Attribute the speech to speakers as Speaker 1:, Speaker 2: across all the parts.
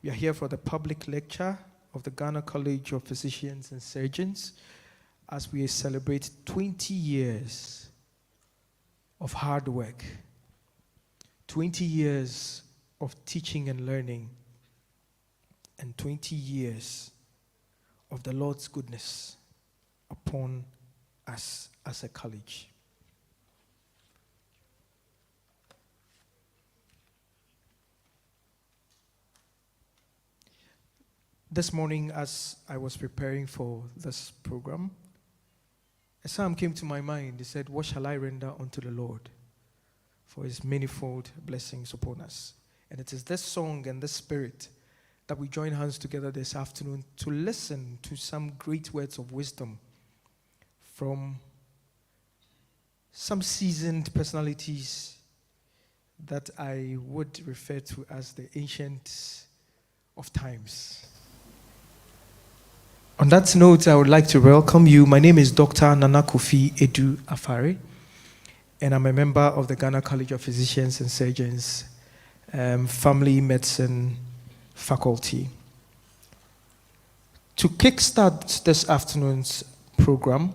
Speaker 1: We are here for the public lecture of the Ghana College of Physicians and Surgeons as we celebrate 20 years of hard work, 20 years of teaching and learning, and 20 years of the Lord's goodness upon us as a college. This morning, as I was preparing for this program, a psalm came to my mind. It said, "What shall I render unto the Lord for his manifold blessings upon us?" And it is this song and this spirit that we join hands together this afternoon to listen to some great words of wisdom from some seasoned personalities that I would refer to as the ancient of times. On that note, I would like to welcome you. My name is Dr. Nana Kofi Edu Afare, and I'm a member of the Ghana College of Physicians and Surgeons Family Medicine Faculty. To kickstart this afternoon's program,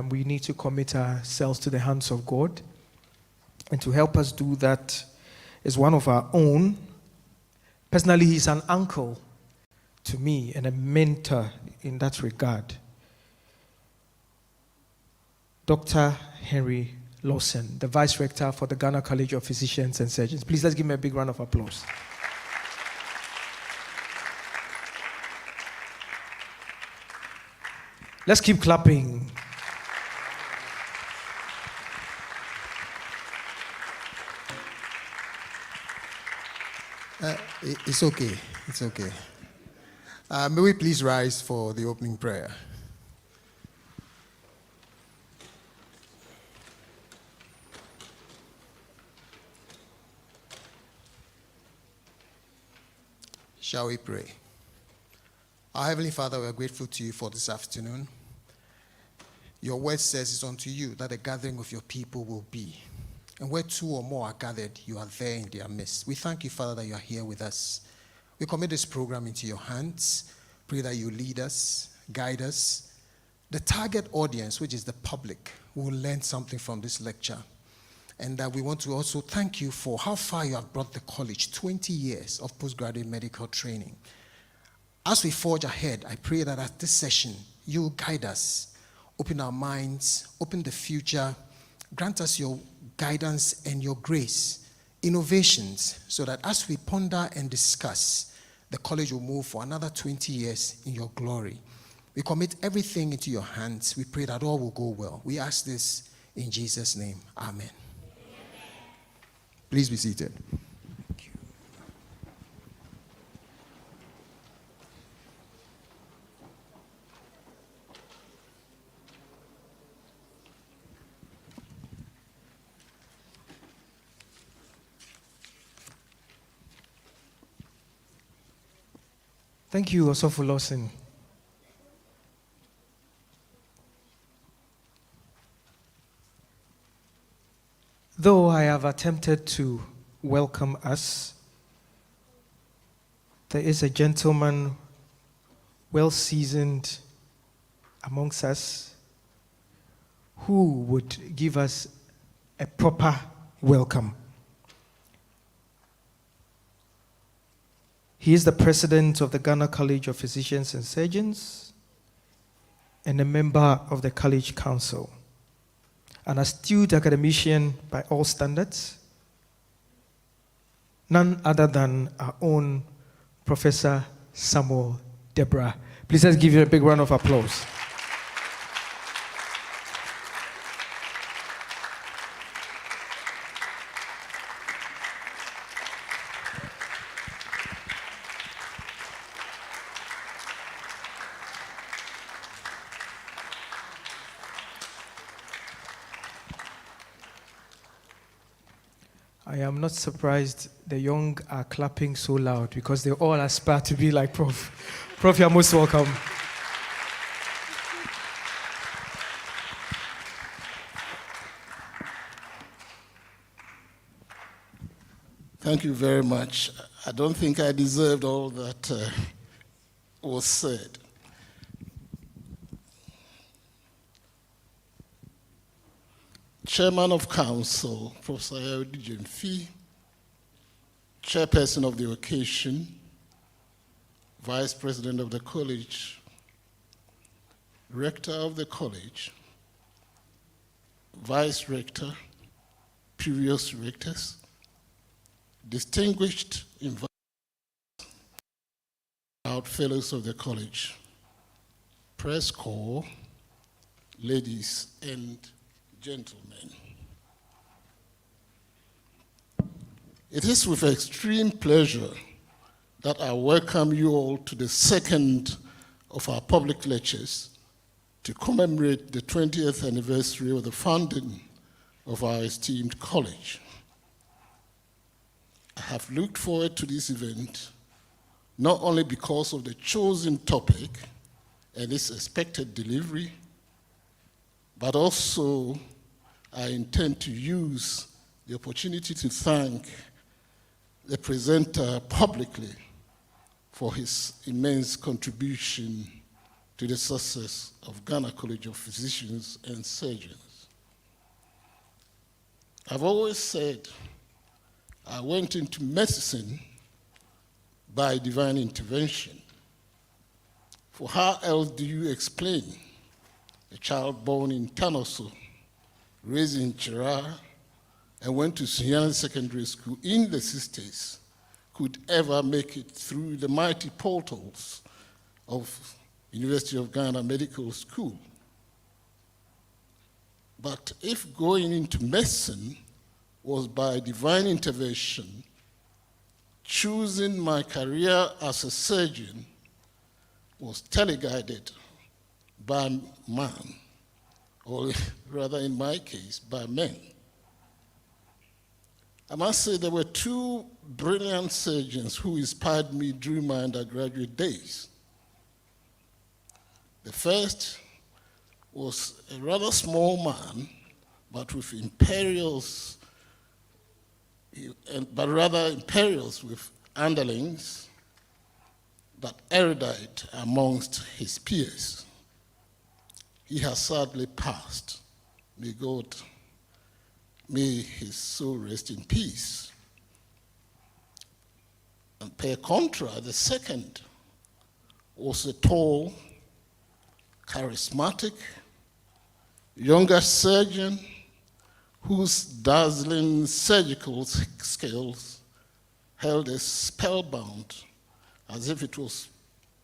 Speaker 1: we need to commit ourselves to the hands of God, and to help us do that is one of our own. Personally, he's an uncle to me and a mentor in that regard. Dr. Henry Lawson, the Vice Rector for the Ghana College of Physicians and Surgeons. Please, let's give him a big round of applause. Let's keep clapping.
Speaker 2: It's okay. It's okay. May we please rise for the opening prayer? Shall we pray? Our Heavenly Father, we are grateful to you for this afternoon. Your word says it's unto you that the gathering of your people will be. And where two or more are gathered, you are there in their midst. We thank you, Father, that you are here with us. We commit this program into your hands. Pray that you lead us, guide us. The target audience, which is the public, will learn something from this lecture. And that we want to also thank you for how far you have brought the college, 20 years of postgraduate medical training. As we forge ahead, I pray that at this session, you will guide us, open our minds, open the future, grant us your guidance and your grace, innovations, so that as we ponder and discuss, the college will move for another 20 years in your glory. We commit everything into your hands. We pray that all will go well. We ask this in Jesus' name. Amen. Please be seated. Thank you.
Speaker 1: Thank you, Osofo Lawson. Though I have attempted to welcome us, there is a gentleman well-seasoned amongst us who would give us a proper welcome. He is the president of the Ghana College of Physicians and Surgeons and a member of the College Council, an astute academician by all standards, none other than our own Professor Samuel Deborah. Please let's give you a big round of applause. I am not surprised the young are clapping so loud because they all aspire to be like Prof. Prof, you're most welcome.
Speaker 3: Thank you very much. I don't think I deserved all that was said. Chairman of Council, Professor Yodi Jemfi, Chairperson of the occasion, Vice President of the College, Rector of the College, Vice Rector, previous rectors, distinguished inviteds, fellows of the college, press corps, ladies and gentlemen. It is with extreme pleasure that I welcome you all to the second of our public lectures to commemorate the 20th anniversary of the founding of our esteemed college. I have looked forward to this event not only because of the chosen topic and its expected delivery, but also I intend to use the opportunity to thank the presenter publicly for his immense contribution to the success of Ghana College of Physicians and Surgeons. I've always said I went into medicine by divine intervention. For how else do you explain a child born in Tanoso, raised in Chira, and went to Sunyani Secondary School in the 60s, could ever make it through the mighty portals of University of Ghana Medical School? But if going into medicine was by divine intervention, choosing my career as a surgeon was teleguided by man, or rather in my case, by men. I must say there were two brilliant surgeons who inspired me during my undergraduate days. The first was a rather small man, but with imperials, with underlings, but erudite amongst his peers. He has sadly passed. May his soul rest in peace. And per contra, the second was a tall, charismatic, younger surgeon whose dazzling surgical skills held us spellbound as if it was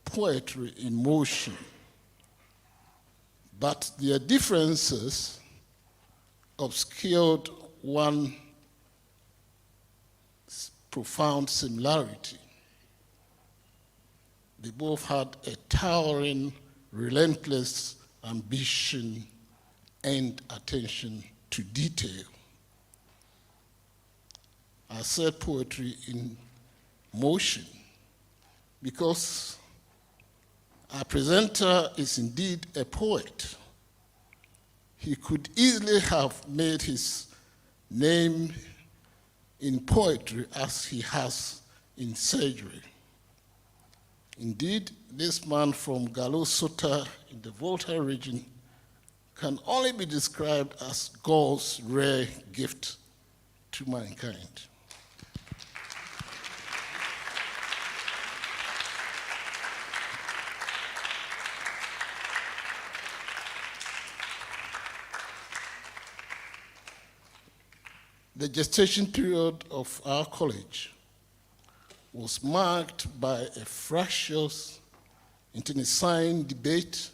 Speaker 3: poetry in motion. But their differences obscured one profound similarity. They both had a towering, relentless ambition and attention to detail. I said poetry in motion because our presenter is indeed a poet. He could easily have made his name in poetry as he has in surgery. Indeed, this man from Galosota in the Volta region can only be described as God's rare gift to mankind. The gestation period of our college was marked by a fractious, internecine debate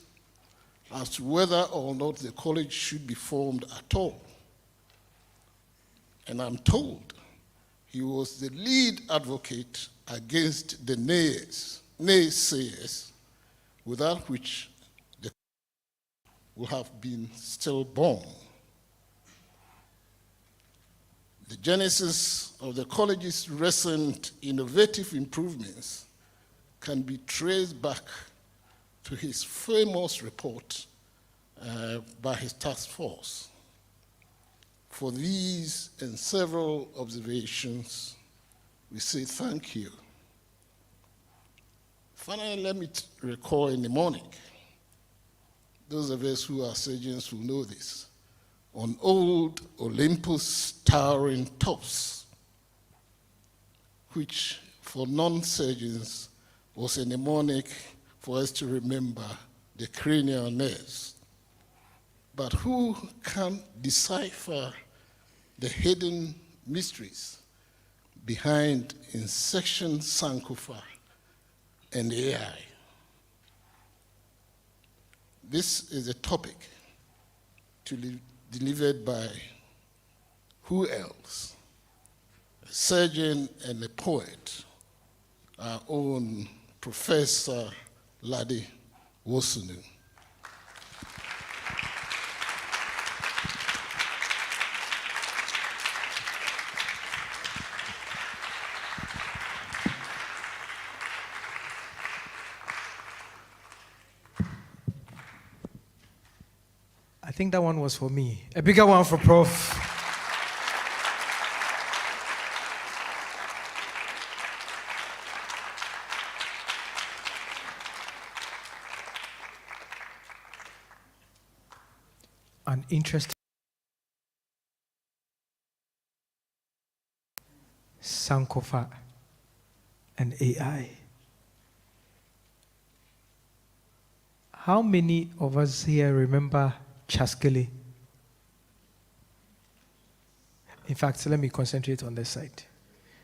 Speaker 3: as to whether or not the college should be formed at all. And I'm told he was the lead advocate against the naysayers, without which the college would have been stillborn. The genesis of the college's recent innovative improvements can be traced back to his famous report by his task force. For these and several observations, we say thank you. Finally, let me recall in the morning. Those of us who are surgeons will know this. On old Olympus towering tops, which for non-surgeons was a mnemonic for us to remember the cranial nerves. But who can decipher the hidden mysteries behind Inception, Sankofa, and AI? This is a topic delivered by who else? A surgeon and a poet, our own Professor Ladi Wosunu.
Speaker 1: I think that one was for me. A bigger one for Prof. An interesting Sankofa and AI. How many of us here remember Chaskele? In fact, let me concentrate on this side.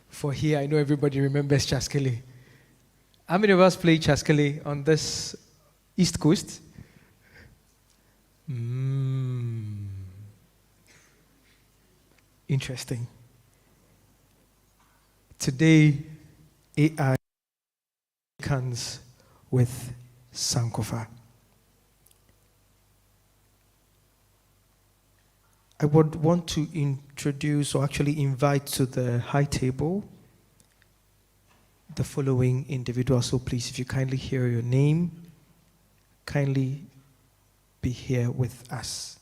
Speaker 1: For here, I know everybody remembers Chaskele. How many of us played Chaskele on this East Coast? Interesting. Today, AI comes with Sankofa. I would want to introduce, or actually invite to the high table, the following individuals. So please, if you kindly hear your name, kindly be here with us.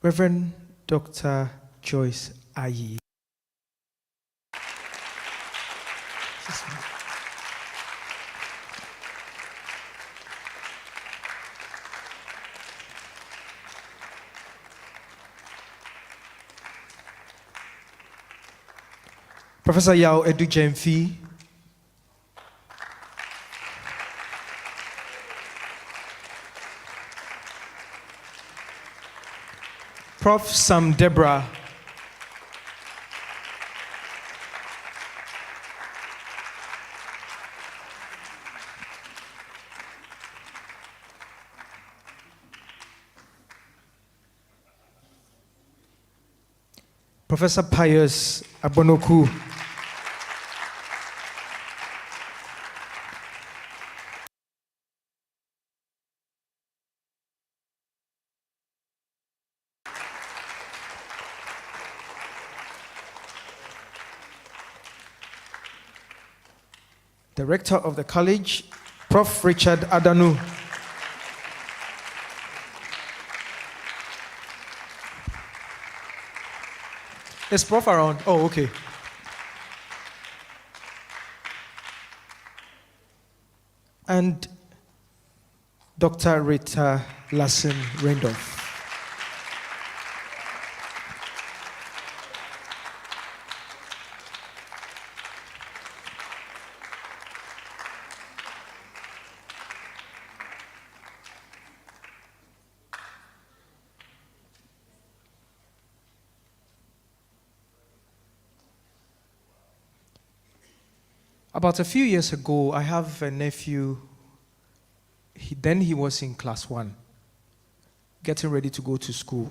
Speaker 1: Reverend Dr. Joyce Ayi. Professor Yao Edu Jemfi. Prof. Sam Deborah. Professor Pius Abonoku. The rector of the college, Prof. Richard Adanu. Is Prof around? Oh, okay. And Dr. Rita Lassen Randolph. About a few years ago, I have a nephew. He was in class 1, getting ready to go to school.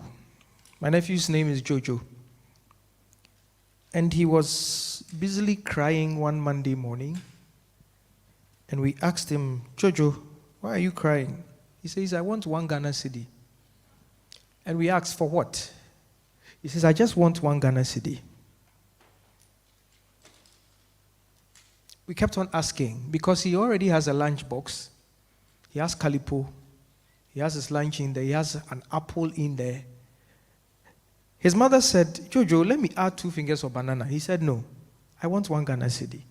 Speaker 1: My nephew's name is Jojo. And he was busily crying one Monday morning. And we asked him, Jojo, why are you crying? He says, I want 1 Ghana cedi. And we asked, for what? He says, I just want 1 Ghana cedi. We kept on asking because he already has a lunch box. He has calipo. He has his lunch in there. He has an apple in there. His mother said, Jojo, let me add 2 fingers of banana. He said, no, I want 1 Ghana cedi.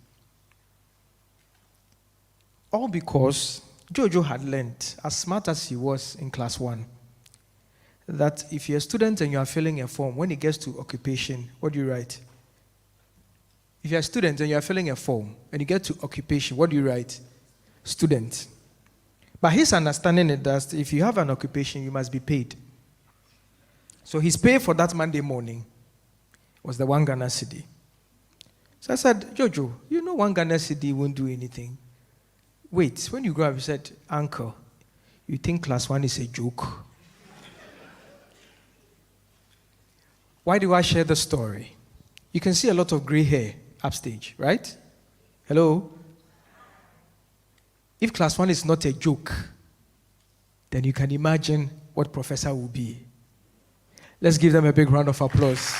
Speaker 1: All because Jojo had learned, as smart as he was in class 1, that if you're a student and you are filling a form, when it gets to occupation, what do you write? If you're a student and you are filling a form and you get to occupation, what do you write? Student. But his understanding is that if you have an occupation, you must be paid. So his pay for that Monday morning was the 1 Ghana cedi. So I said, Jojo, you know 1 Ghana cedi won't do anything. Wait, when you grow up, he said, Uncle, you think class 1 is a joke? Why do I share the story? You can see a lot of gray hair upstage, right? Hello? If class 1 is not a joke, then you can imagine what professor will be. Let's give them a big round of applause.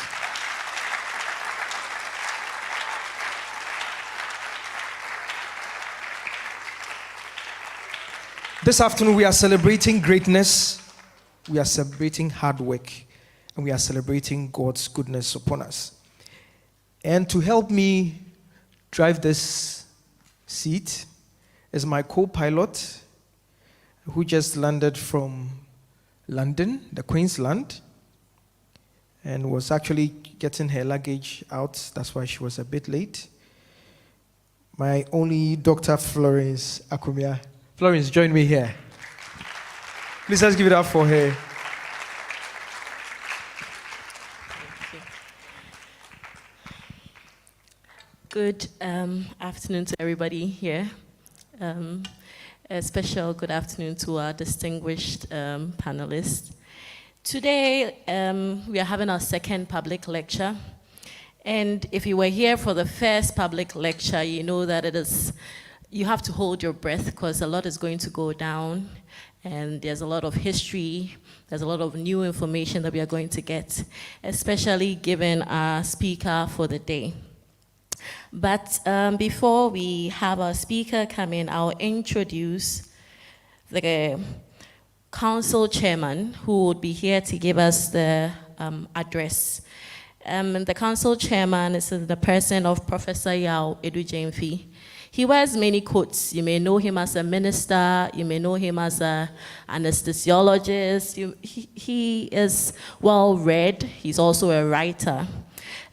Speaker 1: This afternoon, we are celebrating greatness, we are celebrating hard work, and we are celebrating God's goodness upon us. And to help me drive this seat is my co-pilot, who just landed from London, the Queensland, and was actually getting her luggage out. That's why she was a bit late. My only Dr. Florence Akumia. Florence, join me here. Please, let's give it up for her.
Speaker 4: Good afternoon to everybody here. A special good afternoon to our distinguished panelists. Today, we are having our second public lecture. And if you were here for the first public lecture, you know that you have to hold your breath because a lot is going to go down. And there's a lot of history, there's a lot of new information that we are going to get, especially given our speaker for the day. But before we have our speaker come in, I'll introduce the council chairman who would be here to give us the address. The council chairman is the person of Professor Yao Edujemfi. He wears many coats. You may know him as a minister, you may know him as an anesthesiologist. He is well read, he's also a writer.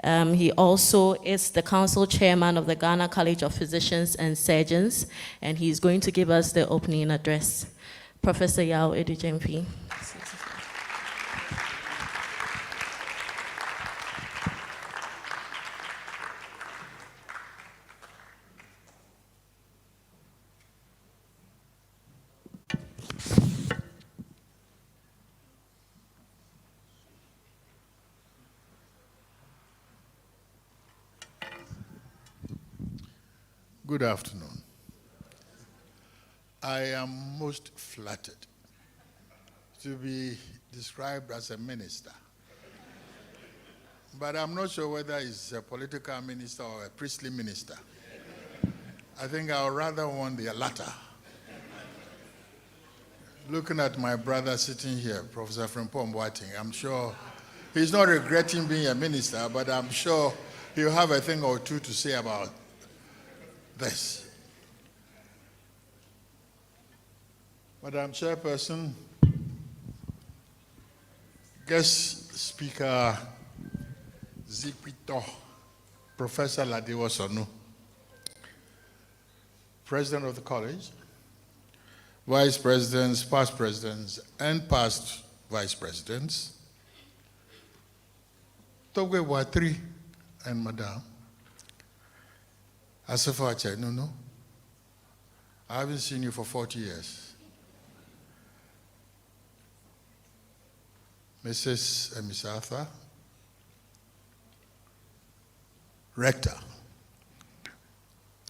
Speaker 4: He also is the council chairman of the Ghana College of Physicians and Surgeons, and he's going to give us the opening address. Professor Yao Edujemfi.
Speaker 5: Good afternoon. I am most flattered to be described as a minister. But I'm not sure whether he's a political minister or a priestly minister. I think I would rather want the latter. Looking at my brother sitting here, Professor Frimpong Boateng, I'm sure he's not regretting being a minister, but I'm sure he'll have a thing or two to say about this. Madam Chairperson, guest speaker Zipito, Professor Ladewo Sonu, President of the College, Vice Presidents, past Presidents, and past Vice Presidents, Togwe Watri and Madam, Asafa Achenuno, I haven't seen you for 40 years. Mrs. and Miss Arthur, Rector,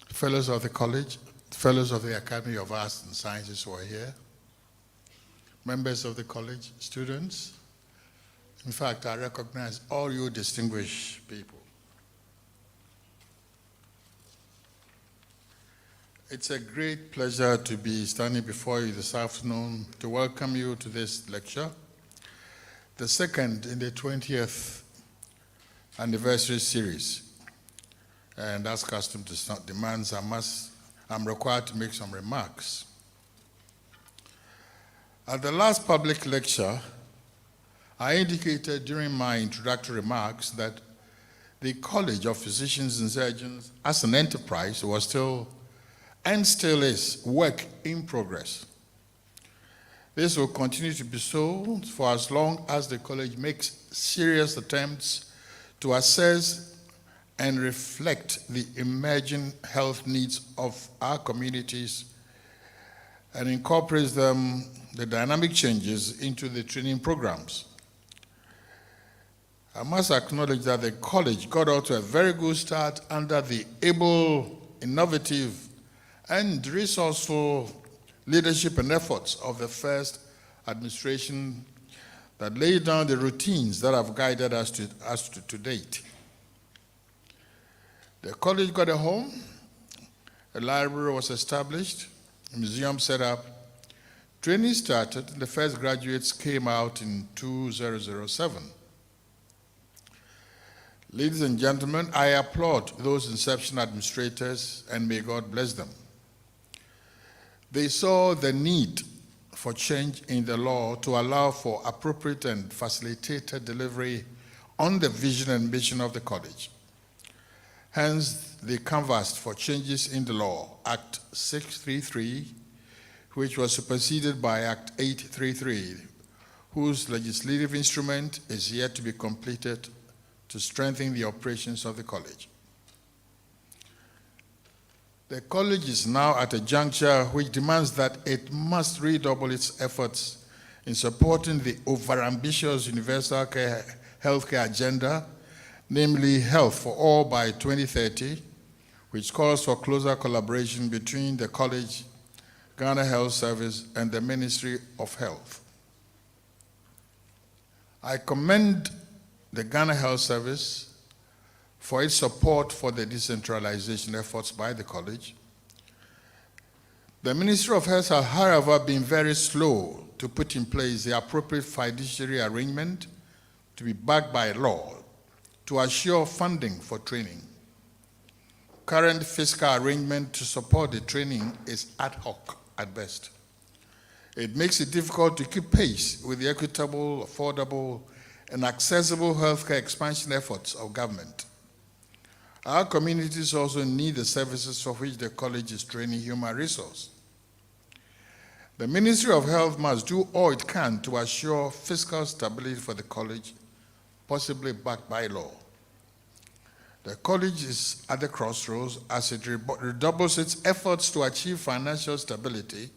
Speaker 5: Fellows of the College, Fellows of the Academy of Arts and Sciences who are here, members of the college, students. In fact, I recognize all you distinguished people. It's a great pleasure to be standing before you this afternoon to welcome you to this lecture. the second in the 20th anniversary series. And as custom demands, I'm required to make some remarks. At the last public lecture, I indicated during my introductory remarks that the College of Physicians and Surgeons as an enterprise was still, and still is, work in progress. This will continue to be so for as long as the college makes serious attempts to assess and reflect the emerging health needs of our communities and incorporates the dynamic changes into the training programs. I must acknowledge that the college got out to a very good start under the able, innovative, and resourceful leadership and efforts of the first administration that laid down the routines that have guided us to date. The college got a home, a library was established, a museum set up, training started, and the first graduates came out in 2007. Ladies and gentlemen, I applaud those Inception administrators and may God bless them. They saw the need for change in the law to allow for appropriate and facilitated delivery on the vision and mission of the college. Hence, they canvassed for changes in the law, Act 633, which was superseded by Act 833, whose legislative instrument is yet to be completed to strengthen the operations of the college. The college is now at a juncture which demands that it must redouble its efforts in supporting the overambitious universal healthcare agenda, namely health for all by 2030, which calls for closer collaboration between the college, Ghana Health Service, and the Ministry of Health. I commend the Ghana Health Service for its support for the decentralization efforts by the college. The Ministry of Health has, however, been very slow to put in place the appropriate fiduciary arrangement to be backed by law to assure funding for training. Current fiscal arrangement to support the training is ad hoc at best. It makes it difficult to keep pace with the equitable, affordable, and accessible healthcare expansion efforts of government. Our communities also need the services for which the college is training human resource. The Ministry of Health must do all it can to assure fiscal stability for the college, possibly backed by law. The college is at the crossroads as it redoubles its efforts to achieve financial stability,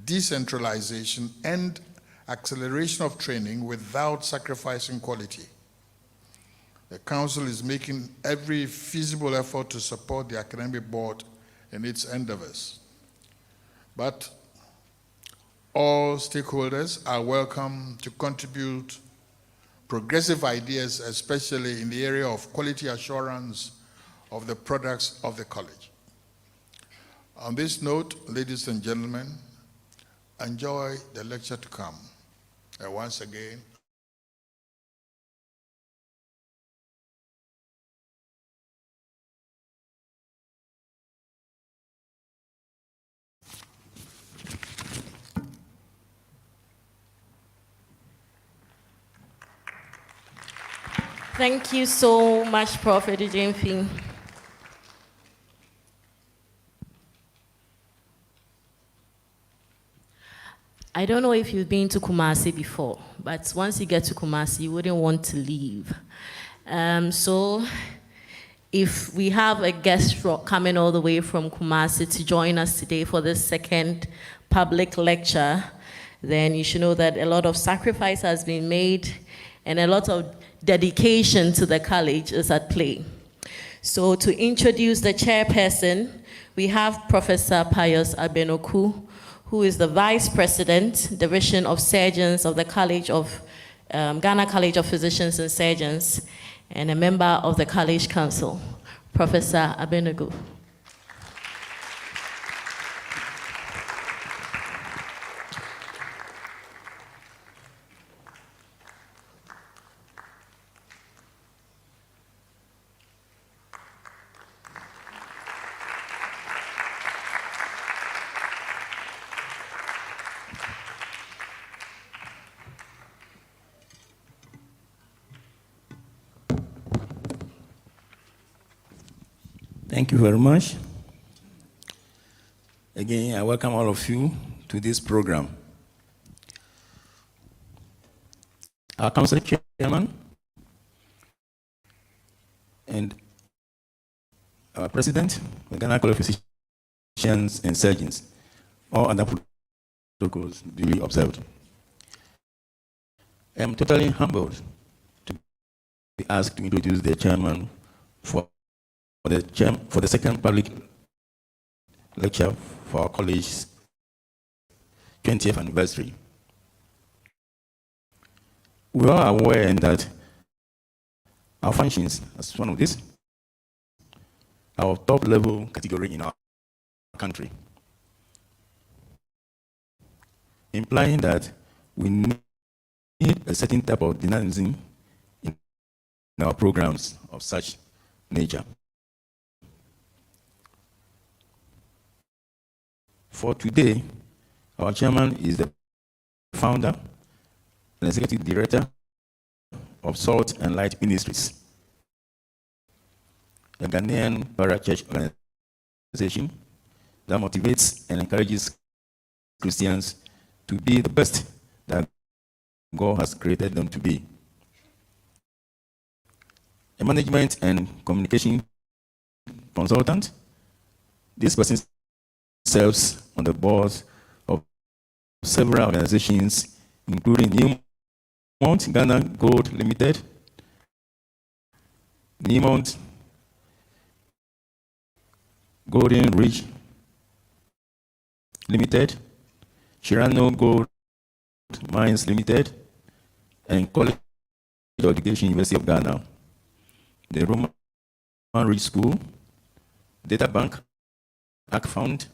Speaker 5: decentralization, and acceleration of training without sacrificing quality. The council is making every feasible effort to support the academic board in its endeavors. But all stakeholders are welcome to contribute progressive ideas, especially in the area of quality assurance of the products of the college. On this note, ladies and gentlemen, enjoy the lecture to come. And once again,
Speaker 4: Thank you so much, Prophet Ejimfi. I don't know if you've been to Kumasi before, but once you get to Kumasi, you wouldn't want to leave. So if we have a guest coming all the way from Kumasi to join us today for this second public lecture, then you should know that a lot of sacrifice has been made and a lot of dedication to the college is at play. So to introduce the chairperson, we have Professor Pius Abenoku, who is the Vice President, Division of Surgeons of the College of Ghana College of Physicians and Surgeons, and a member of the College Council. Professor Abenoku.
Speaker 6: Thank you very much. Again, I welcome all of you to this program. Our council chairman and our president, the Ghana College of Physicians and Surgeons, all other protocols duly observed. I am totally humbled to be asked to introduce the chairman for the second public lecture for our college's 20th anniversary. We are aware that our functions as one of these, our top level category in our country, implying that we need a certain type of dynamism in our programs of such nature. For today, our chairman is the founder and executive director of Salt and Light Ministries, a Ghanaian parachurch organization that motivates and encourages Christians to be the best that God has created them to be. A management and communication consultant, this person serves on the boards of several organizations, including Newmont Ghana Gold Limited, Newmont Golden Ridge Limited, Shirano Gold Mines Limited, and College of Education, University of Ghana, the Roman Ridge School, Data Bank, Arc Fund,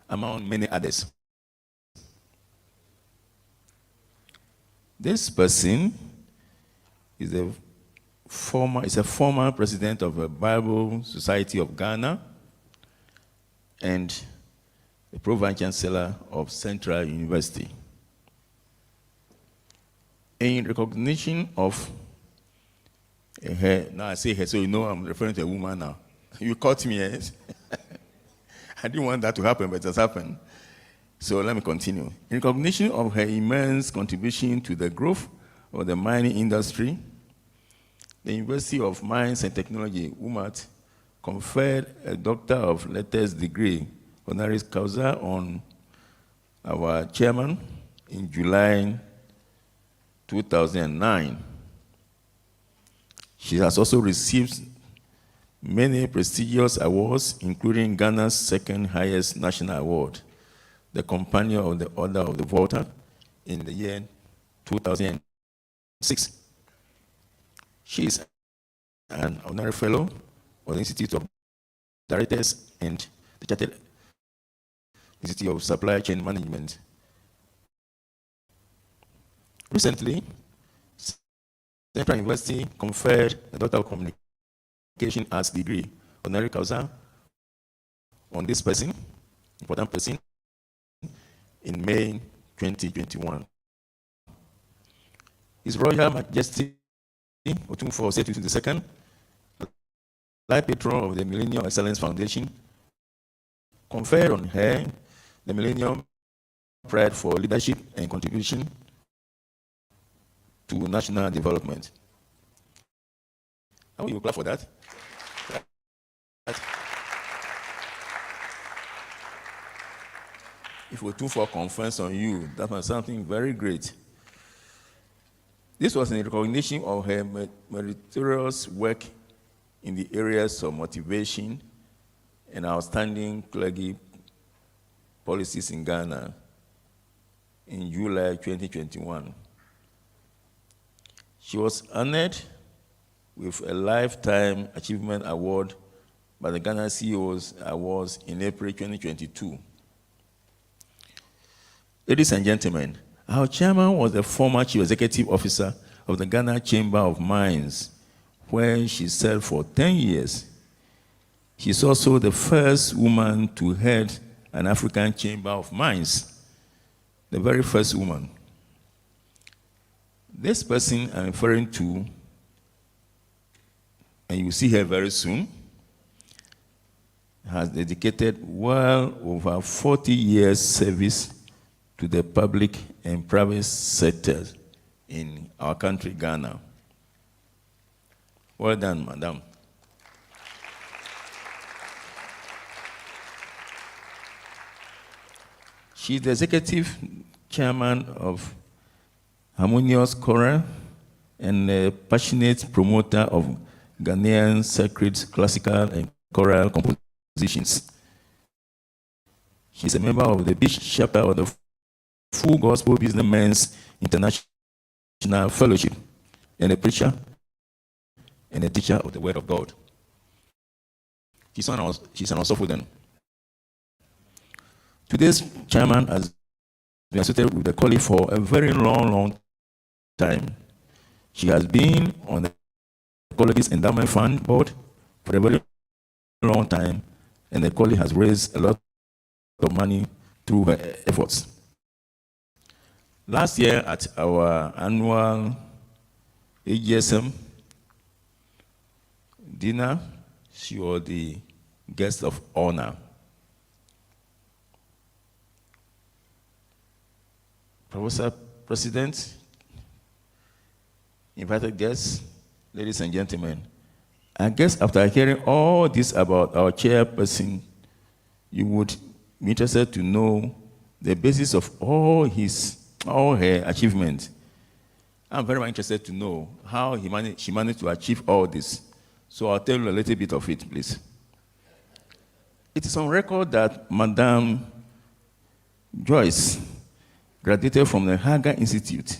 Speaker 6: among many others. This person is a former president of the Bible Society of Ghana and the Pro-Vice Chancellor of Central University. In recognition of her, now I say her, so you know I'm referring to a woman now. You caught me, yes? I didn't want that to happen, but it has happened. So let me continue. In recognition of her immense contribution to the growth of the mining industry, the University of Mines and Technology, UMAT, conferred a Doctor of Letters degree, honoris causa, on our chairman in July 2009. She has also received many prestigious awards, including Ghana's second highest national award, the Companion of the Order of the Volta, in the year 2006. She is an honorary fellow of the Institute of Directors and the Chartered Institute of Supply Chain Management. Recently, Central University conferred the Doctor of Communication Arts degree, honorary causa, on this person, important person, in May 2021. His Royal Majesty Otumfuo Osei II, Life Patron of the Millennium Excellence Foundation, conferred on her the Millennium Pride for Leadership and Contribution to National Development. How will you clap for that? If we took for a conference on you, that was something very great. This was in recognition of her meritorious work in the areas of motivation and outstanding clergy policies in Ghana in July 2021. She was honored with a Lifetime Achievement Award by the Ghana CEOs Awards in April 2022. Ladies and gentlemen, our chairman was the former chief executive officer of the Ghana Chamber of Mines, where she served for 10 years. She's also the first woman to head an African Chamber of Mines, the very first woman. This person I'm referring to, and you will see her very soon, has dedicated well over 40 years service to the public and private sectors in our country, Ghana. Well done, madam. She is the executive chairman of Harmonious Choral and a passionate promoter of Ghanaian sacred, classical, and choral compositions. She is a member of the Bishop Chapter of the Full Gospel Businessmen's International Fellowship, and a preacher and a teacher of the Word of God. She's an Osophoden. Today's chairman has been associated with the college for a very long time. She has been on the college's endowment fund board for a very long time, and the college has raised a lot of money through her efforts. Last year at our annual AGSM dinner, she was the guest of honor. Professor President, invited guests, ladies and gentlemen, I guess after hearing all this about our chairperson, you would be interested to know the basis of all her achievements. I'm very much interested to know how she managed to achieve all this. So I'll tell you a little bit of it, please. It is on record that Madame Joyce graduated from the Haggai Institute,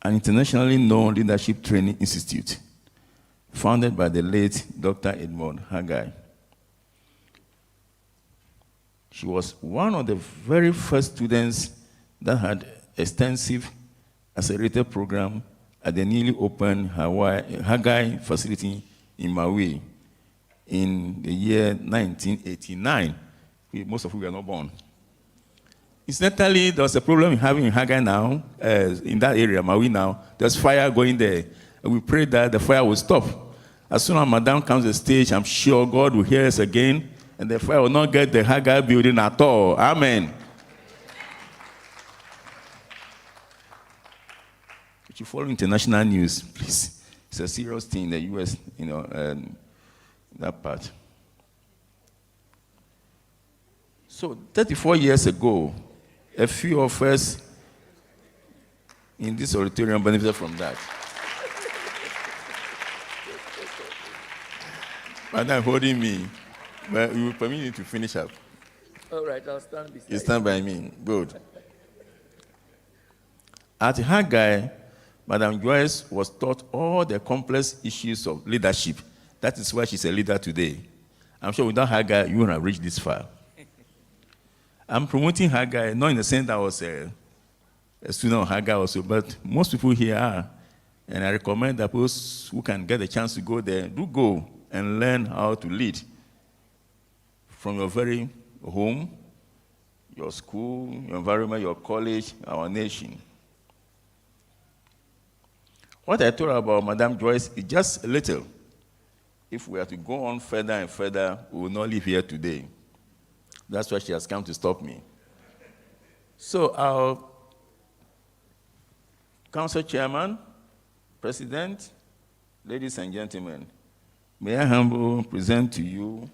Speaker 6: an internationally known leadership training institute founded by the late Dr. Edmund Haggai. She was one of the very first students that had extensive accelerated program at the newly opened Haggai facility in Maui in the year 1989. Most of you were not born. Incidentally, there was a problem having in Haggai now, in that area, Maui now. There's fire going there. And we pray that the fire will stop. As soon as Madame comes to the stage, I'm sure God will hear us again, and the fire will not get the Haggai building at all. Amen. Could you follow international news, please? It's a serious thing in the U.S., that part. So 34 years ago, a few of us in this auditorium benefited from that. Madam holding me, but you will permit me to finish up.
Speaker 7: All right, I'll stand beside you.
Speaker 6: You stand by me. Good. At Haggai, Madam Joyce was taught all the complex issues of leadership. That is why she's a leader today. I'm sure without Haggai, you wouldn't have reached this far. I'm promoting Haggai, not in the sense that I was a student of Haggai also, but most people here are. And I recommend that those who can get a chance to go there, do go and learn how to lead from your very home, your school, your environment, your college, our nation. What I told about Madame Joyce is just a little. If we are to go on further and further, we will not live here today. That's why she has come to stop me. So our council chairman, president, ladies and gentlemen, may I humbly present to you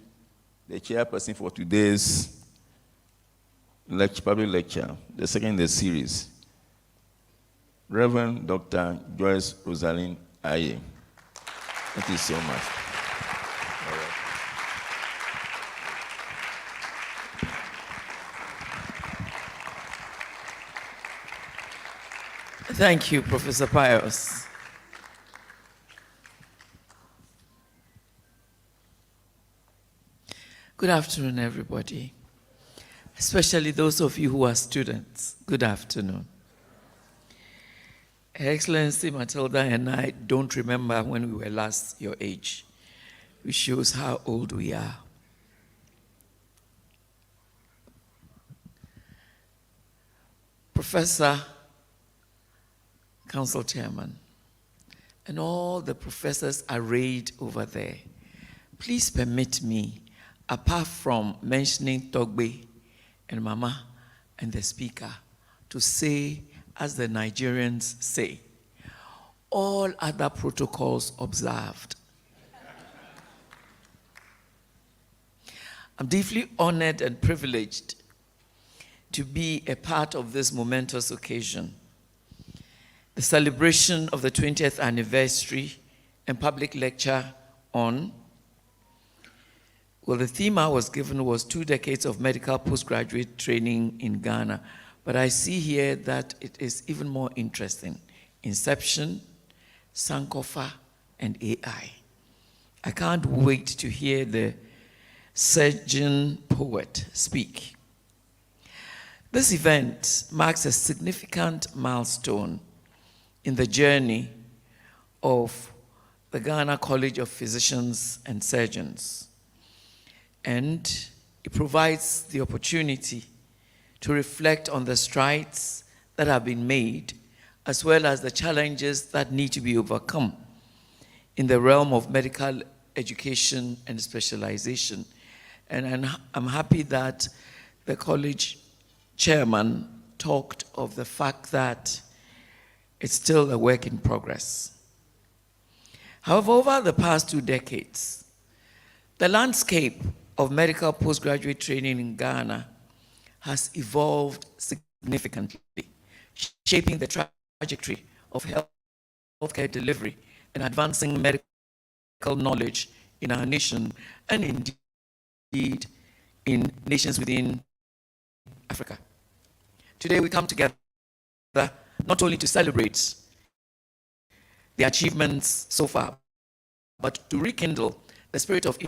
Speaker 6: the chairperson for today's public lecture, the second in the series, Reverend Dr. Joyce Rosalind Aye. Thank you so much.
Speaker 7: Thank you, Professor Pius. Good afternoon, everybody, especially those of you who are students. Good afternoon. Her Excellency Matilda and I don't remember when we were last your age, which shows how old we are. Professor, Council Chairman, and all the professors arrayed over there, please permit me, apart from mentioning Togbe and Mama and the speaker, to say, as the Nigerians say, all other protocols observed. I'm deeply honored and privileged to be a part of this momentous occasion, the celebration of the 20th anniversary and public lecture on, well, the theme I was given was 2 decades of medical postgraduate training in Ghana, but I see here that it is even more interesting. Inception, Sankofa, and AI. I can't wait to hear the surgeon poet speak. This event marks a significant milestone in the journey of the Ghana College of Physicians and Surgeons. And it provides the opportunity to reflect on the strides that have been made, as well as the challenges that need to be overcome in the realm of medical education and specialization. And I'm happy that the college chairman talked of the fact that it's still a work in progress. However, over the past 2 decades, the landscape of medical postgraduate training in Ghana has evolved significantly, shaping the trajectory of healthcare delivery and advancing medical knowledge in our nation and indeed in nations within Africa. Today we come together not only to celebrate the achievements so far, but to rekindle the spirit of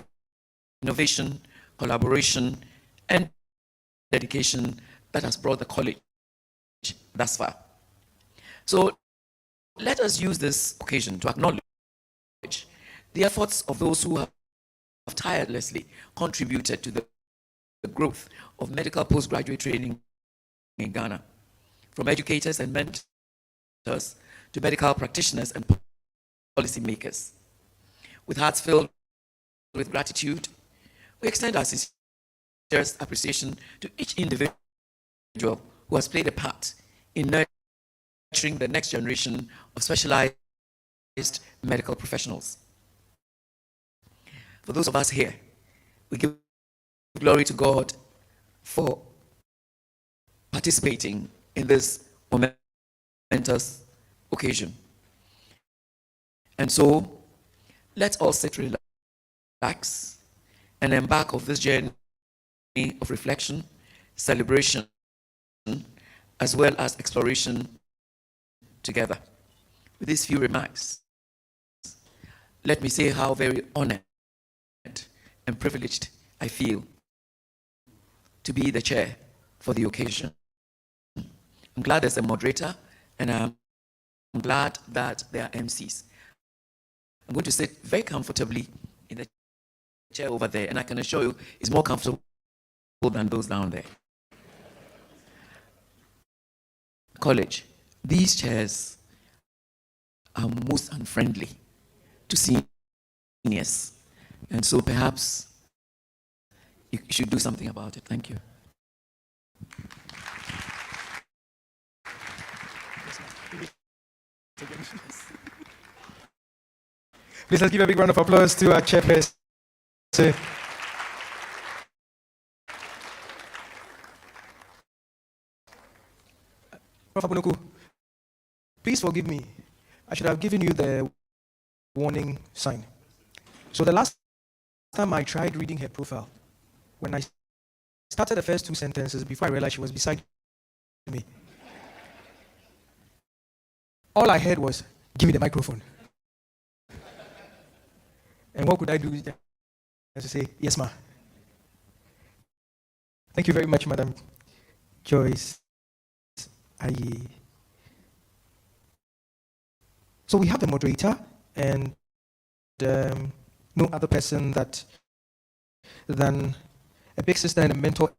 Speaker 7: innovation, collaboration, and dedication that has brought the college thus far. So let us use this occasion to acknowledge the efforts of those who have tirelessly contributed to the growth of medical postgraduate training in Ghana, from educators and mentors to medical practitioners and policymakers. With hearts filled with gratitude, we extend our sincerest appreciation to each individual who has played a part in nurturing the next generation of specialized medical professionals. For those of us here, we give glory to God for participating in this momentous occasion. And so, let's all sit relax and embark on this journey of reflection, celebration, as well as exploration together. With these few remarks, let me say how very honored and privileged I feel to be the chair for the occasion. I'm glad there's a moderator, and I'm glad that there are MCs. I'm going to sit very comfortably in the chair over there, and I can assure you it's more comfortable than those down there. College, these chairs are most unfriendly to seniors, and so perhaps you should do something about it. Thank you.
Speaker 1: Please let's give a big round of applause to our chairperson. Prof. Abunuku, please forgive me. I should have given you the warning sign. So the last time I tried reading her profile, when I started the first 2 sentences before I realized she was beside me, all I heard was, "Give me the microphone." And what could I do? As to say, "Yes, ma." Thank you very much, Madam Joyce. So we have the moderator and no other person than a big sister and a mentor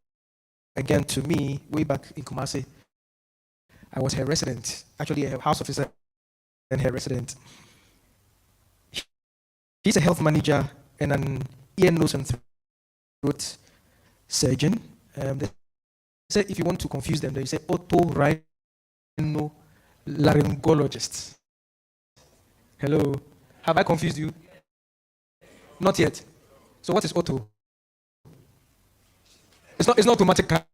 Speaker 1: again to me way back in Kumasi. I was her resident, actually a house officer and her resident. She's a health manager and an ear, nose, and throat surgeon. They said if you want to confuse them, they say otorhinolaryngologist. Hello, have I confused you? Not yet. So what is auto? It's not automatic car.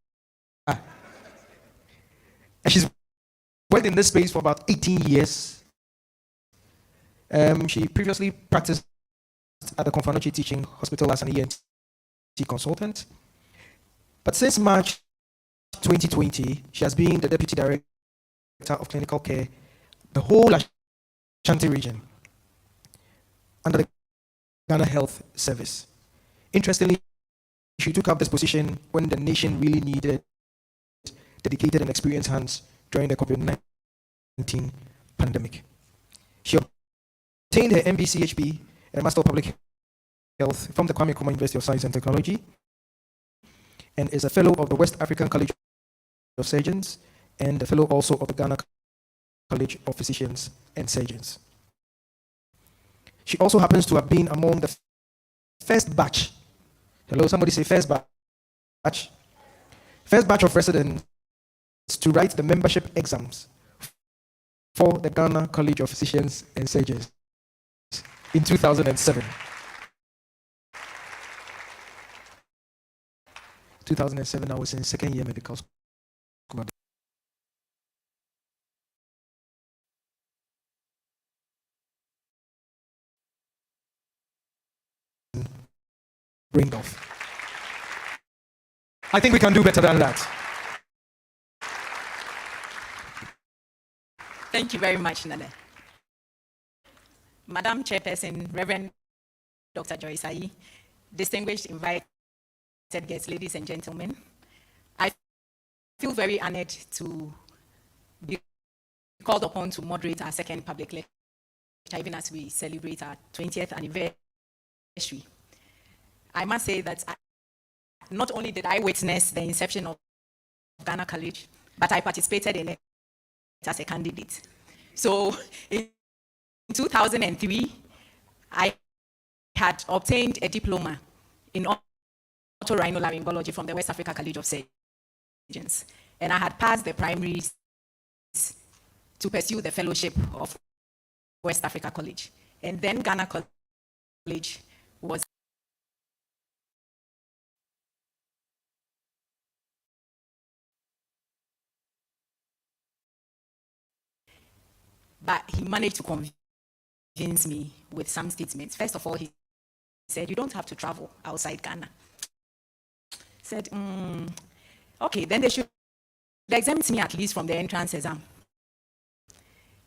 Speaker 1: And she's worked in this space for about 18 years. She previously practiced at the Confanochi Teaching Hospital as an ENT consultant. But since March 2020, she has been the Deputy Director of Clinical Care, the whole Ashanti region, under the Ghana Health Service. Interestingly, she took up this position when the nation really needed dedicated and experienced hands during the COVID-19 pandemic. She obtained her MBCHB and Master of Public Health from the Kwame Nkrumah University of Science and Technology, and is a fellow of the West African College of Surgeons and a fellow also of the Ghana College of Physicians and Surgeons. She also happens to have been among the first batch. Hello, somebody say first batch. First batch of residents to write the membership exams for the Ghana College of Physicians and Surgeons in 2007. 2007, I was in second year medical school. Ring off. I think we can do better than that.
Speaker 8: Thank you very much, Nana. Madam Chairperson, Reverend Dr. Joyce Ayi, distinguished invited guests, ladies and gentlemen, I feel very honored to be called upon to moderate our second public lecture, even as we celebrate our 20th anniversary. I must say that not only did I witness the inception of Ghana College, but I participated in it as a candidate. So in 2003, I had obtained a diploma in otorhinolaryngology from the West Africa College of Surgeons, and I had passed the primaries to pursue the fellowship of West Africa College. And then Ghana College was but he managed to convince me with some statements. First of all, he said, you don't have to travel outside Ghana. Said, okay, then they should exempt me at least from the entrance exam.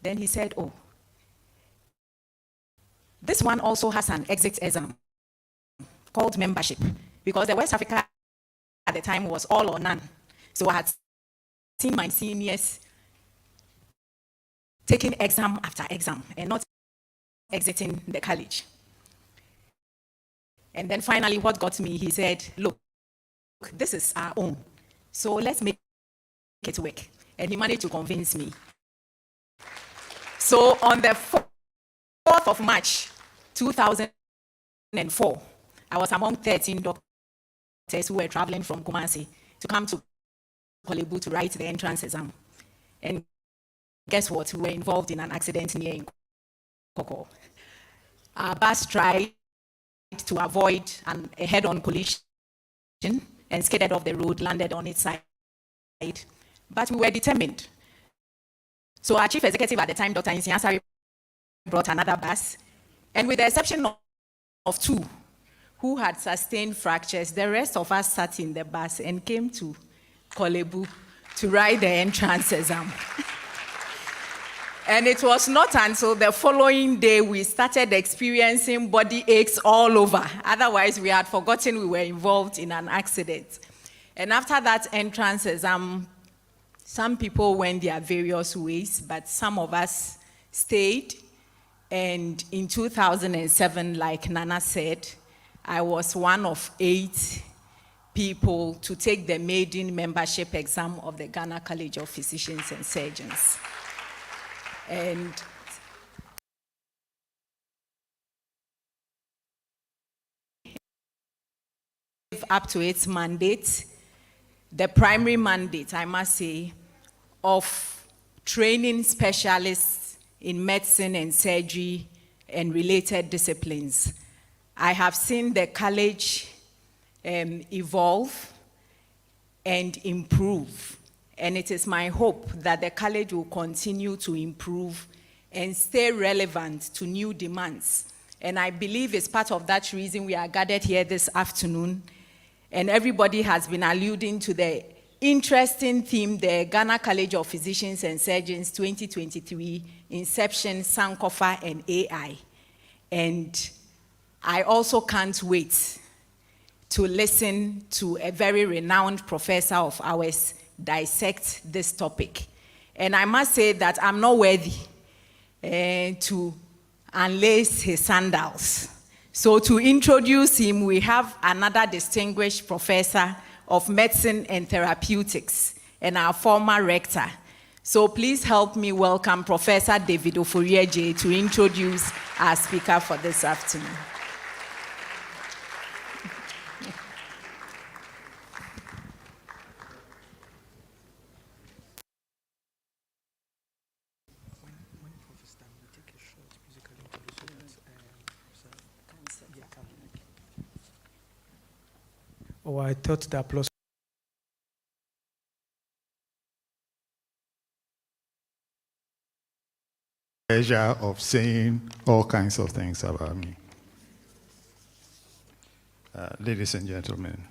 Speaker 8: Then he said, oh, this one also has an exit exam called membership, because the West Africa at the time was all or none. So I had seen my seniors taking exam after exam and not exiting the college. And then finally, what got me, he said, look, this is our own, so let's make it work. And he managed to convince me. So on the 4th of March, 2004, I was among 13 doctors who were traveling from Kumasi to come to Korle Bu to write the entrance exam. And guess what? We were involved in an accident near Nkoko. Our bus tried to avoid a head-on collision and skidded off the road, landed on its side. But we were determined. So our chief executive at the time, Dr. Insiansari, brought another bus. And with the exception of 2 who had sustained fractures, the rest of us sat in the bus and came to Korle Bu to write the entrance exam. And it was not until the following day we started experiencing body aches all over. Otherwise, we had forgotten we were involved in an accident. And after that entrance exam, some people went their various ways, but some of us stayed. And in 2007, like Nana said, I was one of 8 people to take the maiden membership exam of the Ghana College of Physicians and Surgeons. And up to its mandate, the primary mandate, I must say, of training specialists in medicine and surgery and related disciplines. I have seen the college evolve and improve, and it is my hope that the college will continue to improve and stay relevant to new demands. And I believe it's part of that reason we are gathered here this afternoon, and everybody has been alluding to the interesting theme, the Ghana College of Physicians and Surgeons 2023, Inception, Sankofa, and AI. And I also can't wait to listen to a very renowned professor of ours dissect this topic. And I must say that I'm not worthy to unlace his sandals. So to introduce him, we have another distinguished professor of medicine and therapeutics and our former rector. So please help me welcome Professor David Oforiaje to introduce our speaker for this afternoon.
Speaker 1: Oh, I thought the applause.
Speaker 9: Pleasure of saying all kinds of things about me. Ladies and gentlemen,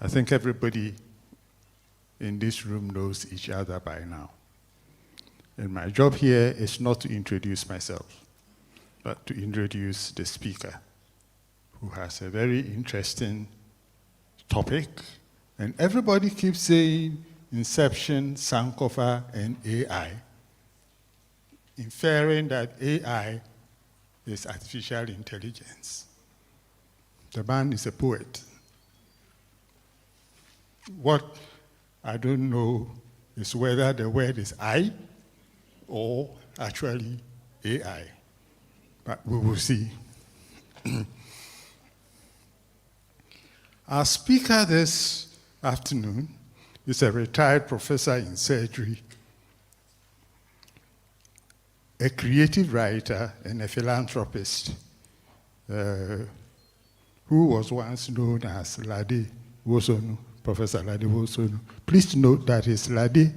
Speaker 9: I think everybody in this room knows each other by now. And my job here is not to introduce myself, but to introduce the speaker, who has a very interesting topic. And everybody keeps saying Inception, Sankofa, and AI, inferring that AI is artificial intelligence. The man is a poet. What I don't know is whether the word is I or actually AI, but we will see. Our speaker this afternoon is a retired professor in surgery, a creative writer and a philanthropist who was once known as Lade Wosonu, Professor Lade Wosonu. Please note that his Lade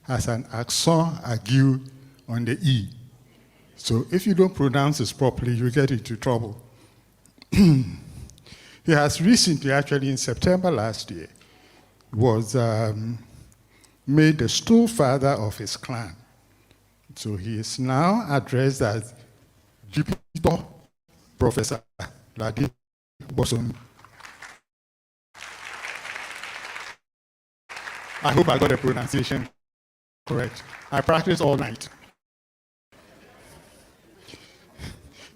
Speaker 9: has an accent aigu on the E. So if you don't pronounce this properly, you get into trouble. He has recently, actually in September last year, was made the stool father of his clan. So he is now addressed as Jupiter Professor Lade Wosonu. I hope I got the pronunciation correct. I practiced all night.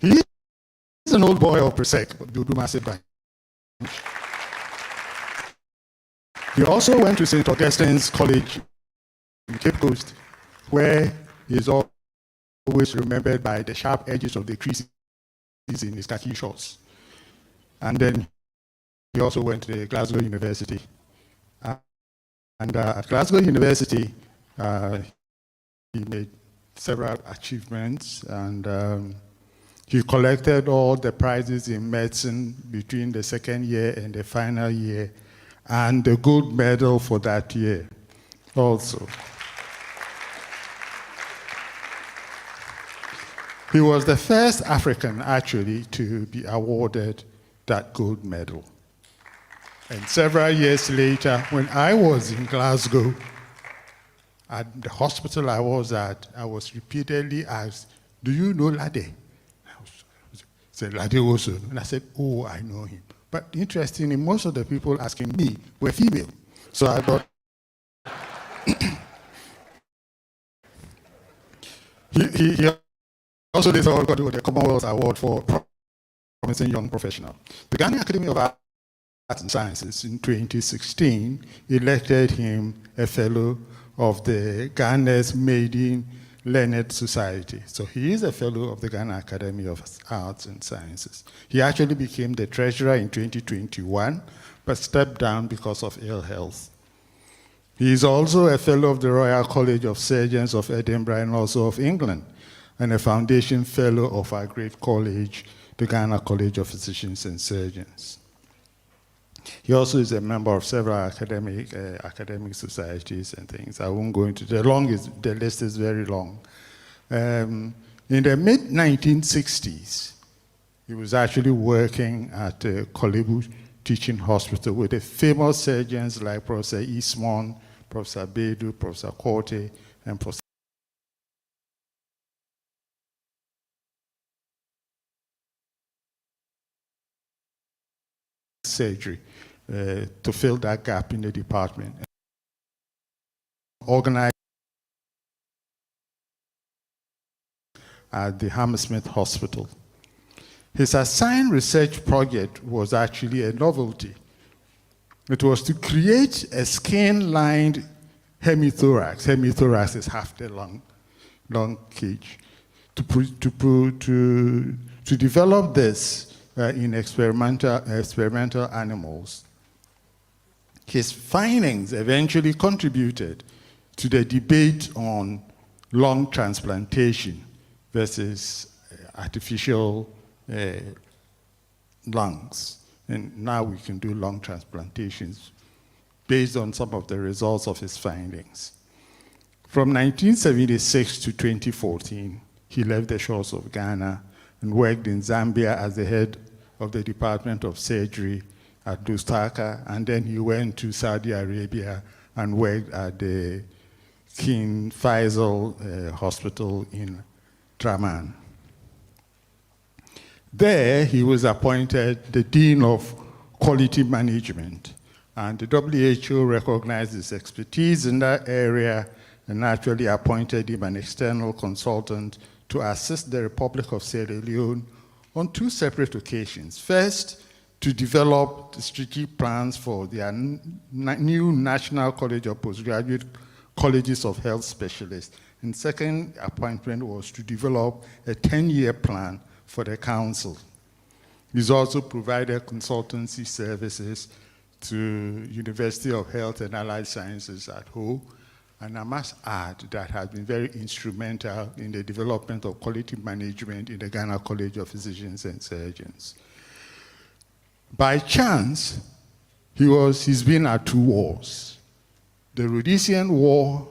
Speaker 9: He is an old boy of Presec, massive guy. He also went to St. Augustine's College in Cape Coast, where he is always remembered by the sharp edges of the creases in his khaki shorts. And then he also went to Glasgow University. And at Glasgow University, he made several achievements, and he collected all the prizes in medicine between the second year and the final year, and the gold medal for that year also. He was the first African, actually, to be awarded that gold medal. And several years later, when I was in Glasgow, at the hospital I was at, I was repeatedly asked, "Do you know Lade?" I said, "Lade also." And I said, "Oh, I know him." But interestingly, most of the people asking me were female. So I thought, he also did got the Commonwealth Award for Promising Young Professional. The Ghana Academy of Arts and Sciences in 2016 elected him a fellow of the Ghana's Maiden Learned Society. So he is a fellow of the Ghana Academy of Arts and Sciences. He actually became the treasurer in 2021, but stepped down because of ill health. He is also a fellow of the Royal College of Surgeons of Edinburgh and also of England, and a foundation fellow of our great college, the Ghana College of Physicians and Surgeons. He also is a member of several academic societies and things. I won't go into the list is very long. In the mid-1960s, he was actually working at Kolebu Teaching Hospital with the famous surgeons like Professor Eastmon, Professor Bedu, Professor Korte, and Professor surgery to fill that gap in the department. Organized at the Hammersmith Hospital. His assigned research project was actually a novelty. It was to create a skin-lined hemithorax. Hemithorax is half the lung cage. To develop this in experimental animals. His findings eventually contributed to the debate on lung transplantation versus artificial lungs. And now we can do lung transplantations based on some of the results of his findings. From 1976 to 2014, he left the shores of Ghana and worked in Zambia as the head of the Department of Surgery at Lusaka, and then he went to Saudi Arabia and worked at the King Faisal Hospital in Draman. There, he was appointed the Dean of Quality Management, and the WHO recognized his expertise in that area and actually appointed him an external consultant to assist the Republic of Sierra Leone on two separate occasions. First, to develop the strategic plans for their new National College of Postgraduate Colleges of Health Specialists. And second appointment was to develop a 10-year plan for the council. He's also provided consultancy services to University of Health and Allied Sciences at Ho, and I must add that has been very instrumental in the development of quality management in the Ghana College of Physicians and Surgeons. By chance, he's been at two wars, the Rhodesian War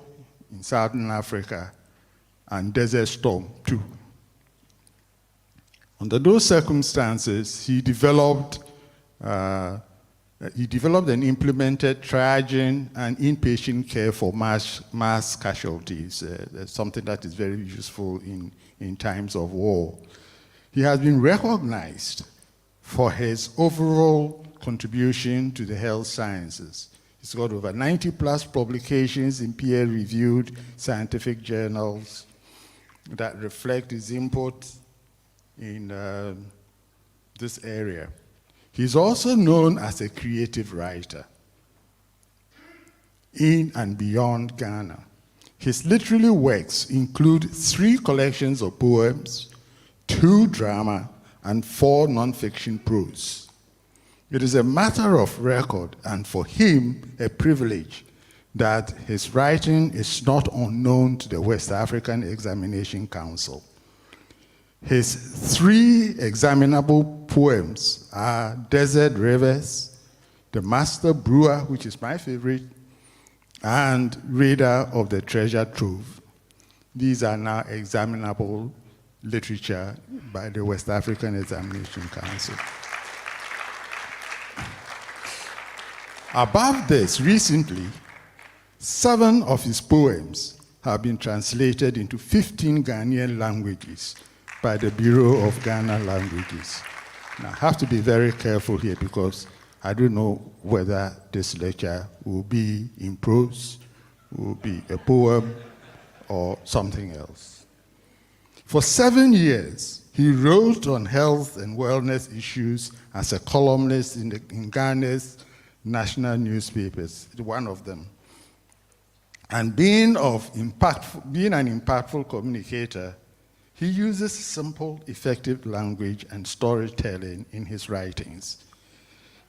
Speaker 9: in Southern Africa and Desert Storm too. Under those circumstances, he developed and implemented triaging and inpatient care for mass casualties, something that is very useful in times of war. He has been recognized for his overall contribution to the health sciences. He's got over 90+ publications in peer-reviewed scientific journals that reflect his input in this area. He's also known as a creative writer in and beyond Ghana. His literary works include 3 collections of poems, 2 drama, and 4 non-fiction prose. It is a matter of record, and for him, a privilege, that his writing is not unknown to the West African Examination Council. His 3 examinable poems are Desert Rivers, The Master Brewer, which is my favorite, and Raider of the Treasure Trove. These are now examinable literature by the West African Examination Council. Above this, recently, 7 of his poems have been translated into 15 Ghanaian languages by the Bureau of Ghana Languages. Now, I have to be very careful here because I don't know whether this lecture will be in prose, will be a poem, or something else. For 7 years, he wrote on health and wellness issues as a columnist in Ghana's national newspapers, one of them. And being an impactful communicator, he uses simple, effective language and storytelling in his writings.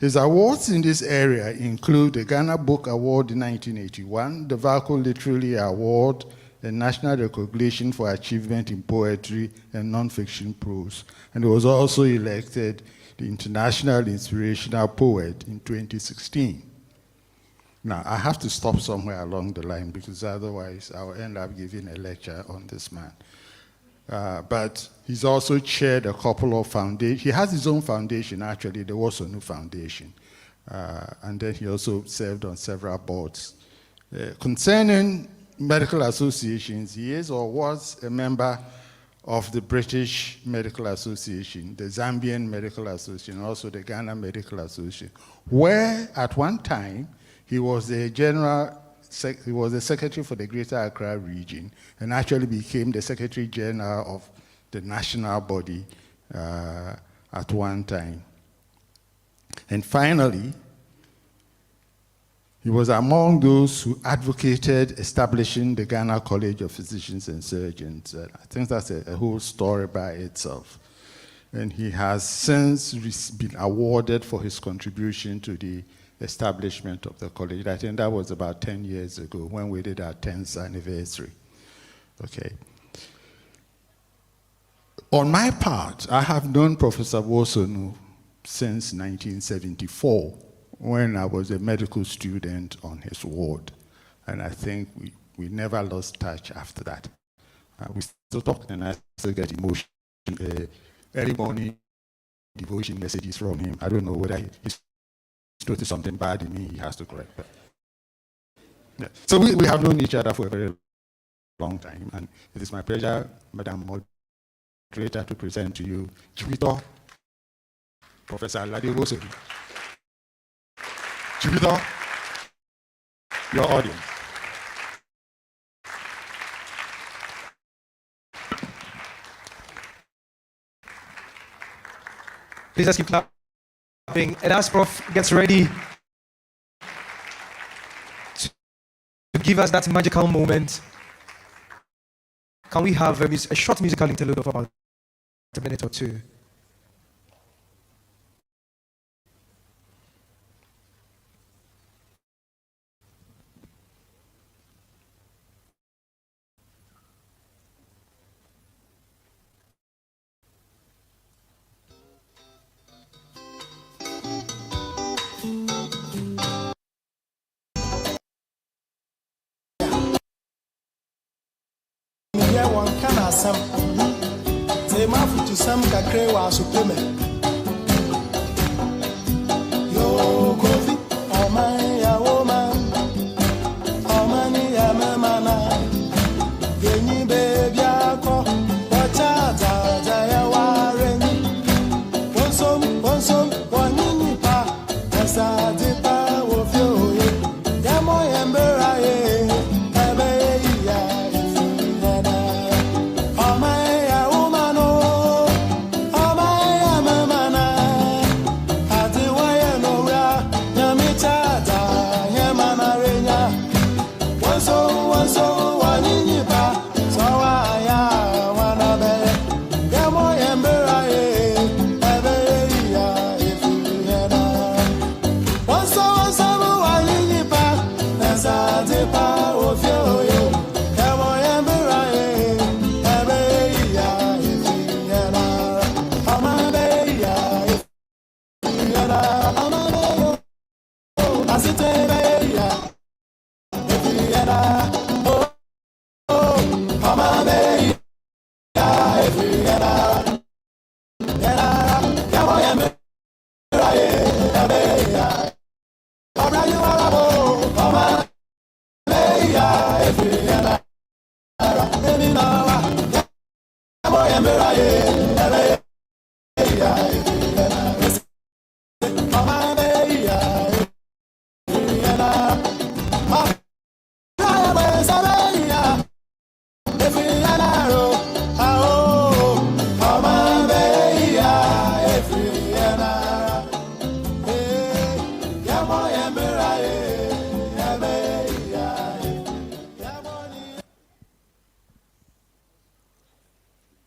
Speaker 9: His awards in this area include the Ghana Book Award in 1981, the Valco Literary Award, the National Recognition for Achievement in Poetry and Nonfiction Prose. And he was also elected the International Inspirational Poet in 2016. Now, I have to stop somewhere along the line because otherwise I'll end up giving a lecture on this man. But he's also chaired a couple of foundations. He has his own foundation, actually, the Wosonu Foundation. And then he also served on several boards. Concerning medical associations, he is or was a member of the British Medical Association, the Zambian Medical Association, also the Ghana Medical Association, where at one time he was the secretary for the Greater Accra region and actually became the Secretary General of the national body at one time. And finally, he was among those who advocated establishing the Ghana College of Physicians and Surgeons. I think that's a whole story by itself. And he has since been awarded for his contribution to the establishment of the college. I think that was about 10 years ago when we did our 10th anniversary. Okay. On my part, I have known Professor Wosonu since 1974 when I was a medical student on his ward. And I think we never lost touch after that. We still talk and I still get emotion. Early morning devotion messages from him. I don't know whether he's noticed something bad in me, he has to correct that. Yeah. So we have known each other for a very long time, and it is my pleasure, Madam Moderator, to present to you Jupiter, Professor Alade Wosonu. Jupiter, your audience.
Speaker 1: Please just keep clapping. And as Prof gets ready to give us that magical moment, can we have a short musical interlude of about a minute or two?
Speaker 10: Some say my foot to some kakre wa supreme. Yo coffee, oh my ya woman, oh mani ya mana. Yeni baby ako, wacha za ya wareni. Wonsom, wanini pa, esa dipa wofio ye. Yamo yembera ye, ebe ya.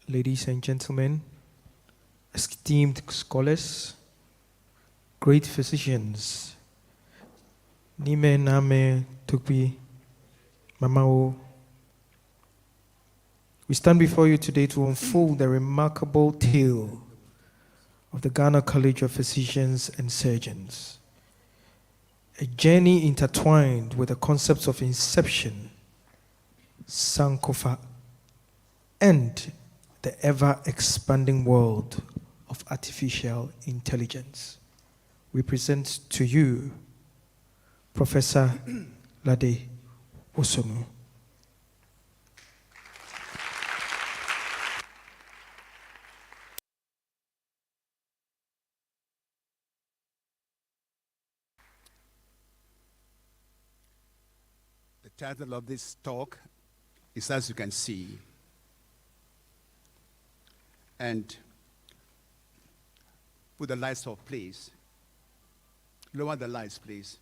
Speaker 1: Ladies and gentlemen, esteemed scholars, great physicians, Nime Name Tukbi Mamao. We stand before you today to unfold the remarkable tale of the Ghana College of Physicians and Surgeons, a journey intertwined with the concepts of Inception, Sankofa, and the ever-expanding world of artificial intelligence. We present to you Professor Lade Osonu.
Speaker 11: The title of this talk is, as you can see, and put the lights off, please. Lower the lights, please.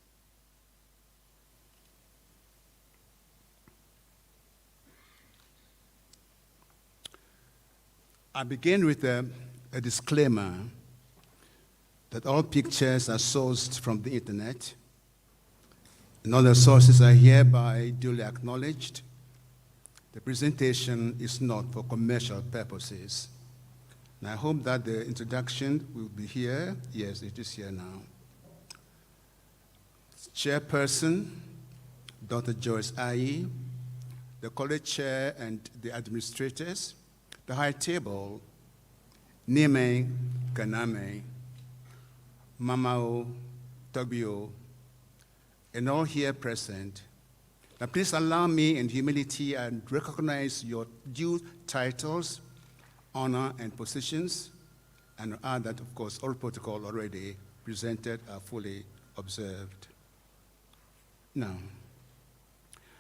Speaker 11: I begin with a disclaimer that all pictures are sourced from the internet, and other sources are hereby duly acknowledged. The presentation is not for commercial purposes. And I hope that the introduction will be here. Yes, it is here now. Chairperson, Dr. Joyce Ayi, the college chair and the administrators, the high table, Nime Kaname, Mamao, Tobio, and all here present. Now please allow me in humility and recognize your due titles, honor, and positions, and add that, of course, all protocol already presented are fully observed. Now,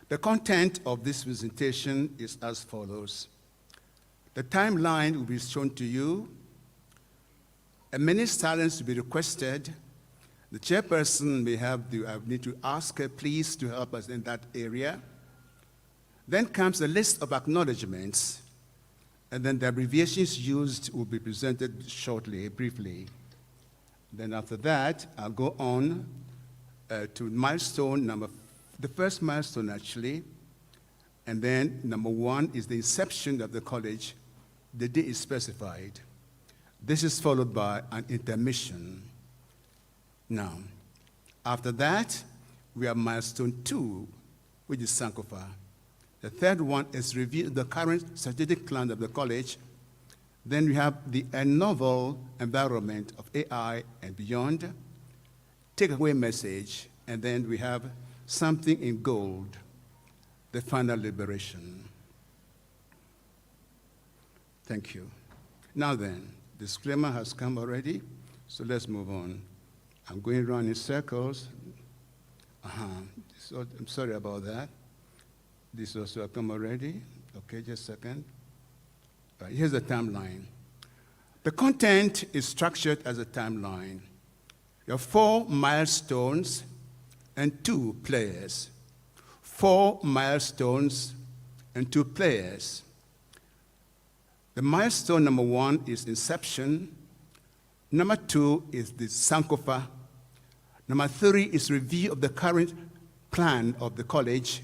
Speaker 11: the content of this presentation is as follows. The timeline will be shown to you. A minute's silence will be requested. The chairperson may have I need to ask her, please, to help us in that area. Then comes a list of acknowledgements, and then the abbreviations used will be presented shortly, briefly. Then after that, I'll go on to milestone the first milestone actually, and then number 1 is the inception of the college. The day is specified. This is followed by an intermission. Now, after that, we have milestone 2, which is Sankofa. The third one is review the current strategic plan of the college. Then we have a novel environment of AI and beyond, takeaway message, and then we have something in gold, the final liberation. Thank you. Now then, disclaimer has come already, so let's move on. I'm going around in circles. So I'm sorry about that. This also come already. Okay, just a second. Here's the timeline. The content is structured as a timeline. You have 4 milestones and 2 players. 4 milestones and 2 players. The milestone number 1 is Inception. Number 2 is the Sankofa. Number 3 is review of the current plan of the college.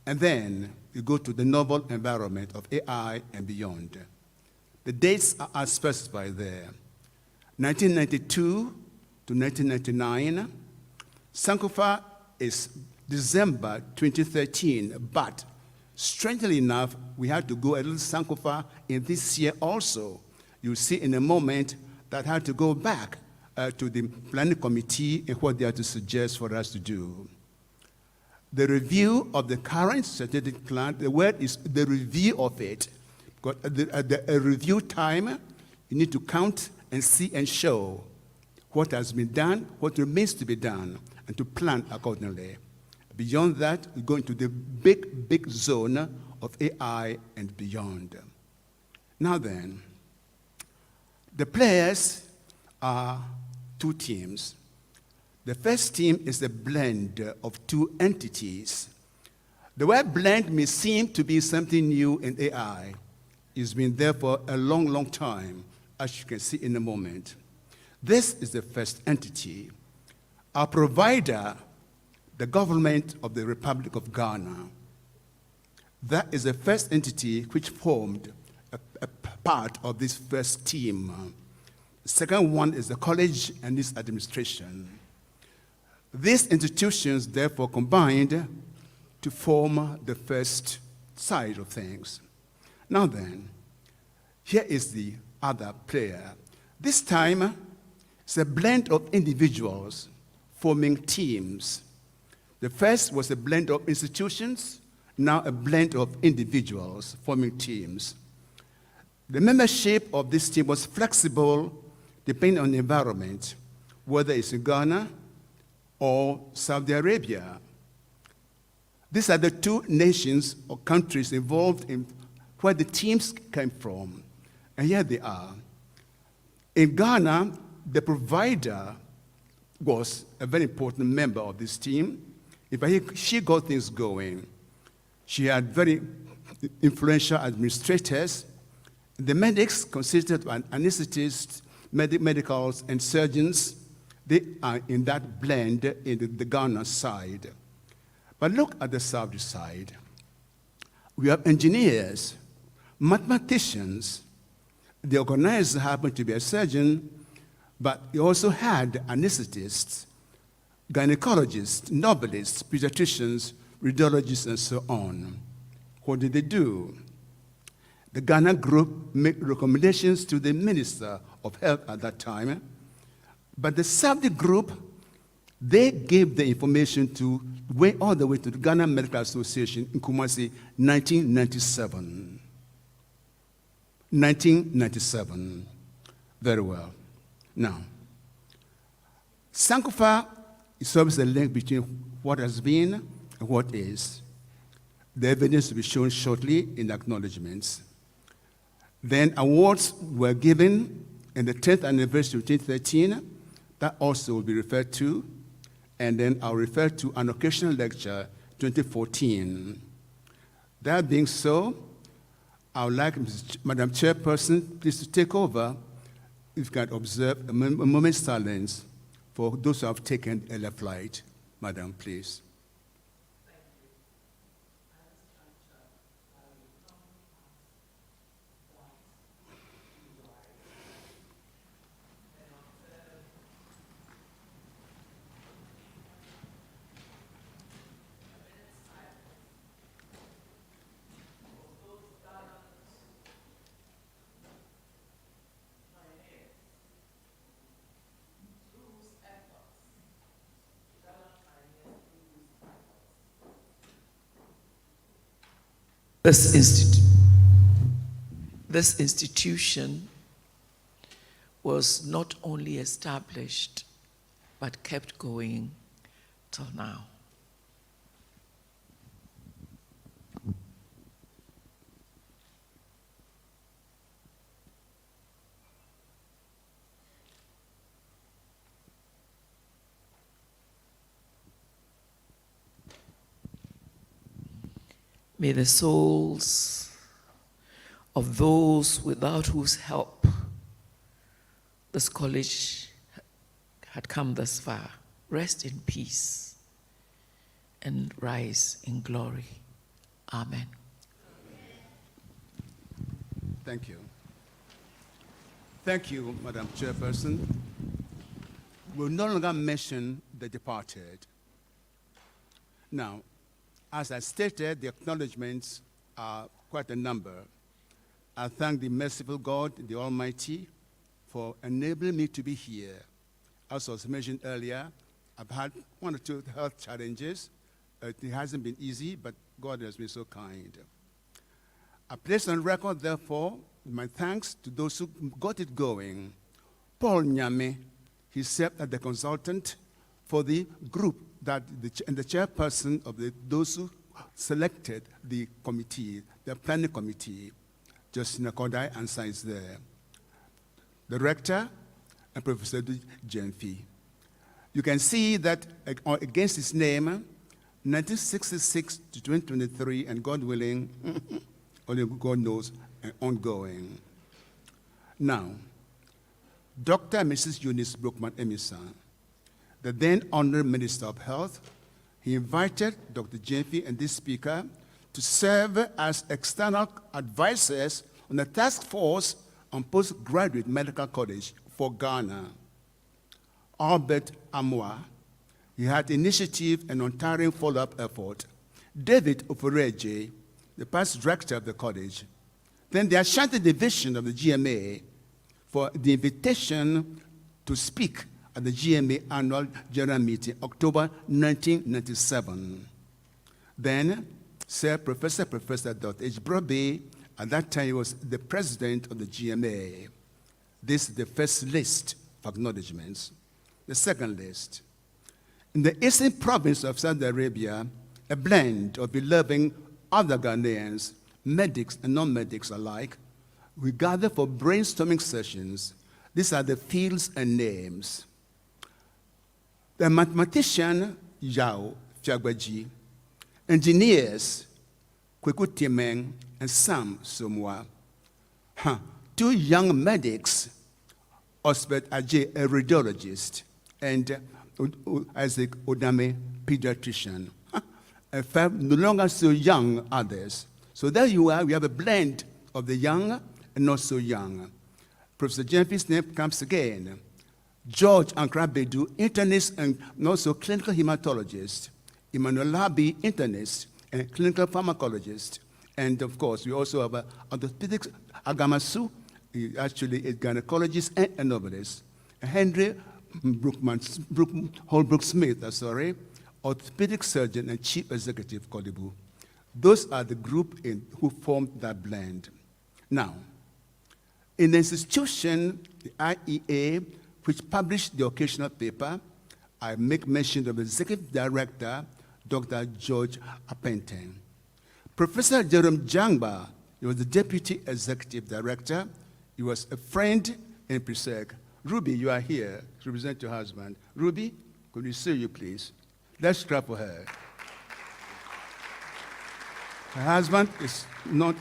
Speaker 11: And then you go to the novel environment of AI and beyond. The dates are specified there. 1992 to 1999. Sankofa is December 2013, but strangely enough, we had to go a little Sankofa in this year also. You'll see in a moment that had to go back to the planning committee and what they had to suggest for us to do. The review of the current strategic plan, the word is the review of it. Because a review time, you need to count and see and show what has been done, what remains to be done, and to plan accordingly. Beyond that, we go into the big zone of AI and beyond. Now then, the players are 2 teams. The first team is a blend of 2 entities. The word blend may seem to be something new in AI. It's been there for a long time, as you can see in a moment. This is the first entity. Our provider, the government of the Republic of Ghana, that is the first entity which formed a part of this first team. The second one is the college and its administration. These institutions therefore combined to form the first side of things. Now then, here is the other player. This time, it's a blend of individuals forming teams. The first was a blend of institutions, now a blend of individuals forming teams. The membership of this team was flexible depending on the environment, whether it's in Ghana or Saudi Arabia. These are the two nations or countries involved in where the teams came from. And here they are. In Ghana, the provider was a very important member of this team. In fact, she got things going. She had very influential administrators. The medics consisted of anesthetists, medicals, and surgeons. They are in that blend in the Ghana side. But look at the Saudi side. We have engineers, mathematicians. The organizer happened to be a surgeon, but he also had anesthetists, gynecologists, novelists, pediatricians, radiologists, and so on. What did they do? The Ghana group made recommendations to the Minister of Health at that time, but the Saudi group, they gave the information all the way to the Ghana Medical Association in Kumasi, 1997. 1997. Very well. Now, Sankofa serves a link between what has been and what is. The evidence will be shown shortly in the acknowledgements. Then awards were given in the 10th anniversary of 2013. That also will be referred to. And then I'll refer to an occasional lecture, 2014. That being so, I would like Madam Chairperson, please to take over. If you can observe a moment's silence for those who have taken a left flight. Madam, please.
Speaker 7: This institution was not only established, but kept going till now. May the souls of those without whose help this college had come thus far rest in peace and rise in glory. Amen.
Speaker 11: Thank you. Thank you, Madam Chairperson. We'll no longer mention the departed. Now, as I stated, the acknowledgements are quite a number. I thank the merciful God, the Almighty, for enabling me to be here. As was mentioned earlier, I've had one or two health challenges. It hasn't been easy, but God has been so kind. I place on record, therefore, my thanks to those who got it going. Paul Nyame, he served as the consultant for the group and the chairperson of those who selected the committee, the planning committee. Justina Kodai answer is there. The rector and Professor Jenfi. You can see that against his name, 1966 to 2023, and God willing, only God knows, and ongoing. Now, Dr. and Mrs. Eunice Brookman Emerson, the then Honorary Minister of Health. He invited Dr. Jemfi and this speaker to serve as external advisors on the task force on postgraduate medical college for Ghana. Albert Amwa, he had initiative and untiring follow-up effort. David Oforeje, the past director of the college. Then the Ashanti division of the GMA for the invitation to speak at the GMA annual general meeting, October 1997. Then, Sir Professor Dr. H. Brobe, at that time he was the president of the GMA. This is the first list of acknowledgements. The second list. In the eastern province of Saudi Arabia, a blend of 11 other Ghanaians, medics and non-medics alike, we gather for brainstorming sessions. These are the fields and names. The mathematician, Yao Fiagbaji, engineers, Kweku Timeng and Sam Somwa. Two young medics, Osbert Ajay, a radiologist, and Isaac Odame, pediatrician. And five no longer so young others. So there you are, we have a blend of the young and not so young. Professor Jemfi's name comes again. George Ankrabedu, internist and also clinical hematologist. Emmanuel Labi, internist and clinical pharmacologist. And of course, we also have orthopedics, Agamasu, actually a gynecologist and a novelist. Henry Holbrook-Smith, orthopedic surgeon and chief executive, Kodibu. Those are the group who formed that blend. Now, in the institution, the IEA, which published the occasional paper, I make mention of the executive director, Dr. George Apenten. Professor Jerome Jangba, he was the deputy executive director. He was a friend in PRESEC. Ruby, you are here to represent your husband. Ruby, could we see you, please? Let's clap for her. Her husband is not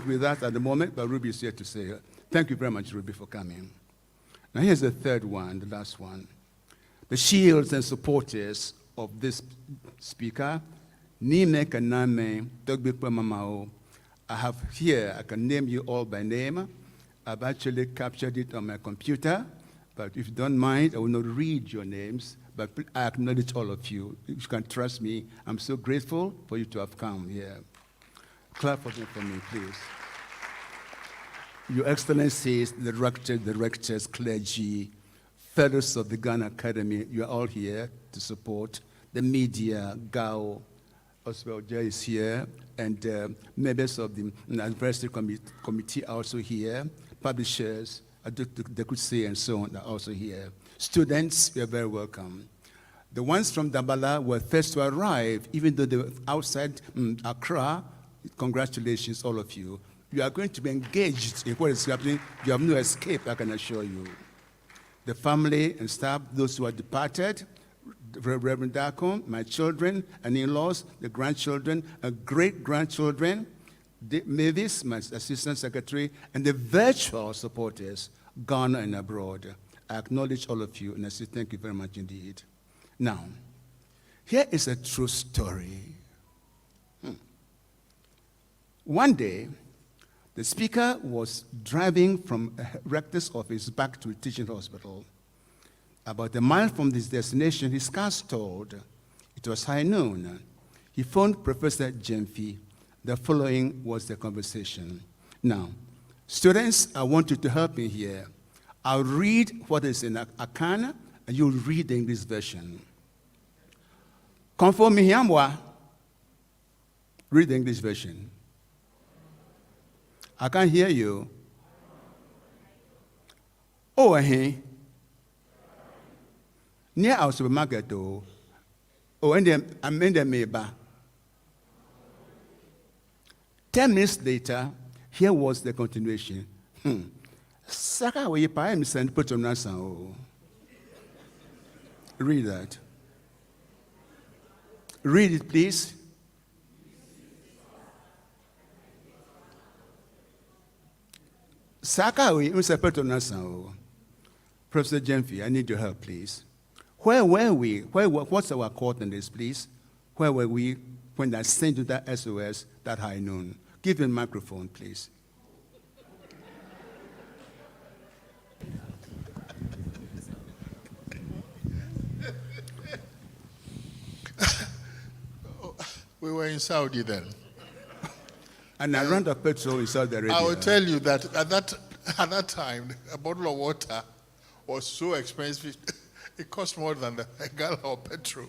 Speaker 11: with us at the moment, but Ruby is here to say, thank you very much, Ruby, for coming. Now here's the third one, the last one. The shields and supporters of this speaker, Nime Kaname, Dogbepa Mamao. I have here, I can name you all by name. I've actually captured it on my computer, but if you don't mind, I will not read your names, but I acknowledge all of you. You can trust me. I'm so grateful for you to have come here. Clap for them for me, please. Your Excellencies, the directors, clergy, fellows of the Ghana Academy, you are all here to support. The media, GAO, Oswald J is here, and members of the advisory committee are also here. Publishers, they could say, and so on, are also here. Students, you are very welcome. The ones from Dabala were first to arrive, even though they were outside Accra. Congratulations, all of you. You are going to be engaged in what is happening. You have no escape, I can assure you. The family and staff, those who are departed, Reverend Dacon, my children and in-laws, the grandchildren, great-grandchildren, Mavis, my assistant secretary, and the virtual supporters, Ghana and abroad. I acknowledge all of you, and I say thank you very much indeed. Now, here is a true story. One day, the speaker was driving from a rector's office back to a teaching hospital. About a mile from this destination, his car stalled. It was high noon. He phoned Professor Jemfi. The following was the conversation. Now, students, I want you to help me here. I'll read what is in Akan, and you'll read the English version. Conform Mihiamwa. Read the English version. I can't hear you. Oh, hey. Near our supermarket, oh, and then I'm in the Meba. 10 minutes later, here was the continuation. Saka, we pay me send put on Nasan. Read that. Read it, please. Saka, we put on Nasan. Professor Jemfi, I need your help, please. Where were we? What's our coordinates, please? Where were we when I sent you that SOS that high noon? Give me a microphone, please.
Speaker 5: We were in Saudi then.
Speaker 11: And I ran the petrol in Saudi Arabia.
Speaker 5: I will tell you that at that time, a bottle of water was so expensive, it cost more than a gallon of petrol.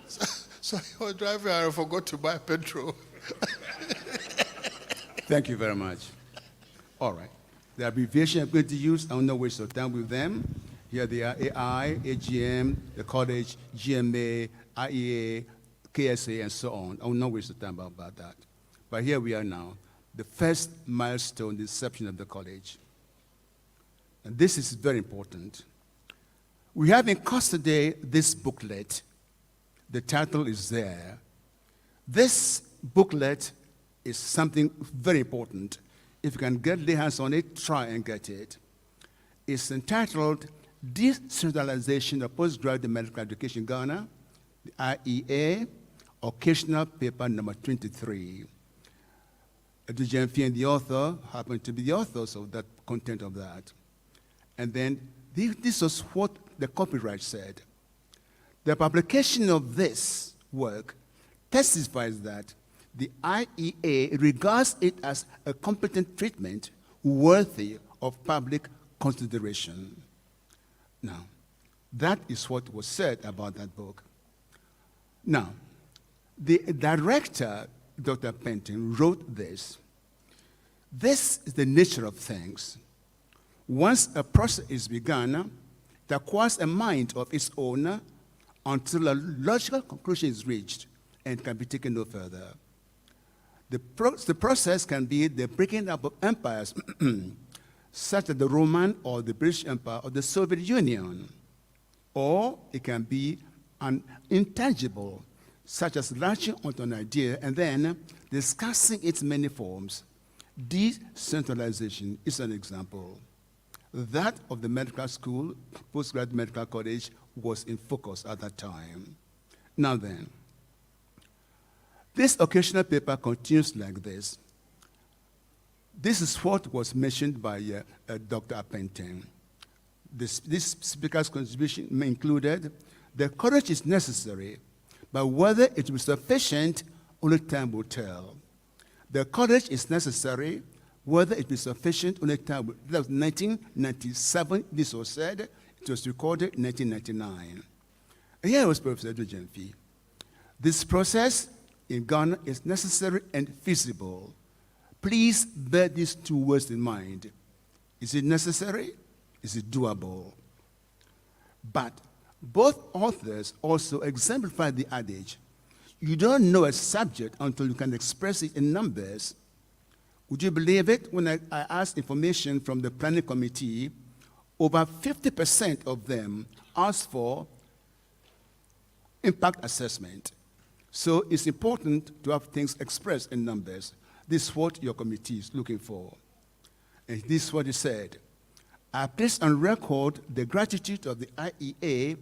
Speaker 5: So I was driving and I forgot to buy petrol.
Speaker 11: Thank you very much. All right. The abbreviation I'm going to use, I will not waste your time with them. Here they are: AI, AGM, the college, GMA, IEA, KSA, and so on. I will not waste your time about that. But here we are now, the first milestone, the inception of the college. And this is very important. We have in custody this booklet. The title is there. This booklet is something very important. If you can lay hands on it, try and get it. It's entitled Decentralization of Postgraduate Medical Education in Ghana, the IEA, occasional paper number 23. Edu Jemfi and the author happen to be the authors of that content of that. And then this was what the copyright said. The publication of this work testifies that the IEA regards it as a competent treatment worthy of public consideration. Now, that is what was said about that book. Now, the director, Dr. Penton, wrote this. This is the nature of things. Once a process is begun, it acquires a mind of its own until a logical conclusion is reached and can be taken no further. The process can be the breaking up of empires, such as the Roman or the British Empire or the Soviet Union, or it can be an intangible, such as latching onto an idea and then discussing its many forms. Decentralization is an example. That of the medical school, postgraduate medical college, was in focus at that time. Now then, this occasional paper continues like this. This is what was mentioned by Dr. Penton. This speaker's contribution included, the courage is necessary, but whether it will be sufficient, only time will tell. The courage is necessary, whether it will be sufficient, only time will tell. That was 1997, this was said. It was recorded in 1999. And here was Professor Edu Jemfi. This process in Ghana is necessary and feasible. Please bear these two words in mind. Is it necessary? Is it doable? But both authors also exemplify the adage, you don't know a subject until you can express it in numbers. Would you believe it? When I asked information from the planning committee, over 50% of them asked for impact assessment. So it's important to have things expressed in numbers. This is what your committee is looking for. And this is what it said. I place on record the gratitude of the IEA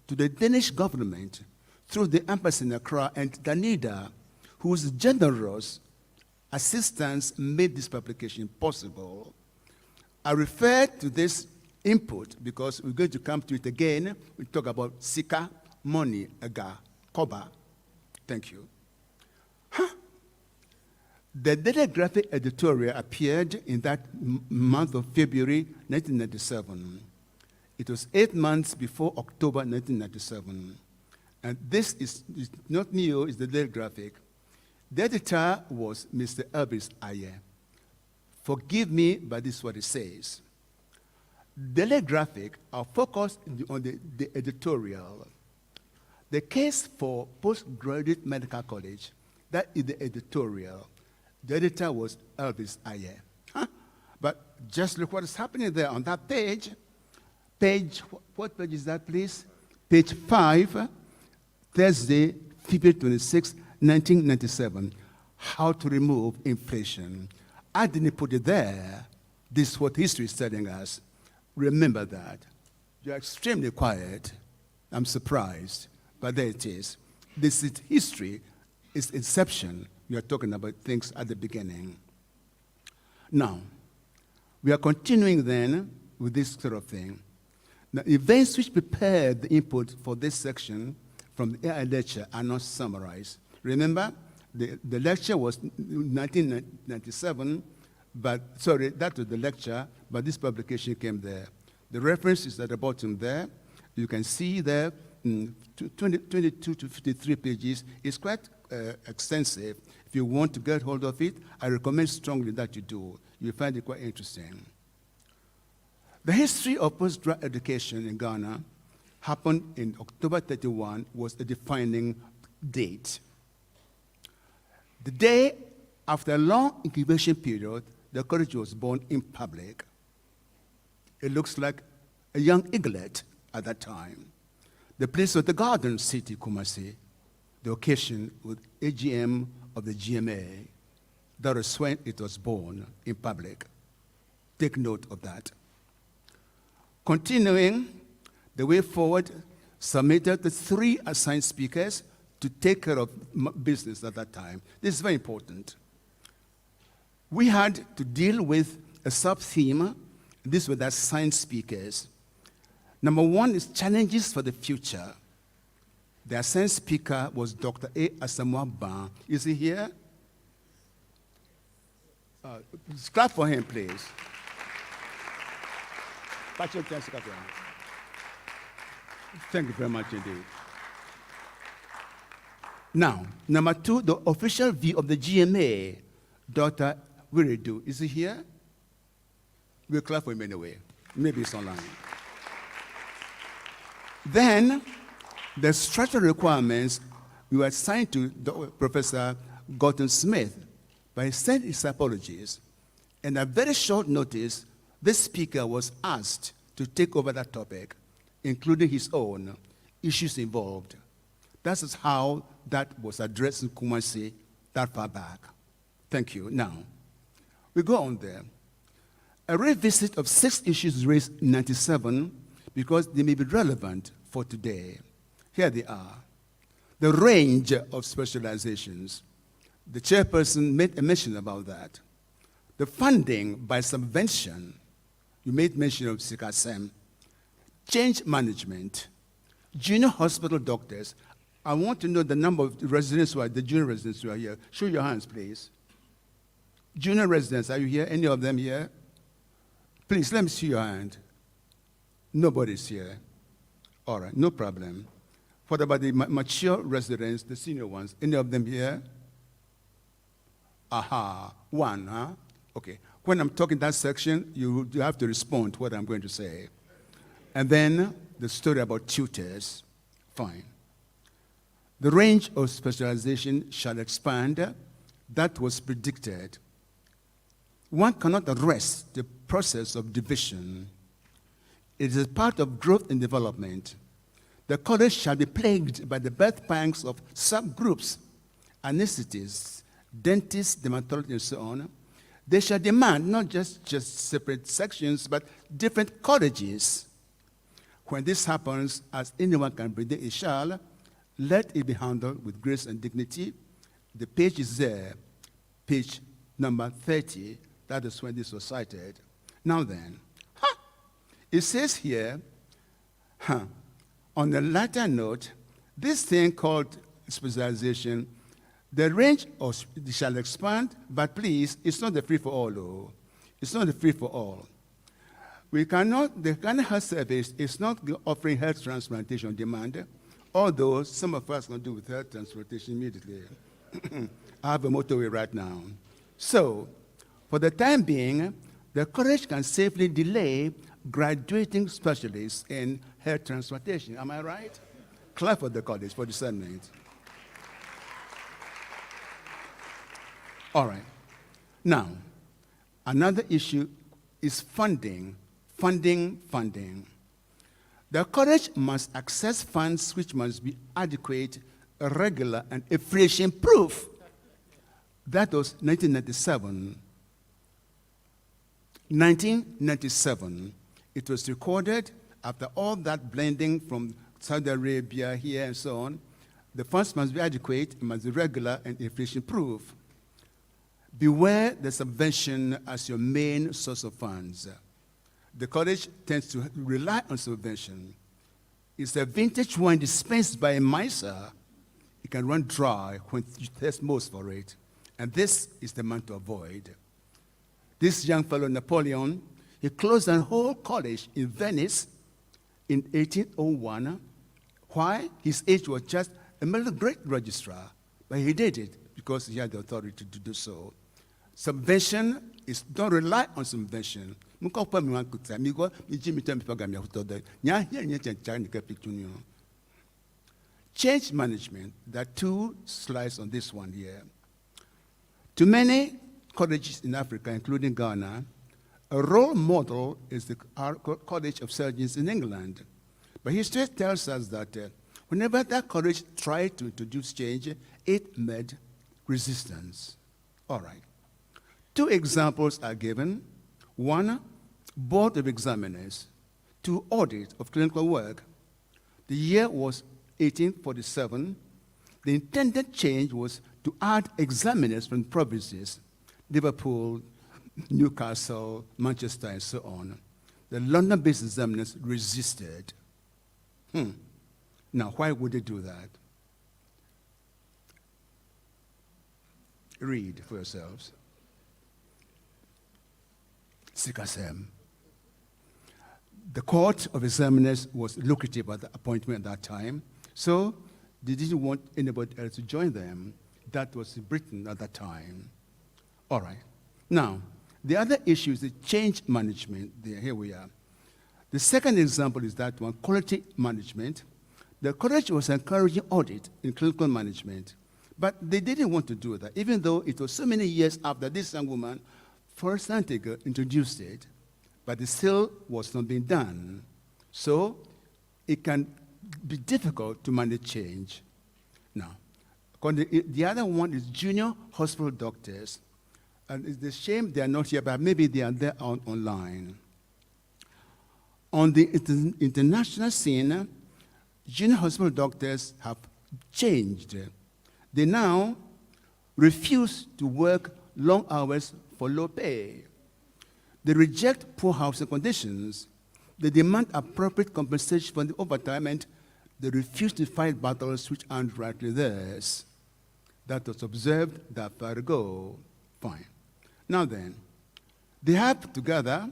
Speaker 11: to the Danish government through the embassy in Accra and Danida, whose generous assistance made this publication possible. I refer to this input because we're going to come to it again. We talk about Sika, money, aga, koba. Thank you. The Daily Graphic editorial appeared in that month of February 1997. It was 8 months before October 1997. And this is not new, it's the Daily Graphic. The editor was Mr. Elvis Aye. Forgive me, but this is what it says. Daily Graphic are focused on the editorial. The case for postgraduate medical college, that is the editorial. The editor was Elvis Aye. But just look what is happening there on that page. What page is that, please? Page 5, Thursday, February 26, 1997. How to remove inflation. I didn't put it there. This is what history is telling us. Remember that. You're extremely quiet. I'm surprised, but there it is. This is history, it's inception. We are talking about things at the beginning. Now, we are continuing then with this sort of thing. The events which prepared the input for this section from the AI lecture are not summarized. Remember, the lecture was 1997, but, sorry, that was the lecture, but this publication came there. The reference is at the bottom there. You can see there, 22 to 53 pages. It's quite extensive. If you want to get hold of it, I recommend strongly that you do. You'll find it quite interesting. The history of postgraduate education in Ghana happened in October 31, was a defining date. The day after a long incubation period, the college was born in public. It looks like a young eaglet at that time. The place was the Garden City, Kumasi, the occasion with AGM of the GMA. That was when it was born in public. Take note of that. Continuing the way forward, submitted the 3 assigned speakers to take care of business at that time. This is very important. We had to deal with a sub-theme. These were the assigned speakers. Number 1 is challenges for the future. The assigned speaker was Dr. A. Asamoah Ban. Is he here? Clap for him, please. Thank you very much indeed. Now, number 2, the official view of the GMA, Dr. Wiridu. Is he here? We'll clap for him anyway. Maybe it's online. Then, the structural requirements we were assigned to Professor Gordon Smith, but he sent his apologies. And at very short notice, this speaker was asked to take over that topic, including his own issues involved. That is how that was addressed in Kumasi that far back. Thank you. Now, we go on there. A revisit of 6 issues raised in 1997 because they may be relevant for today. Here they are. The range of specializations. The chairperson made a mention about that. The funding by subvention. You made mention of CICASEM. Change management. Junior hospital doctors. I want to know the number of residents who are, the junior residents who are here. Show your hands, please. Junior residents, are you here? Any of them here? Please, let me see your hand. Nobody's here. All right, no problem. What about the mature residents, the senior ones? Any of them here? Aha, 1, huh? Okay. When I'm talking that section, you have to respond to what I'm going to say. And then the story about tutors. Fine. The range of specialization shall expand. That was predicted. One cannot arrest the process of division. It is part of growth and development. The college shall be plagued by the birth pangs of subgroups, anesthetists, dentists, dermatologists, and so on. They shall demand not just separate sections, but different colleges. When this happens, as anyone can predict it shall, let it be handled with grace and dignity. The page is there, page number 30. That is when this was cited. Now then, it says here, on a lighter note, this thing called specialization, the range of shall expand, but please, it's not the free for all, though. It's not the free for all. We cannot, the Ghana Health Service is not offering health transplantation on demand, although some of us can do with health transplantation immediately. I have a motorway right now. So, for the time being, the college can safely delay graduating specialists in health transplantation. Am I right? Clap for the college for discernment. All right. Now, another issue is funding. Funding. The college must access funds which must be adequate, regular, and inflation-proof. That was 1997. 1997, it was recorded after all that blending from Saudi Arabia here and so on, the funds must be adequate, it must be regular and inflation-proof. Beware the subvention as your main source of funds. The college tends to rely on subvention. It's a vintage wine dispensed by a miser. It can run dry when you thirst most for it. And this is the man to avoid. This young fellow, Napoleon, he closed a whole college in Venice in 1801. Why? His age was just a middle grade registrar, but he did it because he had the authority to do so. Subvention is, don't rely on subvention. Change management, there are 2 slides on this one here. To many colleges in Africa, including Ghana, a role model is the College of Surgeons in England. But history tells us that whenever that college tried to introduce change, it met resistance. All right. 2 examples are given. 1, Board of Examiners. 2, audit of clinical work. The year was 1847. The intended change was to add examiners from provinces, Liverpool, Newcastle, Manchester, and so on. The London-based examiners resisted. Now, why would they do that? Read for yourselves. Sikasem. The Court of Examiners was lucrative at the appointment at that time, so they didn't want anybody else to join them. That was in Britain at that time. All right. Now, the other issue is the change management. Here we are. The second example is that one, quality management. The college was encouraging audit in clinical management, but they didn't want to do that, even though it was so many years after this young woman, Florence Nightingale, introduced it, but it still was not being done. So it can be difficult to manage change. Now, the other one is junior hospital doctors. And it's a shame they are not here, but maybe they are there online. On the international scene, junior hospital doctors have changed. They now refuse to work long hours for low pay. They reject poor housing conditions. They demand appropriate compensation for the overtime, and they refuse to fight battles which aren't rightly theirs. That was observed that far ago. Fine. Now then, they have together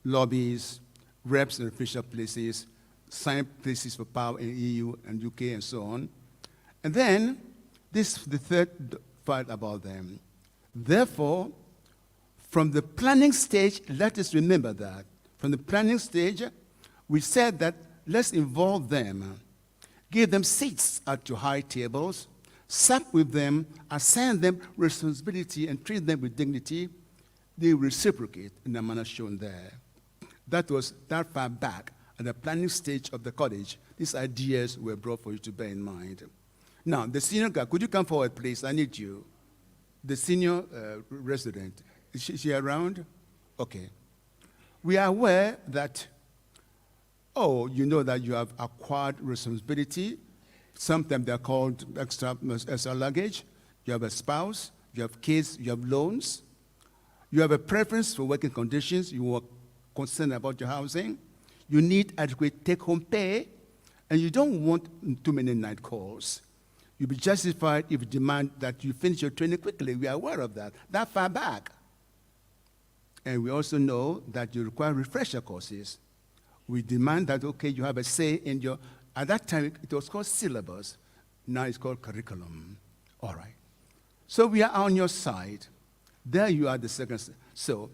Speaker 11: lobbies, reps in official places, sign places for power in EU and UK and so on. And then, this is the third part about them. Therefore, from the planning stage, let us remember that. From the planning stage, we said that let's involve them, give them seats at your high tables, sup with them, assign them responsibility, and treat them with dignity. They reciprocate in the manner shown there. That was that far back at the planning stage of the college. These ideas were brought for you to bear in mind. Now, the senior guy, could you come forward, please? I need you. The senior resident, is she around? Okay. We are aware that, you know that you have acquired responsibility. Sometimes they're called extra luggage. You have a spouse, you have kids, you have loans. You have a preference for working conditions. You are concerned about your housing. You need adequate take-home pay, and you don't want too many night calls. You'll be justified if you demand that you finish your training quickly. We are aware of that. That far back. And we also know that you require refresher courses. We demand that, okay, you have a say in your, at that time, it was called syllabus. Now it's called curriculum. All right. So we are on your side. There you are, the second. So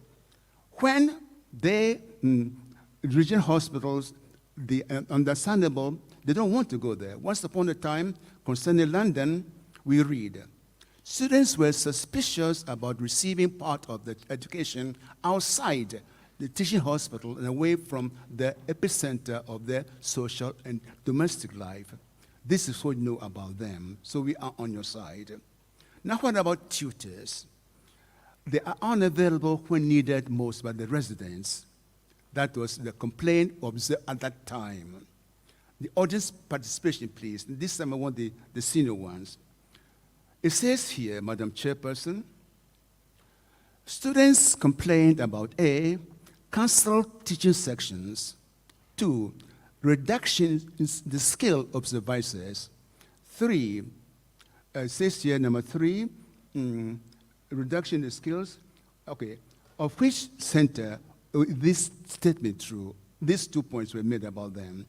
Speaker 11: when they, regional hospitals, the understandable, they don't want to go there. Once upon a time, concerning London, we read, students were suspicious about receiving part of the education outside the teaching hospital and away from the epicenter of their social and domestic life. This is what you know about them. So we are on your side. Now what about tutors? They are unavailable when needed most by the residents. That was the complaint observed at that time. The audience participation, please. This time I want the senior ones. It says here, Madam Chairperson, students complained about A, canceled teaching sections, 2, reduction in the skill of supervisors, 3, it says here, number 3, reduction in the skills, okay, of which center this statement true? These 2 points were made about them.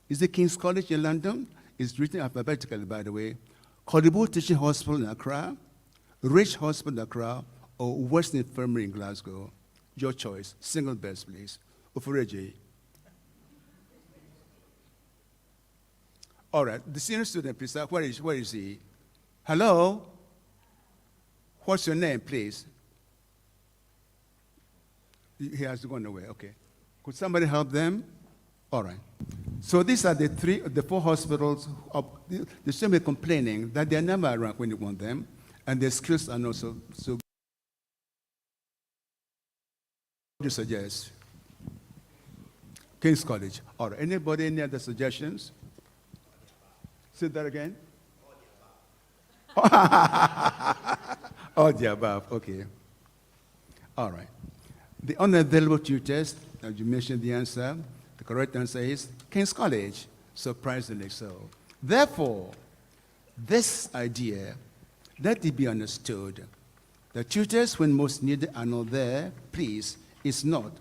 Speaker 11: Is the King's College in London? It's written alphabetically, by the way. Cultivate Teaching Hospital in Accra, Rich Hospital in Accra, or Western Infirmary in Glasgow. Your choice. Single best, please. Ufureji. All right. The senior student, please. Where is he? Hello? What's your name, please? He has gone away. Okay. Could somebody help them? All right. So these are the 4 hospitals. The students are complaining that they're never around when you want them, and their skills are not so. What do you suggest? King's College. All right. Anybody, any other suggestions? Say that again. All the above. Okay. All right. The unavailable tutors, as you mentioned the answer, the correct answer is King's College, surprisingly so. Therefore, this idea, let it be understood, the tutors when most needed are not there, please, is not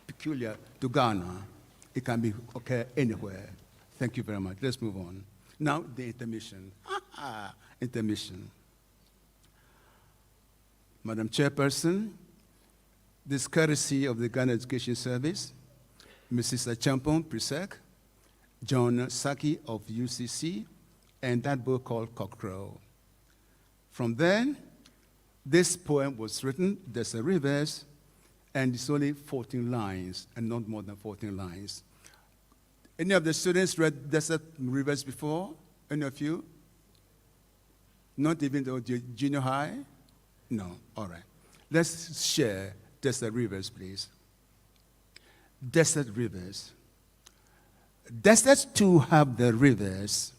Speaker 11: peculiar to Ghana. It can be occur anywhere. Thank you very much. Let's move on. Now, the intermission. Intermission. Madam Chairperson, this courtesy of the Ghana Education Service, Mrs. Achampong Prisek, John Saki of UCC, and that book called Cockcrow. From then, this poem was written, there's a reverse, and it's only 14 lines, and not more than 14 lines. Any of the students read Desert Rivers before? Any of you? Not even the junior high? No, all right. Let's share Desert Rivers, please. Desert rivers. Deserts too have their rivers,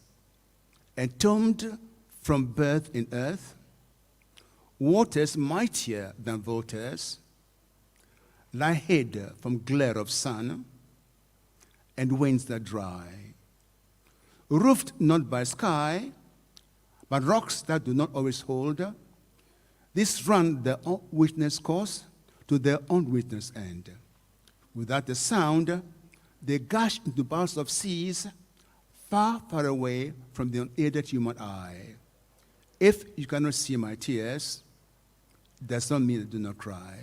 Speaker 11: entombed from birth in earth, waters mightier than vultures, lie hid from glare of sun, and winds that dry. Roofed not by sky, but rocks that do not always hold, these run their unwitnessed course to their unwitnessed end. Without a sound, they gush into bowels of seas far, far away from the unaided human eye. If you cannot see my tears, it does not mean I do not cry.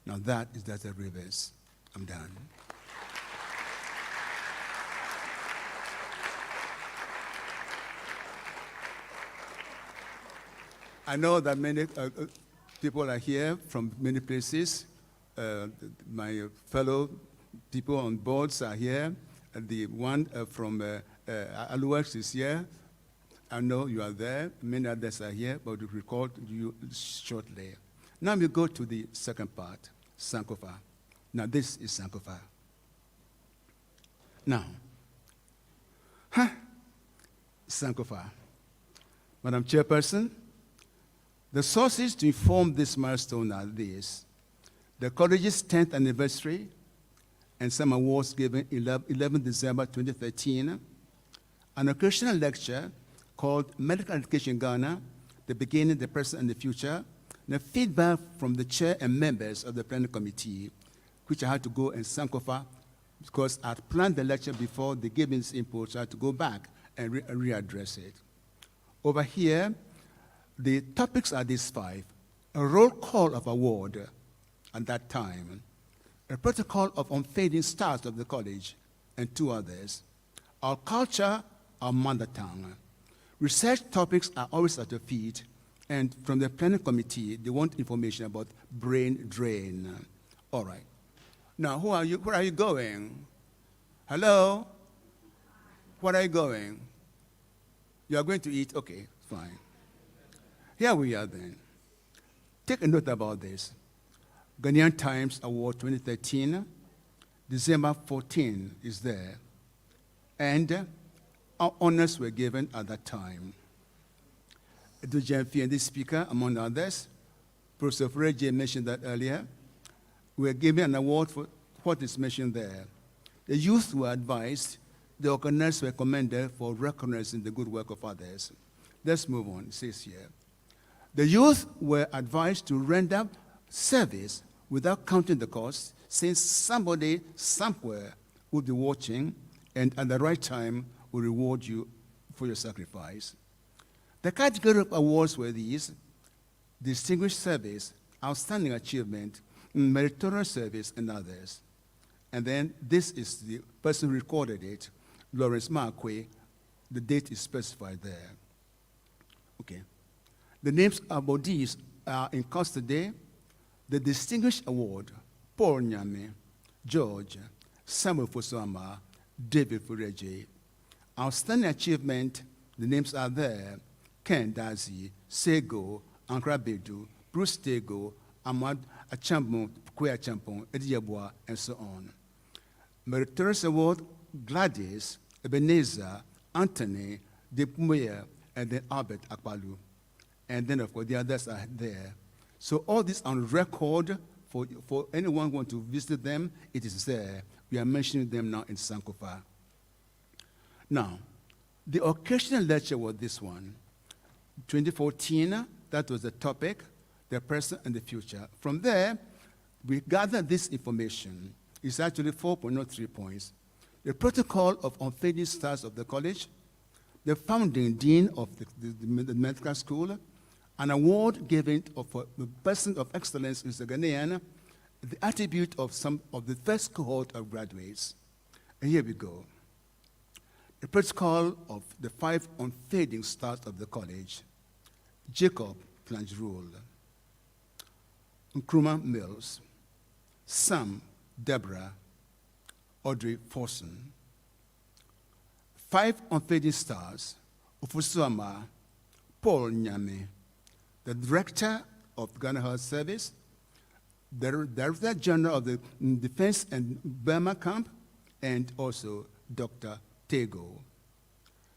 Speaker 11: Now that is Desert Rivers. I'm done. I know that many people are here from many places. My fellow people on boards are here. The one from Aluex is here. I know you are there. Many others are here, but we'll record you shortly. Now we go to the second part, Sankofa. Now this is Sankofa. Now, Sankofa. Madam Chairperson, the sources to inform this milestone are these: the college's 10th anniversary and some awards given 11 December 2013, an occasional lecture called Medical Education in Ghana, the Beginning, the Present, and the Future, and the feedback from the chair and members of the planning committee, which I had to go and Sankofa because I had planned the lecture before they gave me this input, so I had to go back and readdress it. Over here, the topics are these 5. A roll call of award at that time, a protocol of unfading stars of the college, and 2 others. Our culture, our mother tongue. Research topics are always at your feet, and from the planning committee, they want information about brain drain. All right. Now, who are you? Where are you going? Hello? Where are you going? You are going to eat? Okay, fine. Here we are then. Take a note about this. Ghanaian Times Award 2013, December 14 is there. And our honors were given at that time. The Jamfi and the speaker, among others, Professor Freje mentioned that earlier, we were given an award for what is mentioned there. The youth were advised, the organizers were commended for recognizing the good work of others. Let's move on, it says here. The youth were advised to render service without counting the cost, since somebody somewhere would be watching and at the right time will reward you for your sacrifice. The category of awards were these: distinguished service, outstanding achievement, meritorious service, and others. And then this is the person who recorded it, Lawrence Marquis. The date is specified there. Okay. The names about these are in custody. The Distinguished Award, Paul Nyame, George, Samuel Fosama, David Fureje. Outstanding Achievement, the names are there: Ken Dazi, Sego, Ankra Bedu, Bruce Tego, Ahmad Achambo, Kwe Achampon, Ediabwa, and so on. Meritorious Award, Gladys, Ebenezer, Anthony, Depumeyer, and then Albert Akpalu. And then, of course, the others are there. So all this on record for anyone who wants to visit them, it is there. We are mentioning them now in Sankofa. Now, the occasional lecture was this one. 2014, that was the topic, the present and the future. From there, we gathered this information. It's actually 4.03 points. The protocol of unfading stars of the college, the founding dean of the medical school, an award given for the person of excellence who is a Ghanaian, the attribute of some of the first cohort of graduates. And here we go. The protocol of the 5 unfading stars of the college: Jacob Plangerul, Nkrumah Mills, Sam Deborah, Audrey Forson. 5 unfading stars: Ufusuama, Paul Nyame, the director of Ghana Health Service, the Director General of the Defense and Burma Camp, and also Dr. Tego.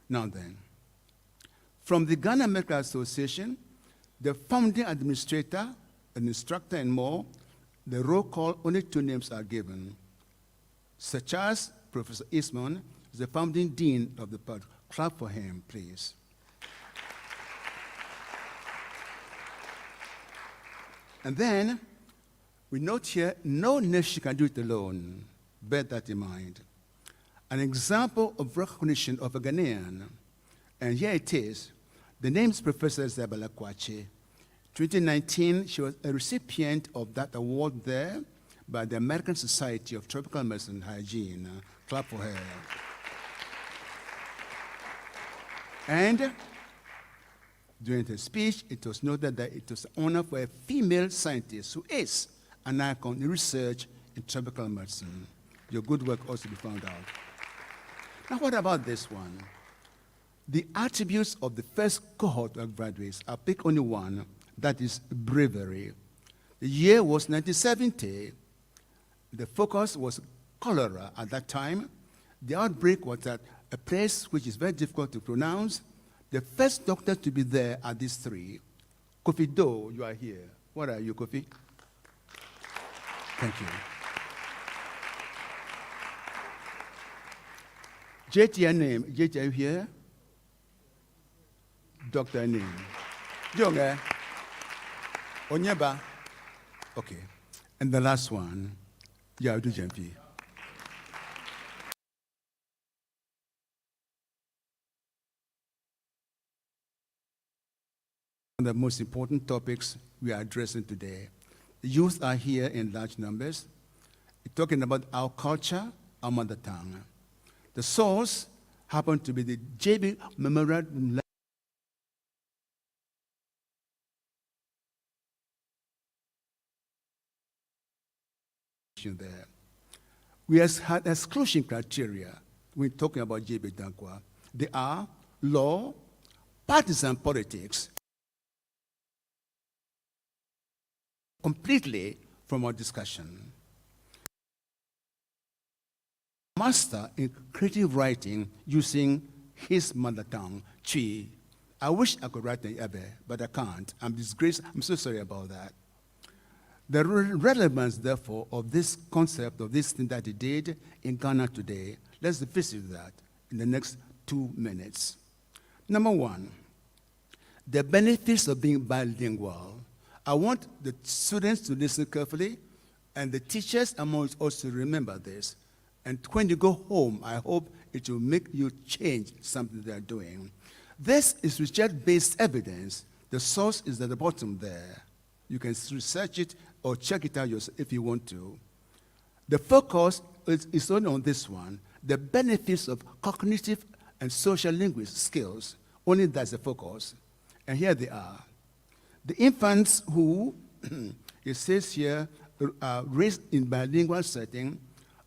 Speaker 11: Now then, from the Ghana Medical Association, the founding administrator, an instructor, and more, the roll call, only 2 names are given, such as Professor Eastman, the founding dean of the pod. Clap for him, please. And then, we note here, no nation can do it alone. Bear that in mind. An example of recognition of a Ghanaian, and here it is. The name is Professor Isabella Kwache. 2019, she was a recipient of that award there by the American Society of Tropical Medicine and Hygiene. Clap for her. And during the speech, it was noted that it was an honor for a female scientist who is an icon in research in tropical medicine. Your good work also be found out. Now, what about this one? The attributes of the first cohort of graduates, I pick only one, that is bravery. The year was 1970. The focus was cholera at that time. The outbreak was at a place which is very difficult to pronounce. The first doctor to be there are these 3. Kofi Do, you are here. What are you, Kofi? Thank you. JT name. JT, are you here? Doctor name. Jonge. Onyeba. Okay. And the last one, Yaudu Jempi. The most important topics we are addressing today. The youth are here in large numbers. We're talking about our culture, our mother tongue. The source happened to be the JB Memorial there. We have had exclusion criteria when talking about JB Dankwa. They are law, partisan politics, completely from our discussion. master in creative writing using his mother tongue, Chi. I wish I could write an Ebe, but I can't. I'm disgraced. I'm so sorry about that. The relevance, therefore, of this concept, of this thing that he did in Ghana today, let's visit that in the next 2 minutes. Number one, the benefits of being bilingual. I want the students to listen carefully, and the teachers among us also remember this. And when you go home, I hope it will make you change something they're doing. This is research-based evidence. The source is at the bottom there. You can research it or check it out yourself if you want to. The focus is only on this one, the benefits of cognitive and social linguistic skills. Only that's the focus. And here they are. The infants who, it says here, are raised in bilingual setting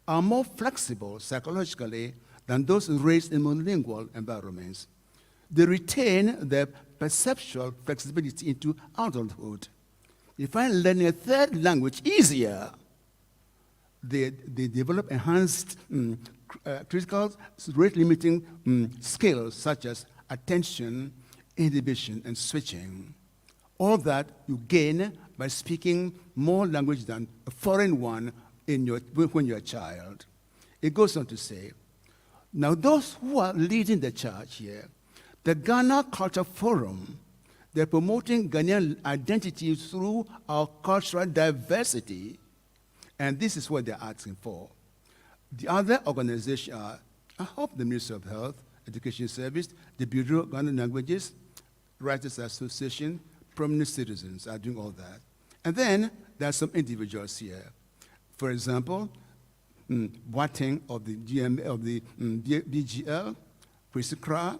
Speaker 11: are more flexible psychologically than those raised in monolingual environments. They retain their perceptual flexibility into adulthood. They find learning a third language easier. They develop enhanced critical rate-limiting skills such as attention, inhibition, and switching. All that you gain by speaking more language than a foreign one when you're a child. It goes on to say, now those who are leading the charge here, the Ghana Culture Forum, they're promoting Ghanaian identity through our cultural diversity, and this is what they're asking for. The other organizations are, I hope the Ministry of Health, Education Service, the Bureau of Ghana Languages, Writers Association, prominent citizens are doing all that. And then there are some individuals here. For example, Boateng of the BGL, Chris Kra,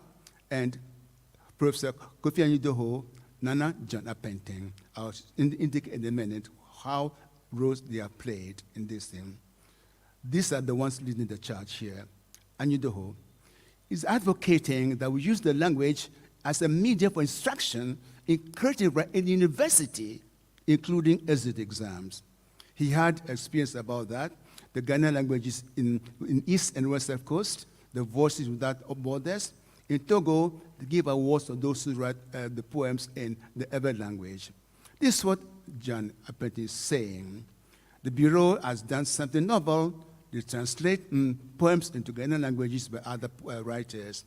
Speaker 11: and Professor Kofi Anyidoho, Nana John Apenteng. I'll indicate in a minute how roles they are played in this thing. These are the ones leading the charge here. Anyidoho is advocating that we use the language as a medium for instruction in creative in university, including exit exams. He had experience about that. The Ghana languages in East and West Coast, the Voices Without Borders. In Togo, they give awards to those who write the poems in the Ewe language. This is what John Apenteng is saying. The Bureau has done something novel. They translate poems into Ghana languages by other writers.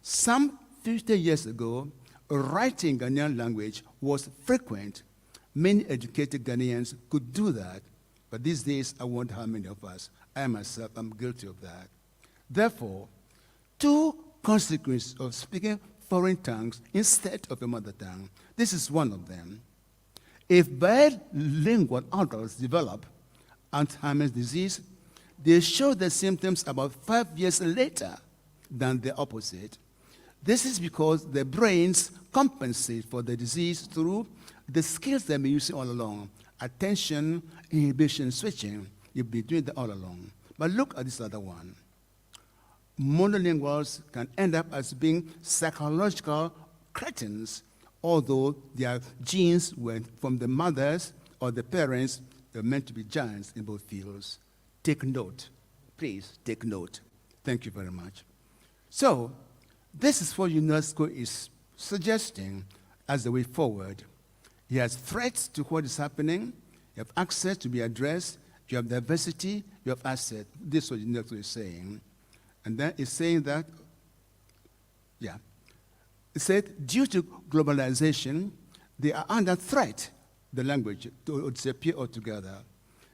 Speaker 11: Some 50 years ago, writing Ghanaian language was frequent. Many educated Ghanaians could do that, but these days, I wonder how many of us. I myself, I'm guilty of that. Therefore, two consequences of speaking foreign tongues instead of a mother tongue. This is one of them. If bilingual adults develop Alzheimer's disease, they show the symptoms about 5 years later than the opposite. This is because their brains compensate for the disease through the skills they've been using all along. Attention, inhibition, switching. You've been doing that all along. But look at this other one. Monolinguals can end up as being psychological cretins, although their genes were from the mothers or the parents. They're meant to be giants in both fields. Take note. Please take note. Thank you very much. So, this is what UNESCO is suggesting as the way forward. You have threats to what is happening. You have access to be addressed. You have diversity. You have asset. This is what UNESCO is saying. And then it's saying that, yeah. It said, due to globalization, they are under threat, the language, to disappear altogether.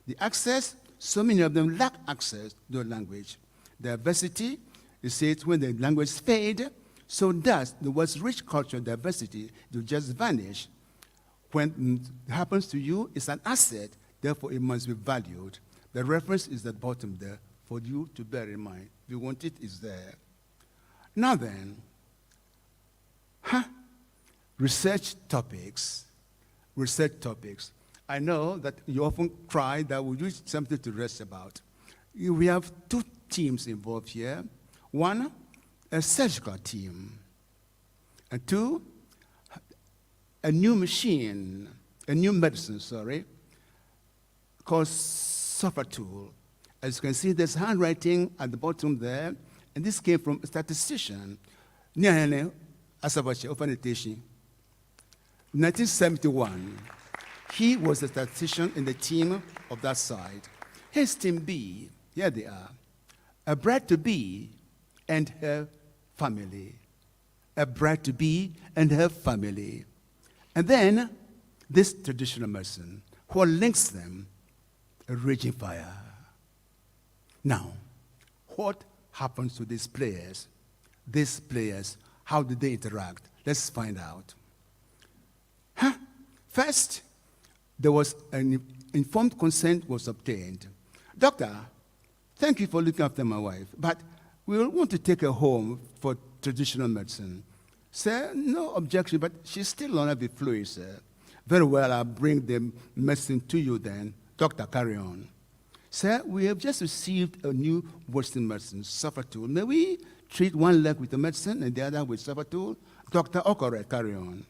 Speaker 11: The access, so many of them lack access to the language. Diversity, it says when the language fade, so does the world's rich cultural diversity to just vanish. When it happens to you, it's an asset, therefore it must be valued. The reference is at the bottom there for you to bear in mind. If you want it, it's there. Now then, research topics. Research topics. I know that you often cry that we need something to rest about. We have two teams involved here. One, a surgical team. And two, a new medicine, called Sofa Tool. As you can see, there's handwriting at the bottom there, and this came from a statistician. 1971, he was a statistician in the team of that side. His team B, here they are, a bride-to-be and her family. A bride-to-be and her family. And then this traditional medicine, what links them? A raging fire. Now, what happens to these players? These players, how did they interact? Let's find out. First, there was an informed consent was obtained. Doctor, thank you for looking after my wife, but we want to take her home for traditional medicine. Sir, no objection, but she's still on every fluid, sir. Very well, I'll bring the medicine to you then. Doctor, carry on. Sir, we have just received a new Western medicine, Suffertool. May we treat one leg with the medicine and the other with Suffertool? Doctor, oh, correct, carry on.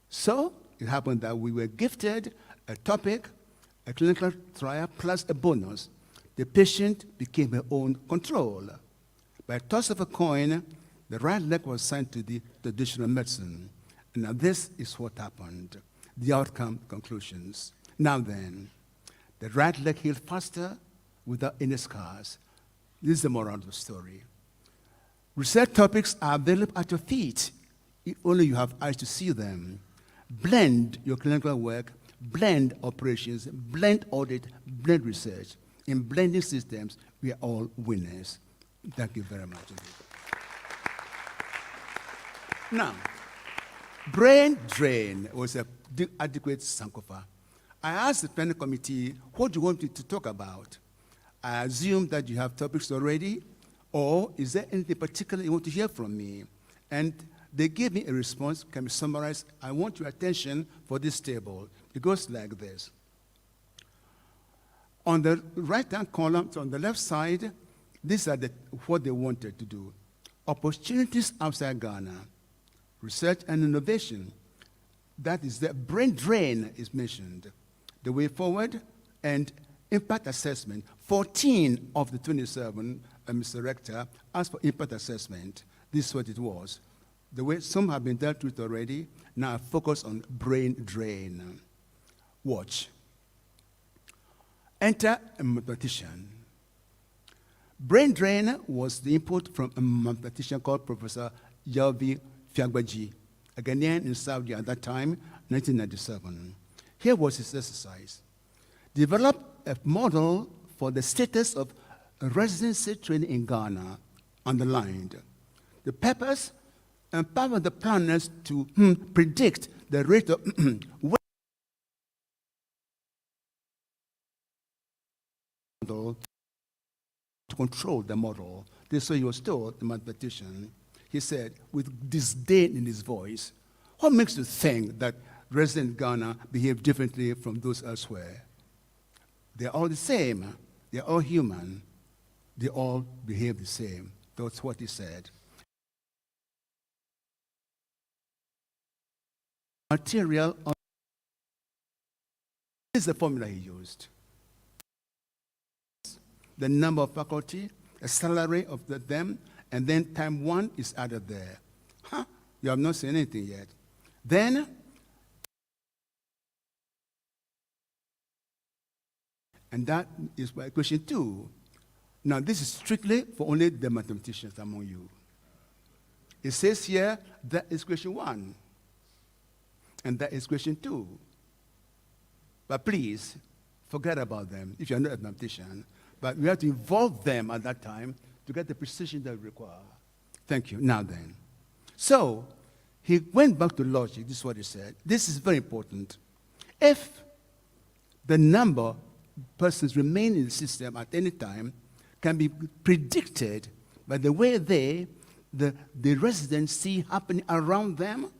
Speaker 11: So it happened that we were gifted a topic, a clinical trial, plus a bonus. The patient became her own control. By a toss of a coin, the right leg was assigned to the traditional medicine. And now this is what happened. The outcome conclusions. Now then, the right leg healed faster without any scars. This is the moral of the story. Research topics are available at your feet, if only you have eyes to see them. Blend your clinical work, blend operations, blend audit, blend research. In blending systems, we are all winners. Thank you very much. Now, brain drain was an adequate Sankofa. I asked the planning committee, what do you want me to talk about? I assume that you have topics already, or is there anything particular you want to hear from me? And they gave me a response, can be summarized. I want your attention for this table. It goes like this. On the right-hand column, so on the left side, these are what they wanted to do. Opportunities outside Ghana, research and innovation. That is the brain drain is mentioned. The way forward and impact assessment. 14 of the 27, Mr. Rector, asked for impact assessment. This is what it was. The way some have been dealt with already, now focus on brain drain. Watch. Enter a mathematician. Brain drain was the input from a mathematician called Professor Yalvi Fiagbaji, a Ghanaian in Saudi at that time, 1997. Here was his exercise. Develop a model for the status of residency training in Ghana, underlined. The purpose, empower the planners to predict the rate of to control the model. This way he was told, the mathematician. He said, with disdain in his voice, what makes you think that residents in Ghana behave differently from those elsewhere? They're all the same. They're all human. They all behave the same. That's what he said. Material. This is the formula he used. The number of faculty, the salary of them, and then time 1 is added there. You have not seen anything yet. Then, and that is my question 2. Now, this is strictly for only the mathematicians among you. It says here, that is question 1. And that is question 2. But please, forget about them if you're not a mathematician. But we have to involve them at that time to get the precision that we require. Thank you. Now then. So, he went back to logic. This is what he said. This is very important. If the number of persons remain in the system at any time can be predicted by the way the residents see happening around them,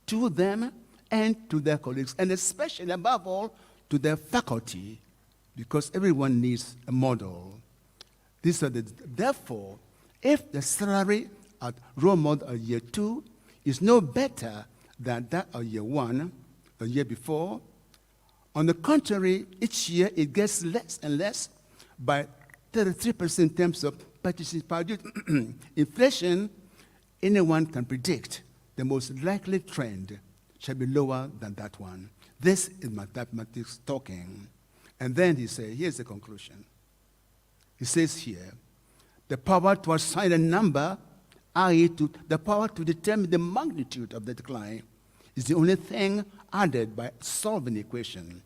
Speaker 11: to them, and to their colleagues, and especially, above all, to their faculty, because everyone needs a model. Therefore, if the salary at role model of year 2 is no better than that of year 1, the year before, on the contrary, each year it gets less and less, by 33% in terms of purchasing power. Inflation, anyone can predict the most likely trend shall be lower than that one. This is mathematics talking. And then he says, here's the conclusion. He says here, the power to assign a number, i.e. the power to determine the magnitude of the decline, is the only thing added by solving the equation.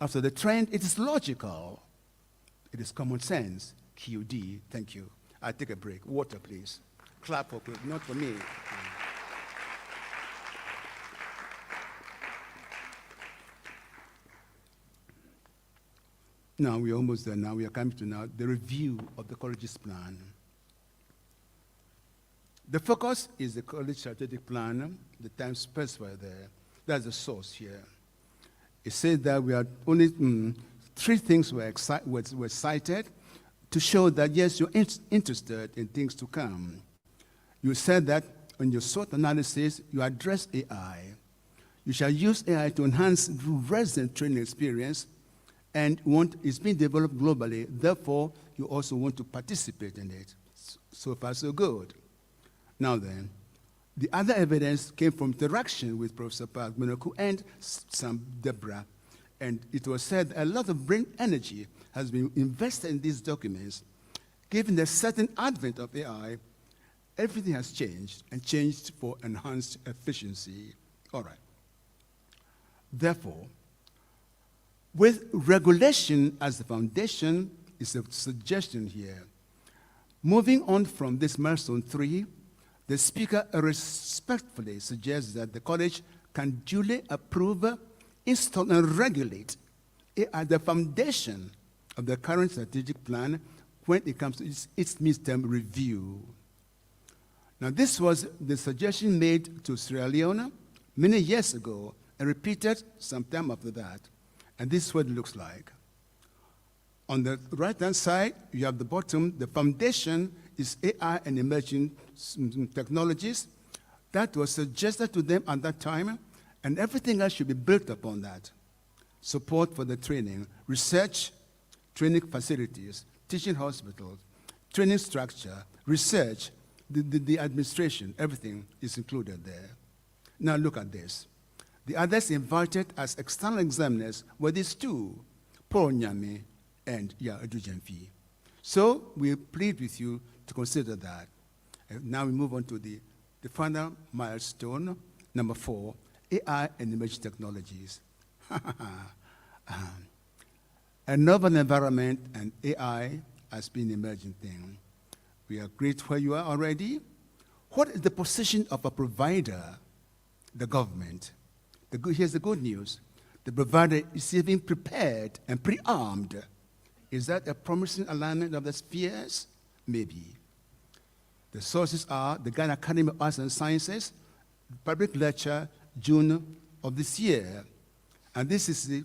Speaker 11: After the trend, it is logical. It is common sense. QD, thank you. I'll take a break. Water, please. Clap for Claude, not for me. Now, we're almost there now. We are coming to now the review of the college's plan. The focus is the college strategic plan, the time specified there. That's the source here. It says that we are only three things were cited to show that, yes, you're interested in things to come. You said that on your SWOT analysis, you address AI. You shall use AI to enhance resident training experience, and it's being developed globally. Therefore, you also want to participate in it. So far, so good. Now then, the other evidence came from interaction with Professor Park Monaku and Sam Debra. And it was said a lot of brain energy has been invested in these documents. Given the certain advent of AI, everything has changed, and changed for enhanced efficiency. All right. Therefore, with regulation as the foundation is a suggestion here. Moving on from this milestone 3, the speaker respectfully suggests that the college can duly approve, install, and regulate at the foundation of the current strategic plan when it comes to its midterm review. Now, this was the suggestion made to Sierra Leone many years ago and repeated sometime after that. And this is what it looks like. On the right-hand side, you have the bottom. The foundation is AI and emerging technologies. That was suggested to them at that time, and everything else should be built upon that. Support for the training, research, training facilities, teaching hospitals, training structure, research, the administration, everything is included there. Now look at this. The others invited as external examiners were these two, Paul Nyame and Adujemfi. So we plead with you to consider that. And now we move on to the final milestone, number 4, AI and emerging technologies. A novel environment and AI has been an emerging thing. We are great where you are already. What is the position of a provider, the government? Here's the good news. The provider is even prepared and pre-armed. Is that a promising alignment of the spheres? Maybe. The sources are the Ghana Academy of Arts and Sciences, public lecture, June of this year. And this is the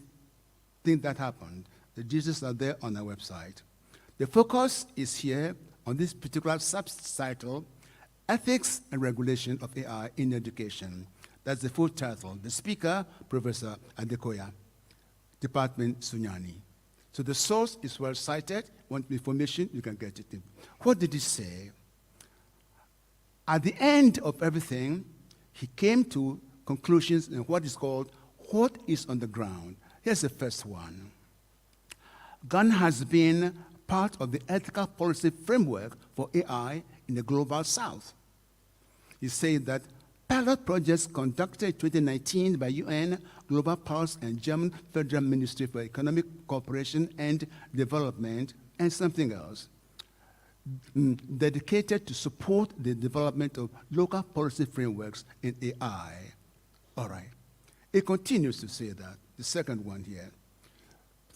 Speaker 11: thing that happened. The details are there on our website. The focus is here on this particular subtitle, Ethics and Regulation of AI in Education. That's the full title. The speaker, Professor Adekoya, Department Sunyani. So the source is well cited. Want information, you can get it in. What did he say? At the end of everything, he came to conclusions in what is called what is on the ground. Here's the first one. Ghana has been part of the ethical policy framework for AI in the global south. He said that pilot projects conducted in 2019 by UN, Global Pulse, and German Federal Ministry for Economic Cooperation and Development, and something else, dedicated to support the development of local policy frameworks in AI. All right. It continues to say that, the second one here.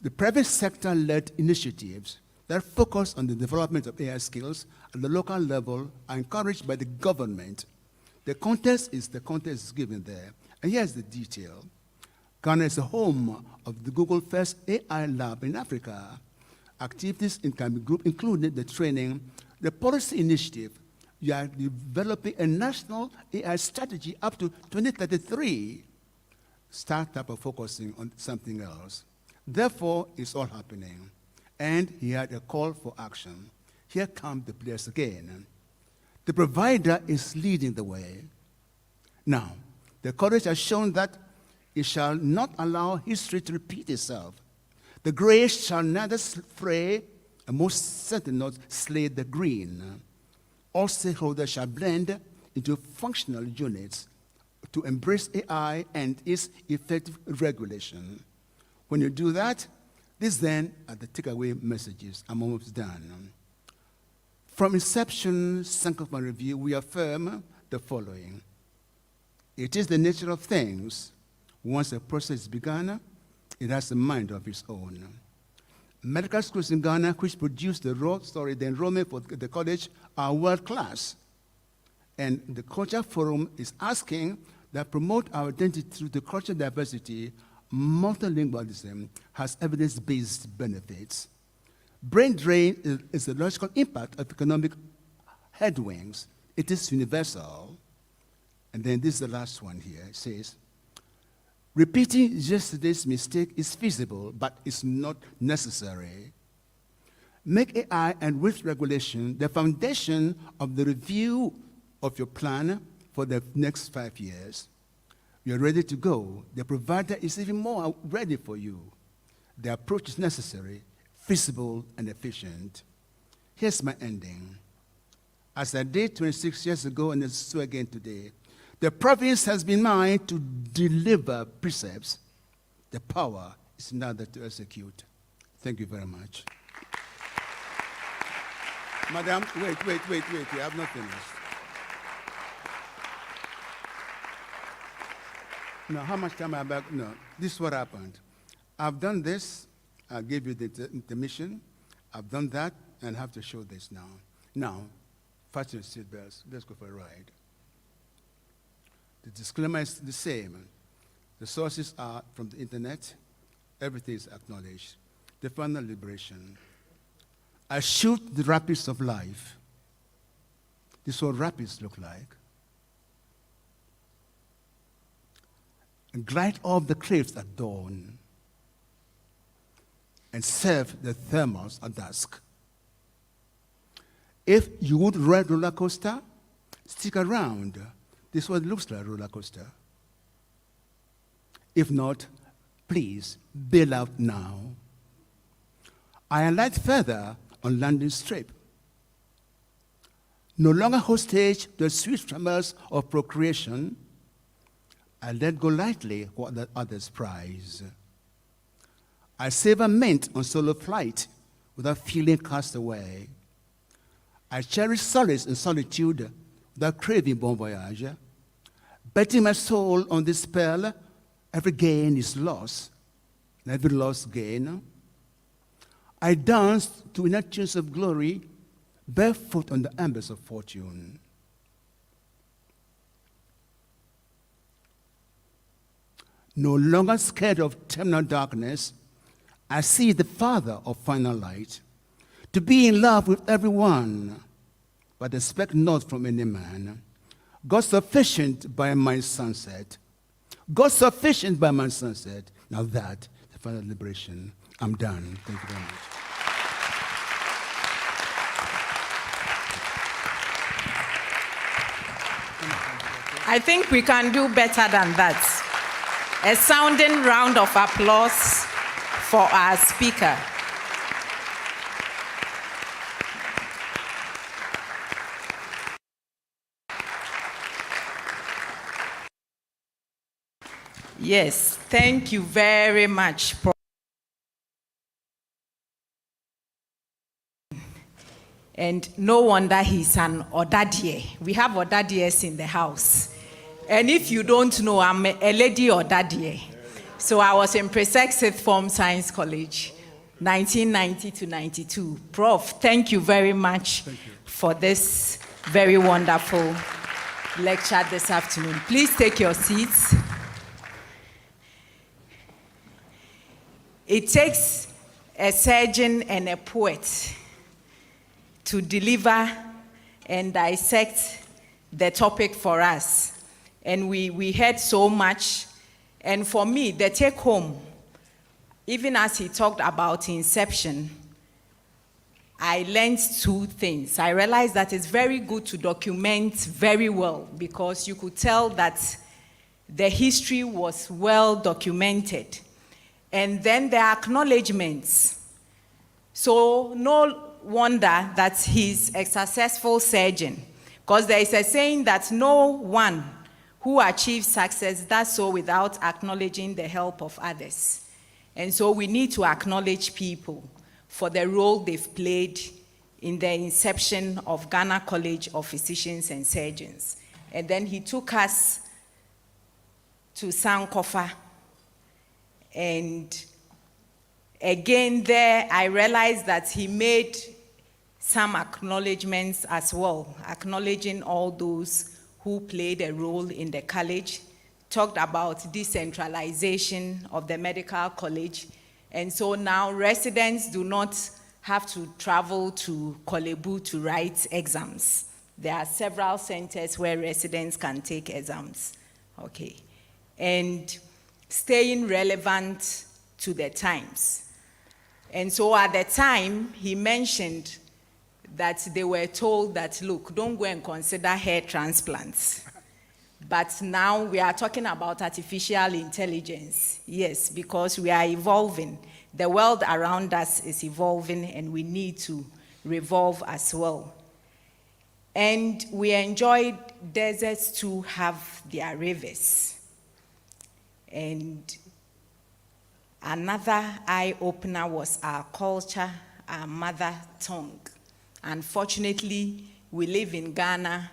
Speaker 11: The private sector-led initiatives that focus on the development of AI skills at the local level are encouraged by the government. The context is given there. And here's the detail. Ghana is the home of the Google first AI lab in Africa. Activities in Kambi Group included the training, the policy initiative. You are developing a national AI strategy up to 2033. Startup are focusing on something else. Therefore, it's all happening. and he had a call for action. Here come the players again. The provider is leading the way. Now, the college has shown that it shall not allow history to repeat itself. The grace shall neither fray, and most certainly not slay the green. All stakeholders shall blend into functional units to embrace AI and its effective regulation. When you do that, these then are the takeaway messages. I'm almost done. From Inception, Sankofa Review, we affirm the following. It is the nature of things. Once a process is begun, it has a mind of its own. Medical schools in Ghana, which produce the enrollment for the college, are world class. And the Culture Forum is asking that promote our identity through the cultural diversity. Multilingualism has evidence-based benefits. Brain drain is the logical impact of economic headwinds. It is universal. And then this is the last one here. It says, repeating yesterday's mistake is feasible, but it's not necessary. Make AI and risk regulation the foundation of the review of your plan for the next 5 years. You're ready to go. The provider is even more ready for you. The approach is necessary, feasible, and efficient. Here's my ending. As I did 26 years ago, and so again today, the province has been mine to deliver precepts. The power is now to execute. Thank you very much. Madam, wait, I have not finished. No, how much time I have back? No, this is what happened. I've done this, I gave you the intermission. I've done that, and I have to show this now. Now, fasten your seatbelts. Let's go for a ride. The disclaimer is the same. The sources are from the internet. Everything is acknowledged. The final liberation. I shoot the rapids of life. This is what rapids look like. And glide off the cliffs at dawn. And serve the thermals at dusk. If you would ride roller coaster, stick around. This is what it looks like, a roller coaster. If not, please bail out now. I alight further on landing strip. No longer hostage to the sweet tremors of procreation, I let go lightly what the others prize. I savor mint on solo flight without feeling cast away. I cherish solace in solitude without craving bon voyage. Betting my soul on this pearl, every gain is loss, and every loss gain. I dance to inner tunes of glory, barefoot on the embers of fortune. No longer scared of terminal darkness, I see the Father of final light. To be in love with everyone, but expect not from any man. God sufficient by my sunset. God sufficient by my sunset. Now that, the final liberation. I'm done. Thank you very much.
Speaker 8: I think we can do better than that. A sounding round of applause for our speaker. Yes, thank you very much. And no wonder he's an Odadie. We have Odadies in the house. And if you don't know, I'm a lady Odadie. So I was in pre-sec sixth form science college, 1990 to 92. Prof, thank you very much for this very wonderful lecture this afternoon. Please take your seats. It takes a surgeon and a poet to deliver and dissect the topic for us. And we heard so much. And for me, the take home, even as he talked about Inception, I learned two things. I realized that it's very good to document very well because you could tell that the history was well documented. And then the acknowledgements. So no wonder that he's a successful surgeon, because there is a saying that no one who achieves success does so without acknowledging the help of others. And so we need to acknowledge people for the role they've played in the inception of Ghana College of Physicians and Surgeons. And then he took us to Sankofa. And again there, I realized that he made some acknowledgements as well, acknowledging all those who played a role in the college, talked about decentralization of the medical college. And so now residents do not have to travel to Kolebu to write exams. There are several centers where residents can take exams. Okay. And staying relevant to the times. And so at the time, he mentioned that they were told that, look, don't go and consider hair transplants. But now we are talking about artificial intelligence. Yes, because we are evolving. The world around us is evolving and we need to revolve as well. And we enjoyed deserts to have their rivers. And another eye-opener was our culture, our mother tongue. Unfortunately, we live in Ghana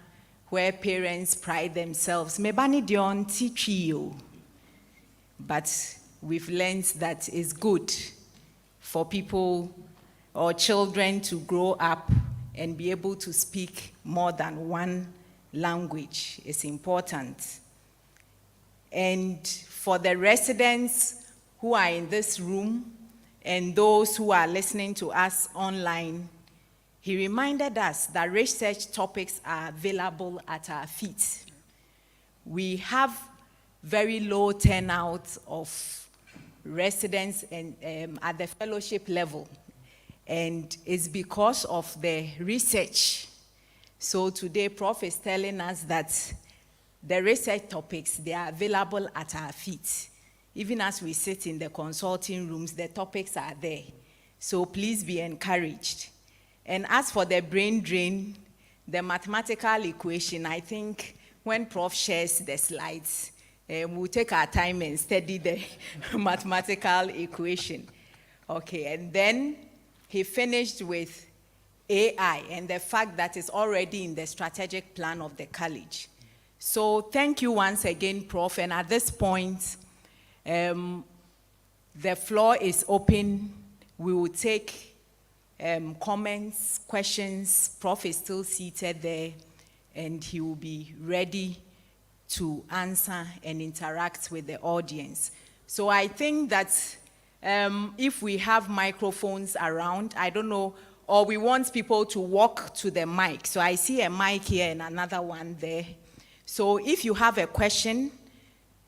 Speaker 8: where parents pride themselves. Mebani dion tichiyo. But we've learned that it's good for people or children to grow up and be able to speak more than one language. It's important. And for the residents who are in this room and those who are listening to us online, he reminded us that research topics are available at our feet. We have very low turnout of residents and, at the fellowship level, and it's because of the research. So today, Prof is telling us that the research topics, they are available at our feet. Even as we sit in the consulting rooms, the topics are there. So please be encouraged. And as for the brain drain, the mathematical equation, I think when Prof shares the slides, we'll take our time and study the mathematical equation. Okay, and then he finished with AI and the fact that it's already in the strategic plan of the college. So thank you once again, Prof. And at this point, the floor is open. We will take comments, questions. Prof is still seated there, and he will be ready to answer and interact with the audience. So I think that if we have microphones around, I don't know, or we want people to walk to the mic. So I see a mic here and another one there. So if you have a question,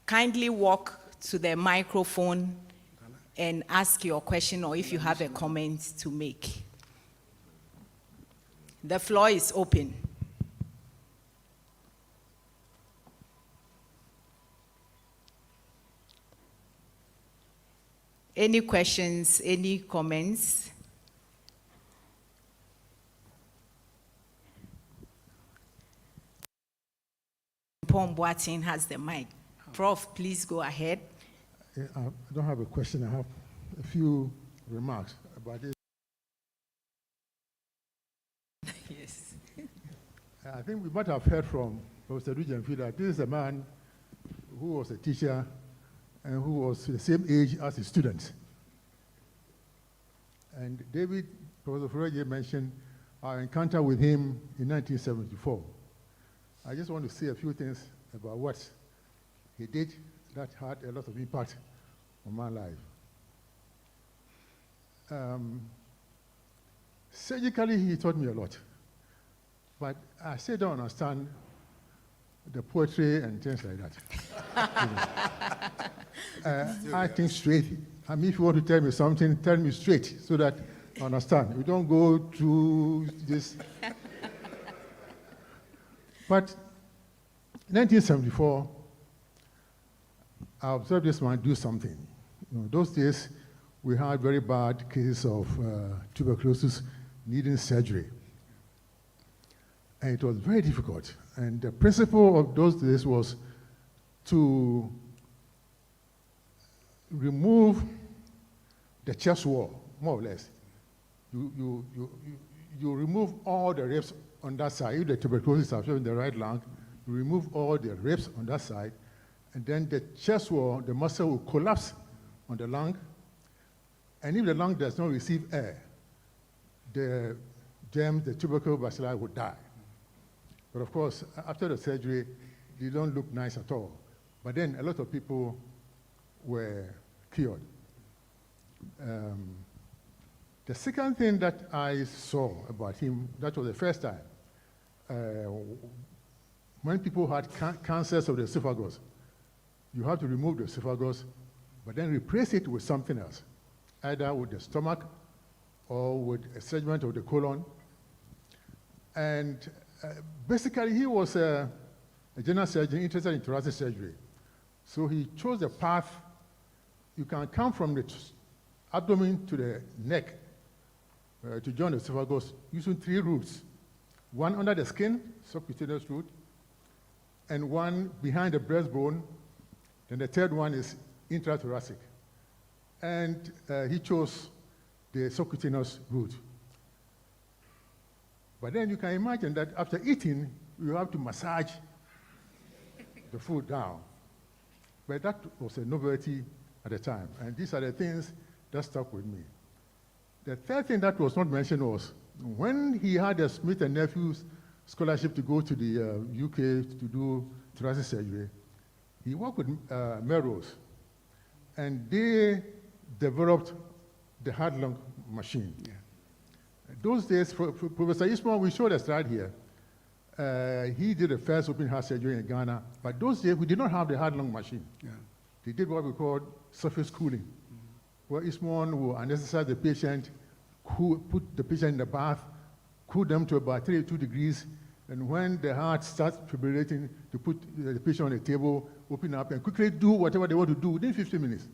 Speaker 8: kindly walk to the microphone and ask your question, or if you have a comment to make. The floor is open. Any questions, any comments? Pom Boatin has the mic. Prof, please go ahead.
Speaker 9: I don't have a question. I have a few remarks about this.
Speaker 8: Yes.
Speaker 9: I think we might have heard from Professor Rujanfi that this is a man who was a teacher and who was the same age as his students. And David, Professor Furaje mentioned our encounter with him in 1974. I just want to say a few things about what he did that had a lot of impact on my life. Surgically, he taught me a lot. But I still don't understand the poetry and things like that. I think straight. I mean, if you want to tell me something, tell me straight so that Understand? We don't go through this. But 1974, I observed this man do something. Those days, we had very bad cases of tuberculosis needing surgery. And it was very difficult. And the principle of those days was to remove the chest wall, more or less. You remove all the ribs on that side. If the tuberculosis is in the right lung, you remove all the ribs on that side, and then the chest wall, the muscle will collapse on the lung. And if the lung does not receive air, the germs, the tubercle bacilli will die. But of course, after the surgery, they don't look nice at all. But then a lot of people were cured. The second thing that I saw about him, that was the first time, when people had cancers of the esophagus, you have to remove the esophagus, but then replace it with something else, either with the stomach or with a segment of the colon. And basically, he was a general surgeon interested in thoracic surgery. So he chose a path. You can come from the abdomen to the neck to join the esophagus using 3 routes. One under the skin, subcutaneous route, and one behind the breastbone, and the third one is intrathoracic. And he chose the subcutaneous route. But then you can imagine that after eating, you have to massage the food down. But that was a novelty at the time, and these are the things that stuck with me. The third thing that was not mentioned was when he had a Smith and Nephews scholarship to go to the UK to do thoracic surgery, he worked with Melrose, and they developed the heart lung machine. Yeah. Those days, Professor Ismail, we showed a slide here. He did the first open heart surgery in Ghana, but those days we did not have the heart lung machine. Yeah. They did what we called surface cooling, where Ismail will anesthetize the patient, put the patient in the bath, cool them to about 32 degrees, and when the heart starts fibrillating, to put the patient on the table, open up, and quickly do whatever they want to do within 15 minutes.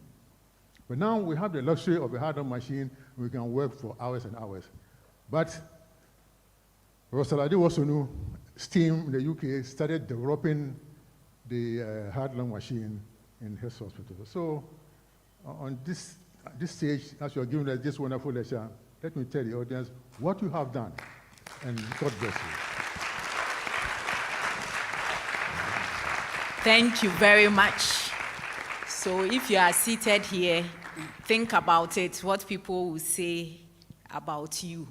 Speaker 9: But now we have the luxury of a heart lung machine, and we can work for hours and hours. But Professor Adewosonu, STEAM in the UK, started developing the heart lung machine in his hospital. So on this stage, as you are giving us this wonderful lecture, let me tell the audience what you have done, and God bless you.
Speaker 8: Thank you very much. So if you are seated here, think about it, what people will say about you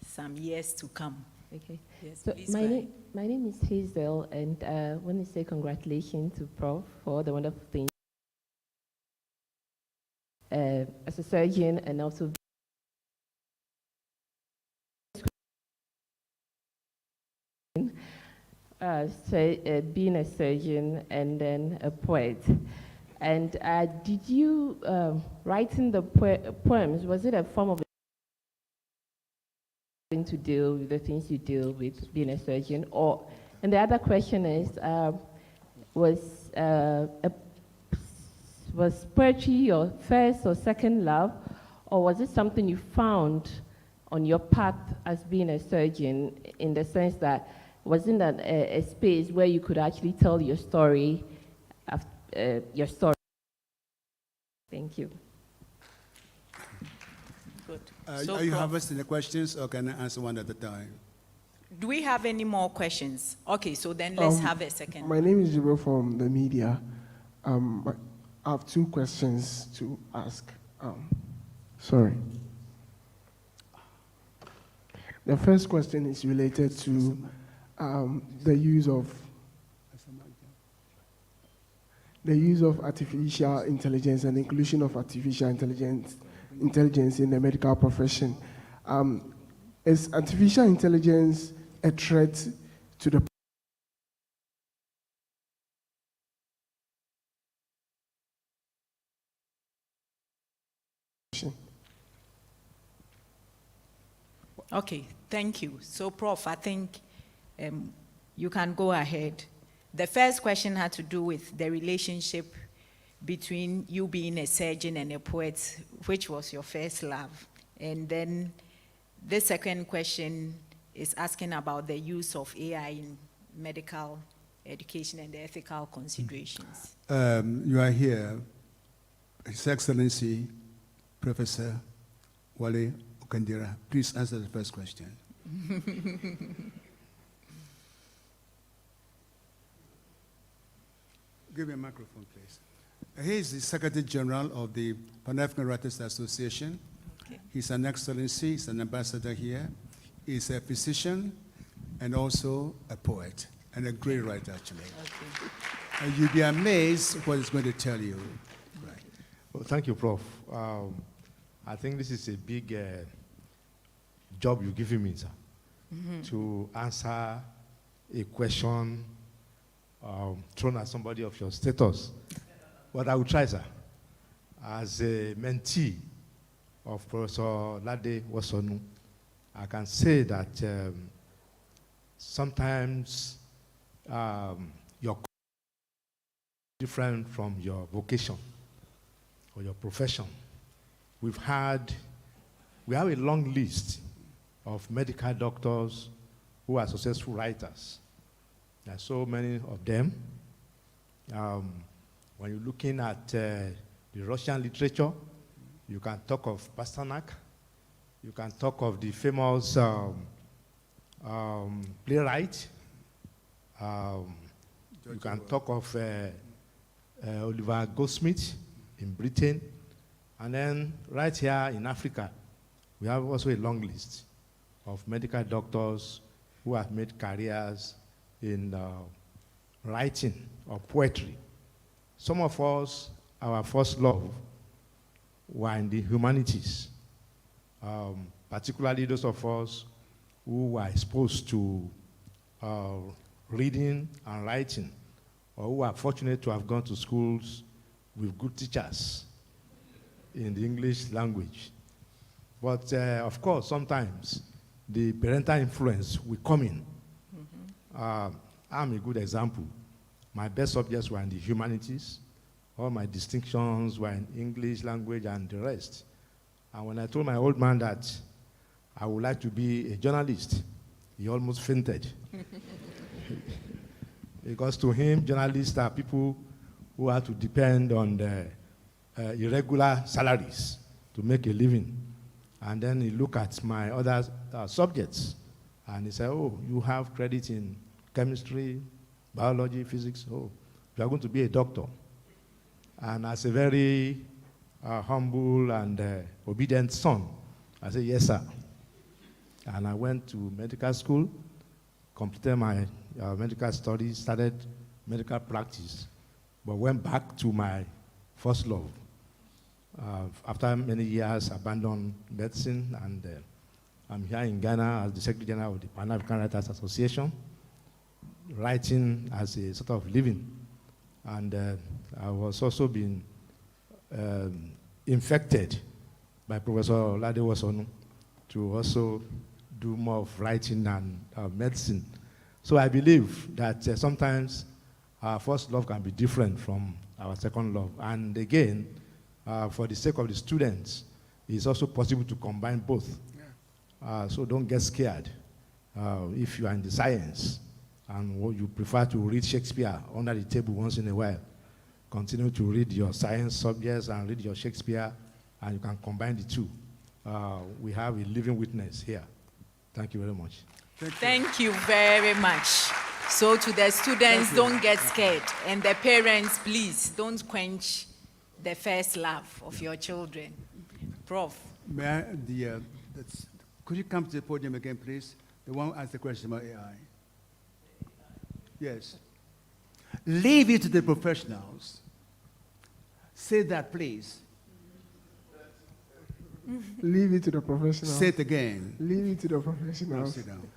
Speaker 8: some years to come.
Speaker 4: Okay.
Speaker 8: Yes,
Speaker 4: so
Speaker 8: please
Speaker 4: my name is Hazel, and I want to say congratulations to Prof for the wonderful thing. As a surgeon, and also being a surgeon and then a poet. And did you, writing the poems, was it a form of to deal with the things you deal with being a surgeon? Or, and the other question is, was poetry your first or second love, or was it something you found on your path as being a surgeon, in the sense that wasn't that a space where you could actually tell your story, Thank you.
Speaker 8: Good.
Speaker 11: Are you harvesting the questions, or can I answer one at a time?
Speaker 8: Do we have any more questions? Okay, so then let's have a second.
Speaker 12: My name is Jibril from the media. I have 2 questions to ask. Sorry. The first question is related to the use of artificial intelligence and inclusion of artificial intelligence in the medical profession. Is artificial intelligence a threat to the profession?
Speaker 8: Okay, thank you. So, Prof, I think you can go ahead. The first question had to do with the relationship between you being a surgeon and a poet, which was your first love. And then the second question is asking about the use of AI in medical education and the ethical considerations.
Speaker 11: You are here, His Excellency, Professor Wale Okandira. Please answer the first question. Give me a microphone, please. He is the Secretary General of the Pan-African Writers Association. Okay. He's an excellency, he's an ambassador here. He's a physician and also a poet, and a great writer, actually. Okay. And you'll be amazed what he's going to tell you. Right.
Speaker 13: Well, thank you, Prof. I think this is a big job you're giving me, sir, to answer a question thrown at somebody of your status. But I will try, sir. As a mentee of Professor Lade Wasonu, I can say that sometimes you're different from your vocation or your profession. We have a long list of medical doctors who are successful writers. There are so many of them. When you're looking at the Russian literature, you can talk of Pasternak, you can talk of the famous playwright, you can talk of Oliver Goldsmith in Britain, and then right here in Africa, we have also a long list of medical doctors who have made careers in writing or poetry. Some of us, our first love were in the humanities, particularly those of us who were exposed to reading and writing, or who are fortunate to have gone to schools with good teachers in the English language. But of course, sometimes the parental influence will come in. I'm a good example. My best subjects were in the humanities. All my distinctions were in English language and the rest. And when I told my old man that I would like to be a journalist, he almost fainted. Because to him, journalists are people who have to depend on the irregular salaries to make a living. And then he looked at my other subjects, and he said, oh, you have credit in chemistry, biology, physics. Oh, you are going to be a doctor. And as a very humble and obedient son, I said, yes, sir. And I went to medical school, completed my medical studies, started medical practice, but went back to my first love. After many years, abandoned medicine, and I'm here in Ghana as the Secretary General of the Pan-African Writers Association, writing as a sort of living. And I was also being infected by Professor Lade Wasonu to also do more of writing and medicine. So I believe that sometimes our first love can be different from our second love. And again, for the sake of the students, it's also possible to combine both. Yeah. So don't get scared. If you are in the science and you prefer to read Shakespeare under the table once in a while, continue to read your science subjects and read your Shakespeare, and you can combine the two. We have a living witness here. Thank you very much.
Speaker 8: Thank you very much. So to the students, don't get scared. And the parents, please, don't quench the first love of your children. Prof.
Speaker 11: May I, could you come to the podium again, please? The one who asked the question about AI. Yes. Leave it to the professionals. Say that, please.
Speaker 12: Leave it to the professionals.
Speaker 11: Say it again.
Speaker 12: Leave it to the professionals.
Speaker 11: Sit down.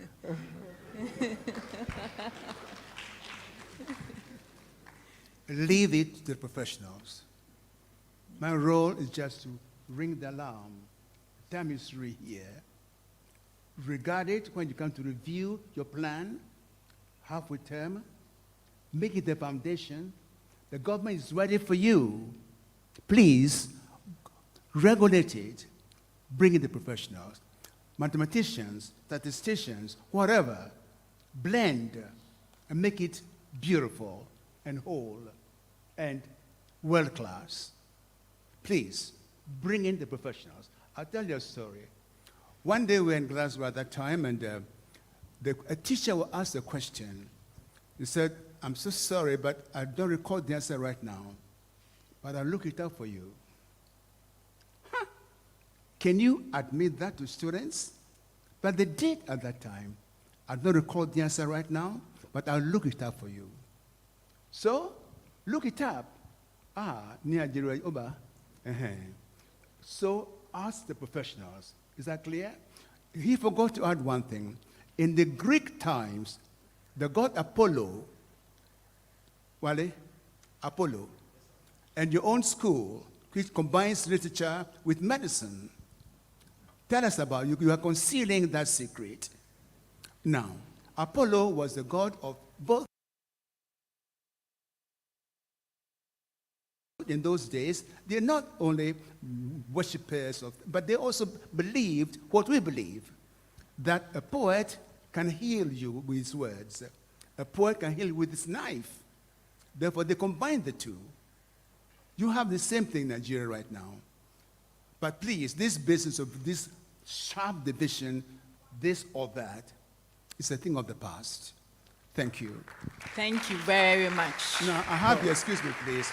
Speaker 11: Leave it to the professionals. My role is just to ring the alarm. Time is 3 here. regard it when you come to review your plan, halfway term, make it the foundation. The government is ready for you. Please regulate it, bring in the professionals, mathematicians, statisticians, whatever, blend and make it beautiful and whole and world-class. Please, bring in the professionals. I'll tell you a story. One day we were in Glasgow at that time, and a teacher will ask a question. He said, "I'm so sorry, but I don't recall the answer right now, but I'll look it up for you." Huh. Can you admit that to students? But they did at that time. I don't recall the answer right now, but I'll look it up for you. So, look it up. So, ask the professionals. Is that clear? He forgot to add one thing. In the Greek times, the god Apollo, Apollo, and your own school, which combines literature with medicine. Tell us about you. You are concealing that secret. Now, Apollo was the god of both. In those days, they're not only worshippers but they also believed what we believe, that a poet can heal you with his words. A poet can heal with his knife. Therefore, they combine the two. You have the same thing in Nigeria right now. But please, this business of this sharp division, this or that, is a thing of the past. Thank you.
Speaker 8: Thank you very much.
Speaker 11: Now, I have you, excuse me, please.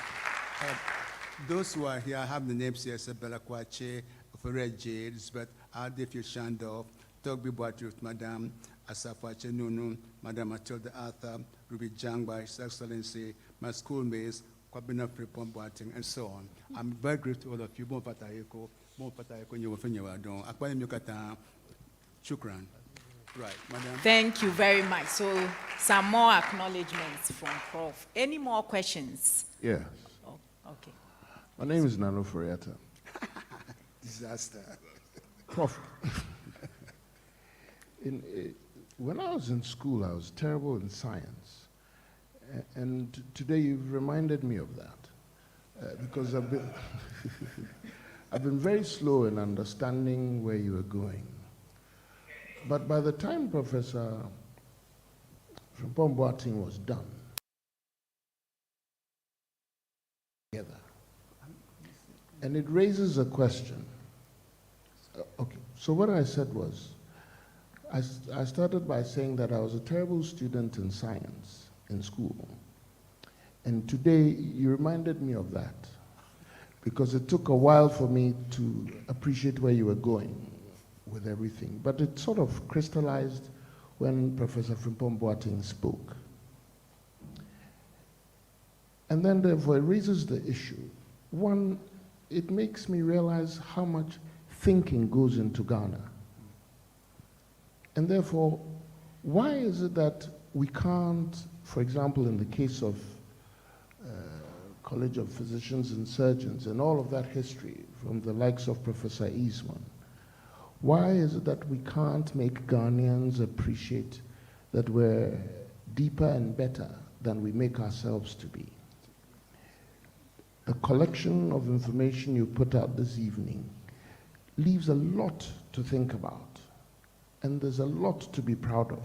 Speaker 11: Those who are here, I have the names here: Sabella Kwache, Ofere J, Elizabeth, Adefio Shandov, Togbi Boatruth, Madame Asafache Nunu, Madame Matilda Arthur, Ruby Jangba, His Excellency, my schoolmates, Kwabena Prepon Boating, and so on. I'm very grateful to all of you. Bon Patayeko, Nyowadon, Akwani Mukata, Shukran. Right, Madam.
Speaker 8: Thank you very much. So, some more acknowledgements from Prof. Any more questions?
Speaker 14: Yeah.
Speaker 8: Oh, okay.
Speaker 14: My name is Nano Furiata.
Speaker 11: Disaster.
Speaker 14: Prof. When I was in school, I was terrible in science. And today you've reminded me of that. Because I've been, I've been very slow in understanding where you were going. But by the time Professor Frimpong Boateng was done, together, and it raises a question. Okay, so what I said was, I started by saying that I was a terrible student in science in school. And today you reminded me of that, because it took a while for me to appreciate where you were going with everything. But it sort of crystallized when Professor Frimpong Boateng spoke. And then therefore it raises the issue. One, it makes me realize how much thinking goes into Ghana. And therefore, why is it that we can't, for example, in the case of College of Physicians and Surgeons and all of that history from the likes of Professor Eastman, why is it that we can't make Ghanaians appreciate that we're deeper and better than we make ourselves to be? The collection of information you put out this evening leaves a lot to think about. And there's a lot to be proud of.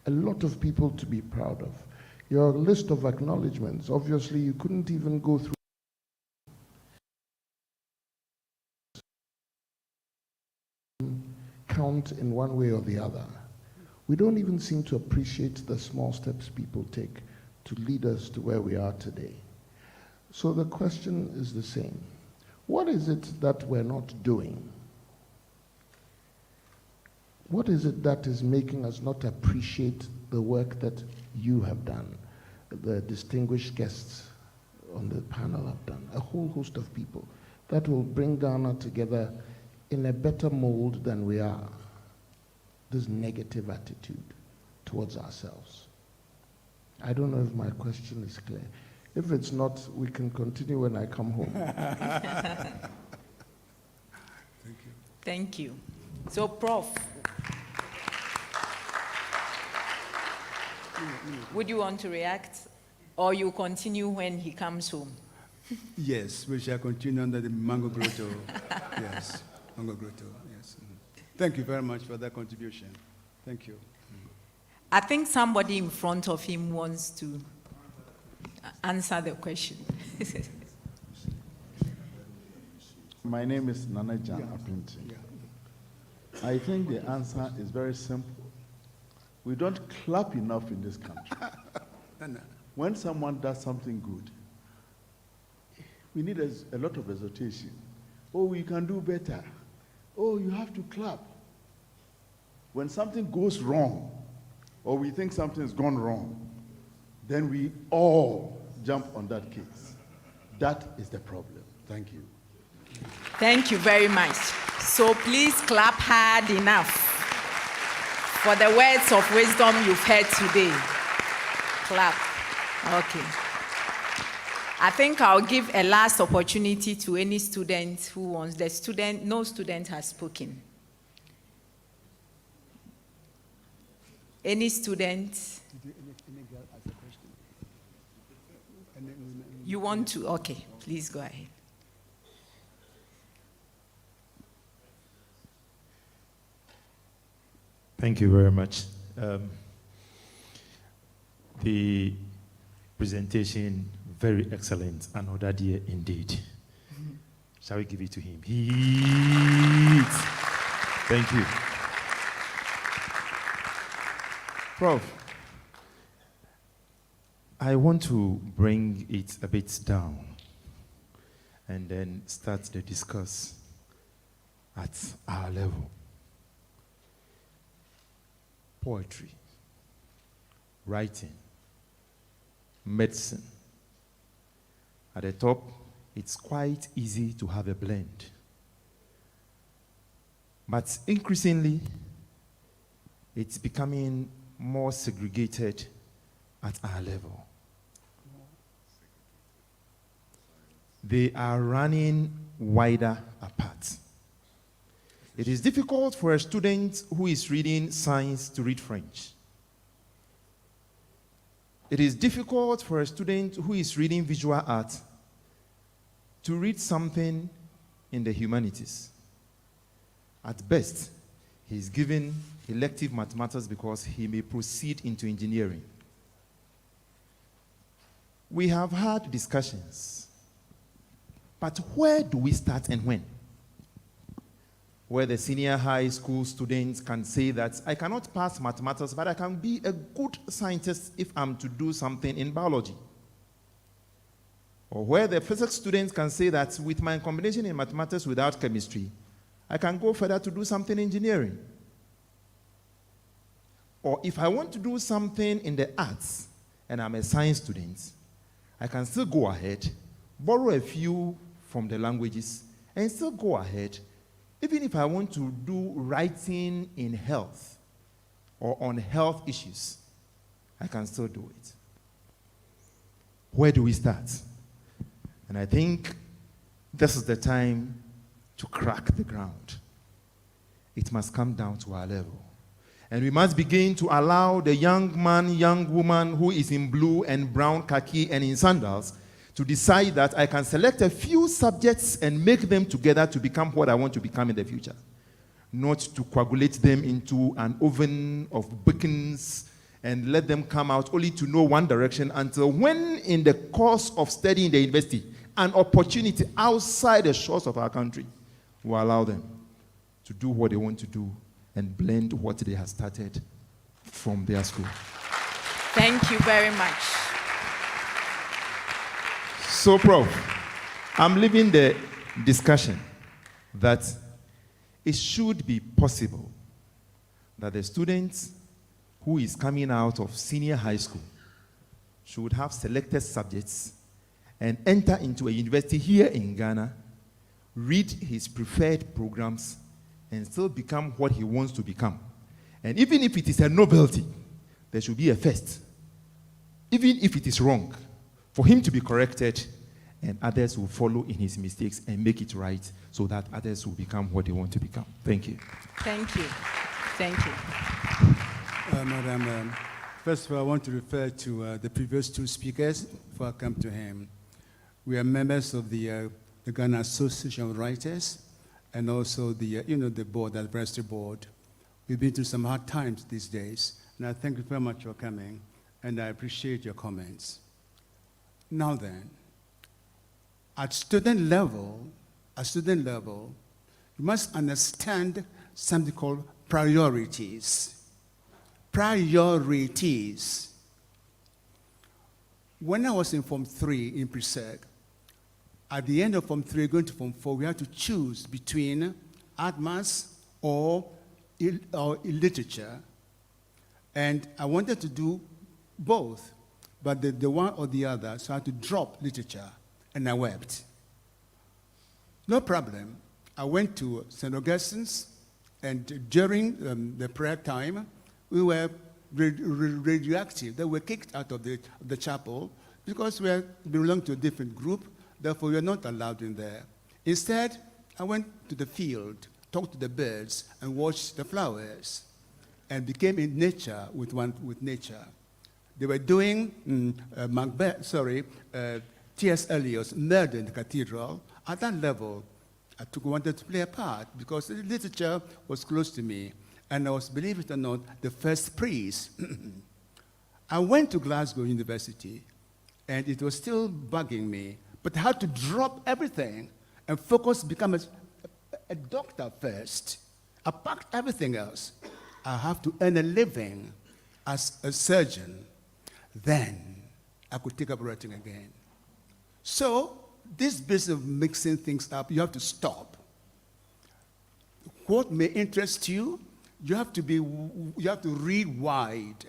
Speaker 14: A lot of people to be proud of. Your list of acknowledgements, obviously you couldn't even go through count in one way or the other. We don't even seem to appreciate the small steps people take to lead us to where we are today. So the question is the same. What is it that we're not doing? What is it that is making us not appreciate the work that you have done, the distinguished guests on the panel have done, a whole host of people that will bring Ghana together in a better mold than we are? This negative attitude towards ourselves. I don't know if my question is clear. If it's not, we can continue when I come home.
Speaker 11: Thank you.
Speaker 8: Thank you. So, Prof, Would you want to react? Or you continue when he comes home?
Speaker 11: Yes, we shall continue under the mango grotto. Yes, mango grotto, yes. Thank you very much for that contribution. Thank you.
Speaker 8: I think somebody in front of him wants to answer the question.
Speaker 14: My name is Nanajan Apinti. I think the answer is very simple. We don't clap enough in this country. When someone does something good, we need a lot of exhortation. Oh, we can do better. Oh, you have to clap. When something goes wrong, or we think something's gone wrong, then we all jump on that case. That is the problem. Thank you.
Speaker 8: Thank you very much. So please clap hard enough for the words of wisdom you've heard today. Clap. Okay. I think I'll give a last opportunity to any student who wants. No student has spoken. Any student? You want to? Okay, please go ahead.
Speaker 15: Thank you very much. The presentation, very excellent. Another dear indeed. Shall we give it to him? Heat. Thank you. Prof, I want to bring it a bit down and then start the discuss at our level. Poetry, writing, medicine. At the top, it's quite easy to have a blend. But increasingly, it's becoming more segregated at our level. They are running wider apart. It is difficult for a student who is reading science to read French. It is difficult for a student who is reading visual art to read something in the humanities. At best, he is given elective mathematics because he may proceed into engineering. We have had discussions, but where do we start and when? Where the senior high school students can say that I cannot pass mathematics, but I can be a good scientist if I'm to do something in biology. Or where the physics students can say that with my combination in mathematics without chemistry, I can go further to do something in engineering. Or if I want to do something in the arts and I'm a science student, I can still go ahead, borrow a few from the languages, and still go ahead. Even if I want to do writing in health or on health issues, I can still do it. Where do we start? And I think this is the time to crack the ground. It must come down to our level. And we must begin to allow the young man, young woman who is in blue and brown khaki and in sandals to decide that I can select a few subjects and make them together to become what I want to become in the future. Not to coagulate them into an oven of beacons and let them come out only to know one direction until when in the course of studying in the university, an opportunity outside the shores of our country will allow them to do what they want to do and blend what they have started from their school.
Speaker 8: Thank you very much.
Speaker 15: So, Prof, I'm leaving the discussion that it should be possible that the student who is coming out of senior high school should have selected subjects and enter into a university here in Ghana, read his preferred programs, and still become what he wants to become. And even if it is a novelty, there should be a first. Even if it is wrong, for him to be corrected, and others will follow in his mistakes and make it right so that others will become what they want to become. Thank you.
Speaker 8: Thank you. Thank you.
Speaker 11: Madam, First of all, I want to refer to the previous two speakers before I come to him. We are members of the Ghana Association of Writers and also the, the board, the advisory board. We've been through some hard times these days, and I thank you very much for coming, and I appreciate your comments. Now then, at student level, you must understand something called priorities. Priorities. When I was in Form 3 in Presec, at the end of Form 3, going to Form 4, we had to choose between art maths or literature. And I wanted to do both, but the one or the other, so I had to drop literature, and I wept. No problem. I went to St. Augustine's, and during the prayer time, we were radioactive. They were kicked out of the chapel because we belonged to a different group, therefore we were not allowed in there. Instead, I went to the field, talked to the birds, and watched the flowers, and became in nature with nature. They were doing T.S. Eliot's Murder in the Cathedral. At that level, I wanted to play a part because the literature was close to me. And I was, believe it or not, the first priest. I went to Glasgow University, and it was still bugging me, but I had to drop everything and focus, become a doctor first. I packed everything else. I have to earn a living as a surgeon. Then I could take up writing again. So this business of mixing things up, you have to stop. What may interest you, you have to read wide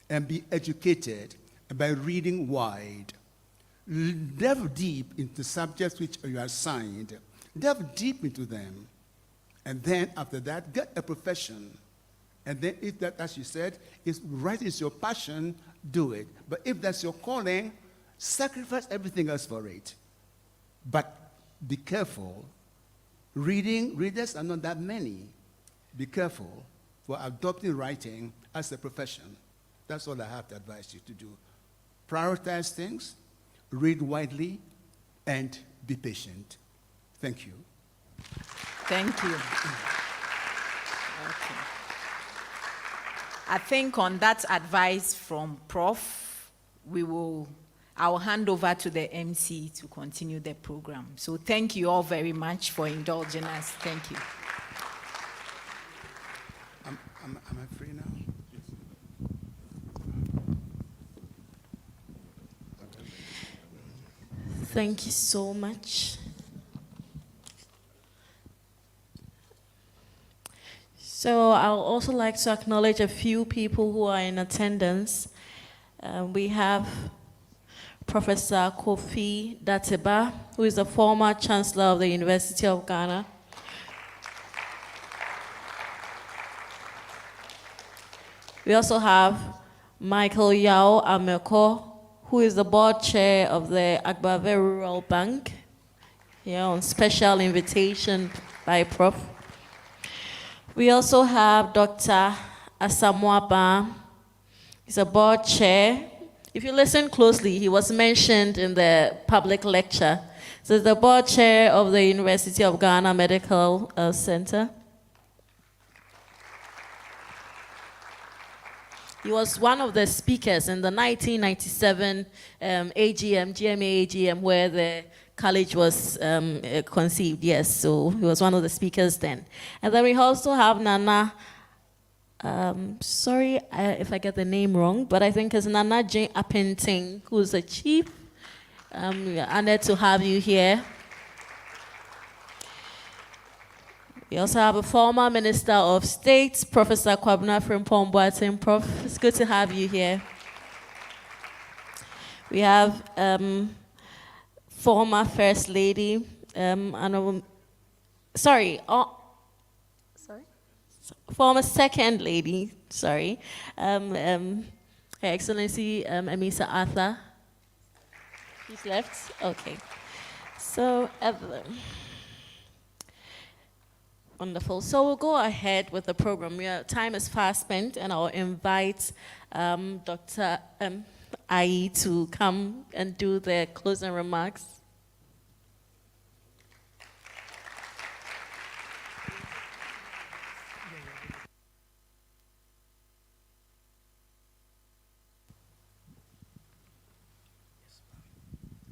Speaker 11: and be educated by reading wide. Delve deep into subjects which you are assigned. Delve deep into them. And then after that, get a profession. And then if that, as you said, writing is your passion, do it. But if that's your calling, sacrifice everything else for it. But be careful. Readers are not that many. Be careful for adopting writing as a profession. That's all I have to advise you to do. Prioritize things, read widely, and be patient. Thank you.
Speaker 8: Thank you. Okay. I think on that advice from Prof, I'll hand over to the MC to continue the program. So thank you all very much for indulging us. Thank you.
Speaker 11: Am I free now?
Speaker 4: Thank you so much. So I would also like to acknowledge a few people who are in attendance. We have Professor Kofi Dateba, who is the former Chancellor of the University of Ghana. We also have Michael Yao Ameko, who is the board chair of the Agbave Rural Bank, here on special invitation by Prof. We also have Dr. Asamoah Ba. He's a board chair. If you listen closely, he was mentioned in the public lecture. So he's the board chair of the University of Ghana Medical Center. He was one of the speakers in the 1997 GMA AGM, where the college was conceived, yes. So he was one of the speakers then. And then we also have Nana, sorry if I get the name wrong, but I think it's Nana Jane Appenting, who's the chief. We are honored to have you here. We also have a former Minister of State, Professor Kwabena Frimpong Boateng. Prof, it's good to have you here. We have former First Lady, former Second Lady, Her Excellency Amisa Arthur. She's left? Okay. So, Wonderful. So we'll go ahead with the program. Time is fast spent, and I'll invite Dr. Ai to come and do the closing remarks.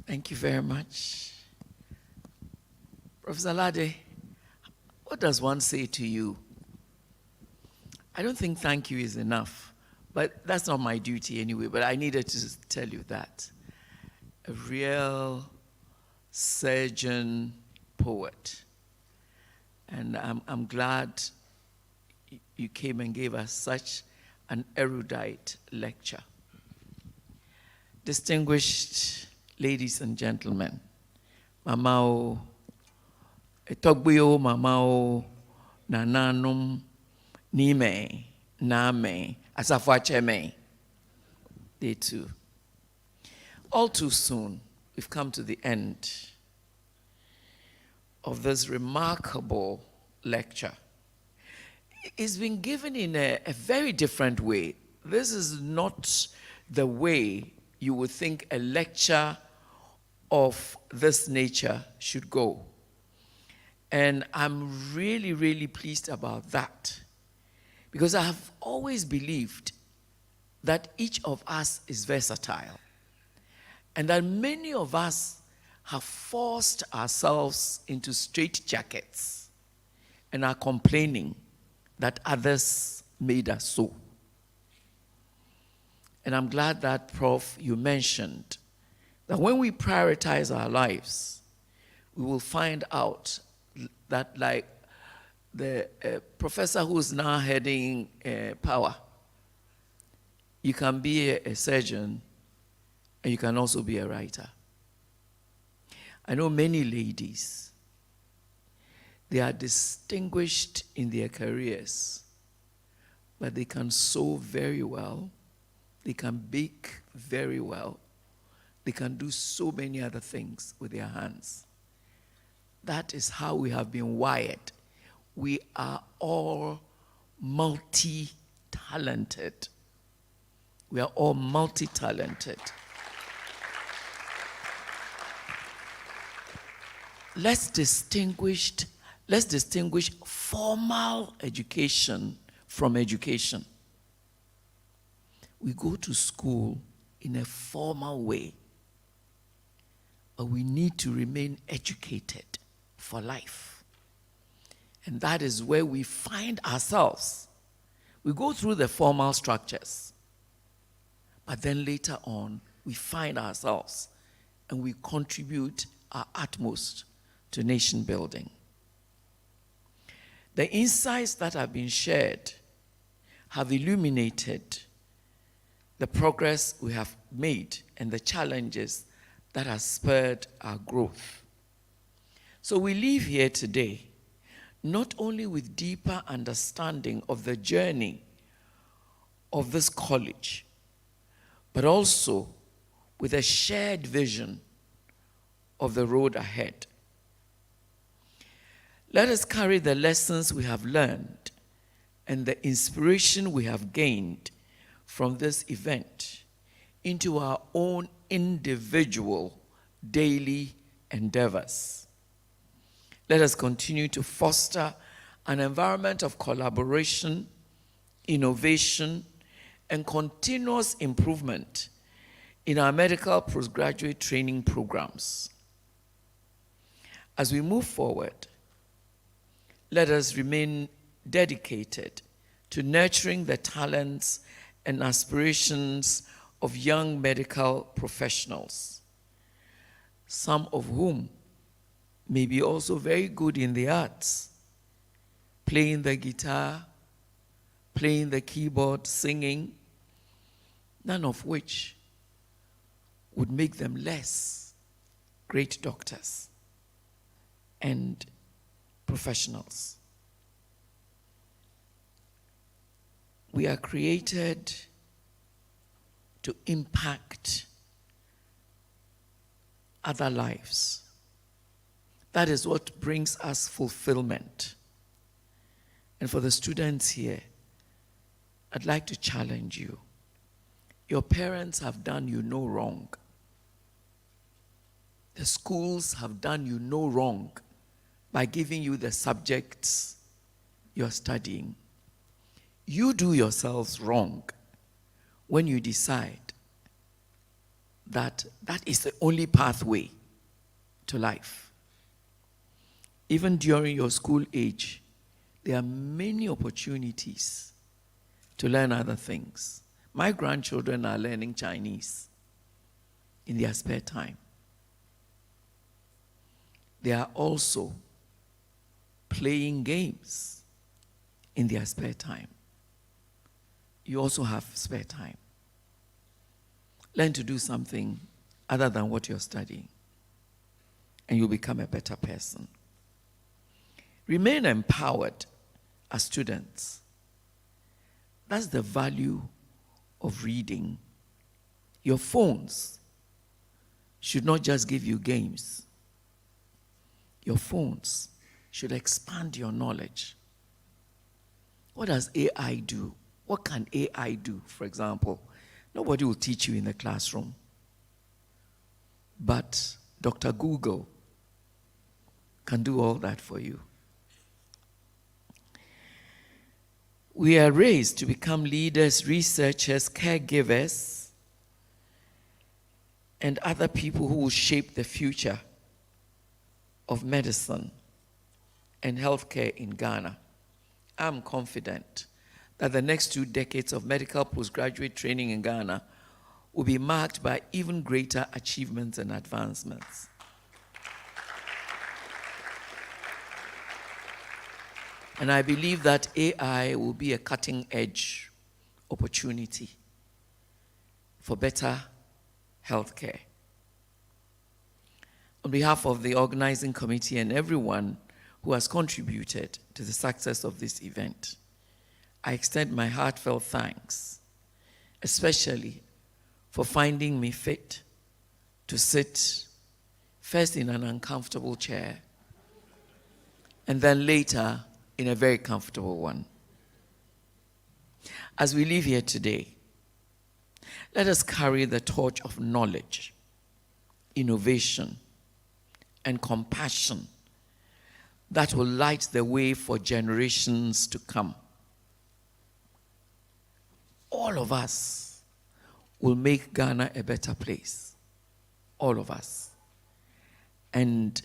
Speaker 7: Thank you very much. Professor Lade, what does one say to you? I don't think thank you is enough, but that's not my duty anyway, but I needed to tell you that. A real surgeon poet. And I'm glad you came and gave us such an erudite lecture. Distinguished ladies and gentlemen, Mamao, Etogbuyo, Mamao, Nananum, Nime, Name, Asafwacheme, they too. All too soon, we've come to the end of this remarkable lecture. It's been given in a very different way. This is not the way you would think a lecture of this nature should go. And I'm really, really pleased about that, because I have always believed that each of us is versatile, and that many of us have forced ourselves into straitjackets and are complaining that others made us so. And I'm glad that, Prof, you mentioned that when we prioritize our lives, we will find out that, like the professor who's now heading power, you can be a surgeon and you can also be a writer. I know many ladies, they are distinguished in their careers, but they can sew very well, they can bake very well, they can do so many other things with their hands. That is how we have been wired. We are all multi-talented. We are all multi-talented. Let's distinguish formal education from education. We go to school in a formal way, but we need to remain educated for life. And that is where we find ourselves. We go through the formal structures, but then later on, we find ourselves and we contribute our utmost to nation building. The insights that have been shared have illuminated the progress we have made and the challenges that have spurred our growth. So we leave here today not only with deeper understanding of the journey of this college, but also with a shared vision of the road ahead. Let us carry the lessons we have learned and the inspiration we have gained from this event into our own individual daily endeavors. Let us continue to foster an environment of collaboration, innovation, and continuous improvement in our medical postgraduate training programs. As we move forward, let us remain dedicated to nurturing the talents and aspirations of young medical professionals, some of whom may be also very good in the arts, playing the guitar, playing the keyboard, singing, none of which would make them less great doctors and professionals. We are created to impact other lives. That is what brings us fulfillment. And for the students here, I'd like to challenge you. Your parents have done you no wrong. The schools have done you no wrong by giving you the subjects you're studying. You do yourselves wrong when you decide that that is the only pathway to life. Even during your school age, there are many opportunities to learn other things. My grandchildren are learning Chinese in their spare time. They are also playing games in their spare time. You also have spare time. Learn to do something other than what you're studying, and you'll become a better person. Remain empowered as students. That's the value of reading. Your phones should not just give you games. Your phones should expand your knowledge. What does AI do? What can AI do, for example? Nobody will teach you in the classroom. But Dr. Google can do all that for you. We are raised to become leaders, researchers, caregivers, and other people who will shape the future of medicine and healthcare in Ghana. I'm confident that the next 2 decades of medical postgraduate training in Ghana will be marked by even greater achievements and advancements. And I believe that AI will be a cutting-edge opportunity for better healthcare. On behalf of the organizing committee and everyone who has contributed to the success of this event, I extend my heartfelt thanks, especially for finding me fit to sit first in an uncomfortable chair and then later in a very comfortable one. As we leave here today, let us carry the torch of knowledge, innovation, and compassion that will light the way for generations to come. All of us will make Ghana a better place. All of us. And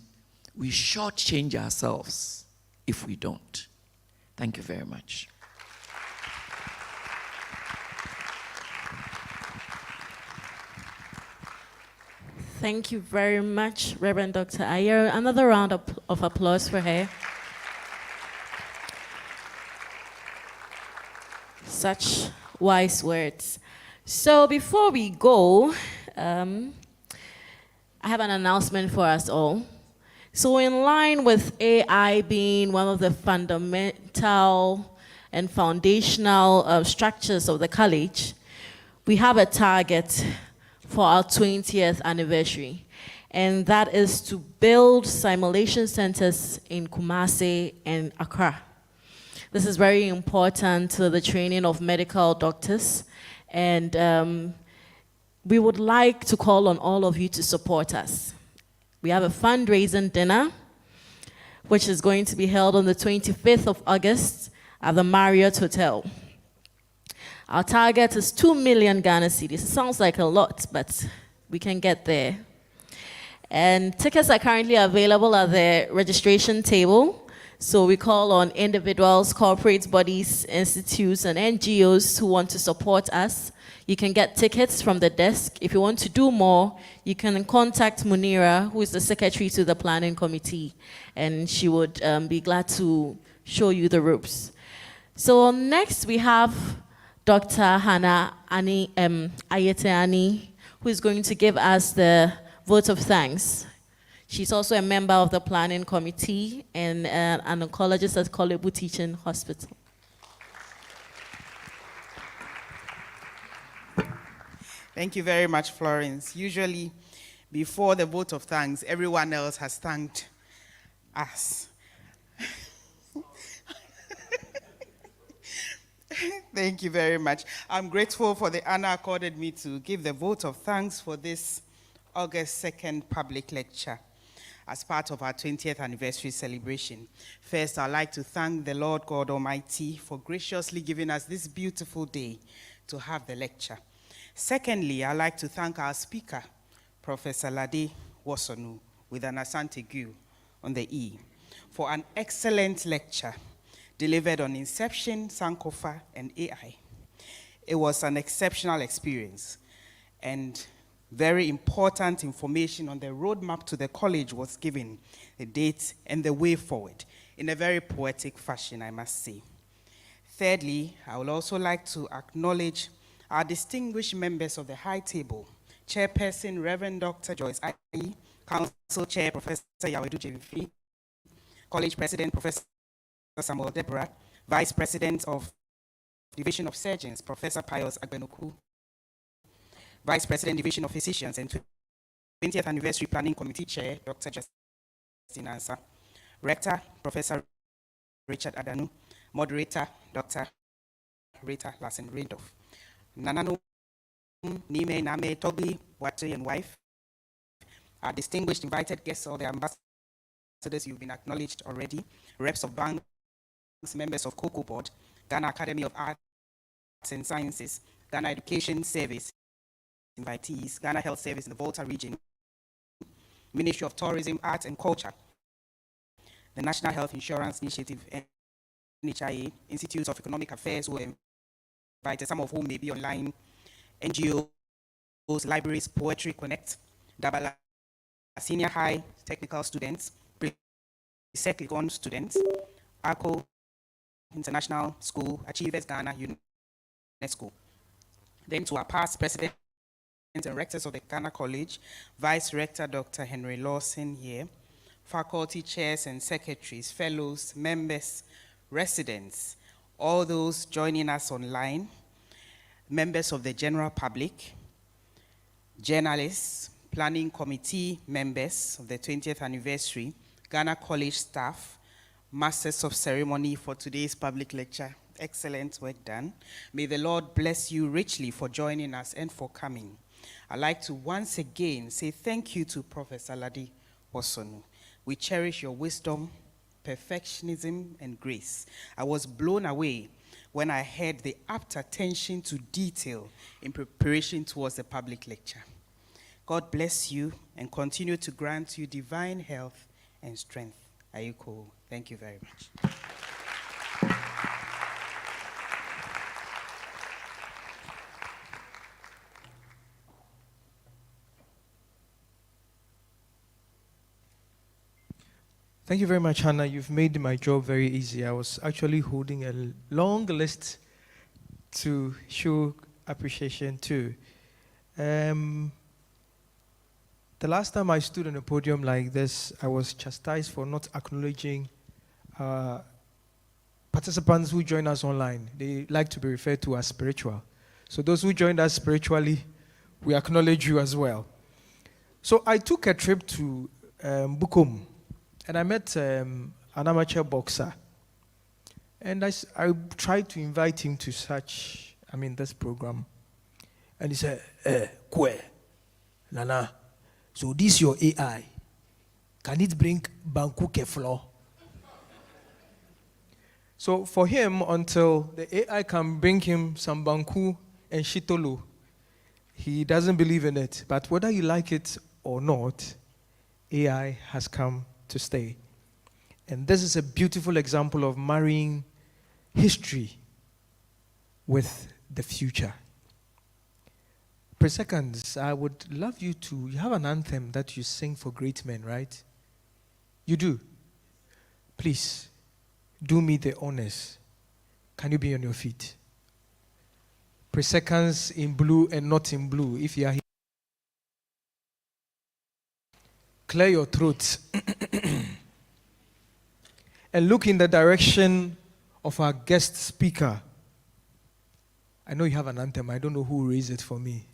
Speaker 7: we shortchange ourselves if we don't. Thank you very much.
Speaker 4: Thank you very much, Reverend Dr. Ayer. Another round of applause for her. Such wise words. So before we go, I have an announcement for us all. So in line with AI being one of the fundamental and foundational structures of the college, we have a target for our 20th anniversary, and that is to build simulation centers in Kumasi and Accra. This is very important to the training of medical doctors, and we would like to call on all of you to support us. We have a fundraising dinner, which is going to be held on the 25th of August at the Marriott Hotel. Our target is 2 million Ghana cedis. It sounds like a lot, but we can get there. And tickets are currently available at the registration table. So we call on individuals, corporate bodies, institutes, and NGOs who want to support us. You can get tickets from the desk. If you want to do more, you can contact Munira, who is the secretary to the planning committee, and she would be glad to show you the ropes. So next we have Dr. Hannah Ayeteani, who is going to give us the vote of thanks. She's also a member of the planning committee and an oncologist at Kolebu Teaching Hospital.
Speaker 16: Thank you very much, Florence. Usually, before the vote of thanks, everyone else has thanked us. Thank you very much. I'm grateful for the honor accorded me to give the vote of thanks for this August 2nd public lecture as part of our 20th anniversary celebration. First, I'd like to thank the Lord God Almighty for graciously giving us this beautiful day to have the lecture. Secondly, I'd like to thank our speaker, Professor Lade Wasonu, with an Asante Gu on the E, for an excellent lecture delivered on Inception, Sankofa, and AI. It was an exceptional experience, and very important information on the roadmap to the college was given, the date and the way forward, in a very poetic fashion, I must say. Thirdly, I would also like to acknowledge our distinguished members of the high table, Chairperson Reverend Dr. Joyce Ayi, Council Chair Professor Yawedu Jemfi, College President Professor Samuel Deborah, Vice President of Division of Surgeons, Professor Pius Agbenoku, Vice President, Division of Physicians, and 20th Anniversary Planning Committee Chair, Dr. Justin Ansa, Rector, Professor Richard Adanu, Moderator, Dr. Rita Larson-Randolph, Nanano Nime Name Toby Wate and wife, our distinguished invited guests, all the ambassadors, you've been acknowledged already, reps of banks, members of COCO Board, Ghana Academy of Arts and Sciences, Ghana Education Service, invitees, Ghana Health Service in the Volta region, Ministry of Tourism, Arts and Culture, the National Health Insurance Initiative, NHIA, Institutes of Economic Affairs, who are invited, some of whom may be online, NGOs, libraries, Poetry Connect, Dabala Senior High Technical Students, Seclicon students, ARCO International School, Achievers Ghana, UNESCO. Then to our past presidents and rectors of the Ghana College, Vice Rector Dr. Henry Lawson here, faculty chairs and secretaries, fellows, members, residents, all those joining us online, members of the general public, journalists, planning committee members of the 20th anniversary, Ghana College staff, masters of ceremony for today's public lecture. Excellent work done. May the Lord bless you richly for joining us and for coming. I'd like to once again say thank you to Professor Lade Wasonu. We cherish your wisdom, perfectionism, and grace. I was blown away when I heard the apt attention to detail in preparation towards the public lecture. God bless you and continue to grant you divine health and strength. Ayuko, thank you very much.
Speaker 1: Thank you very much, Hannah. You've made my job very easy. I was actually holding a long list to show appreciation to. The last time I stood on a podium like this, I was chastised for not acknowledging participants who join us online. They like to be referred to as spiritual. So those who joined us spiritually, we acknowledge you as well. So I took a trip to Bukom, and I met an amateur boxer. And I tried to invite him to this program. And he said, Kwe, Nana, so this your AI. Can it bring Banku Keflo? So for him, until the AI can bring him some Banku and Shitolo, he doesn't believe in it. But whether you like it or not, AI has come to stay. And this is a beautiful example of marrying history with the future. Per seconds, I would love you have an anthem that you sing for great men, right? You do? Please, do me the honors. Can you be on your feet? Per seconds in blue and not in blue, if you are here. Clear your throat. And look in the direction of our guest speaker. I know you have an anthem. I don't know who raised it for me.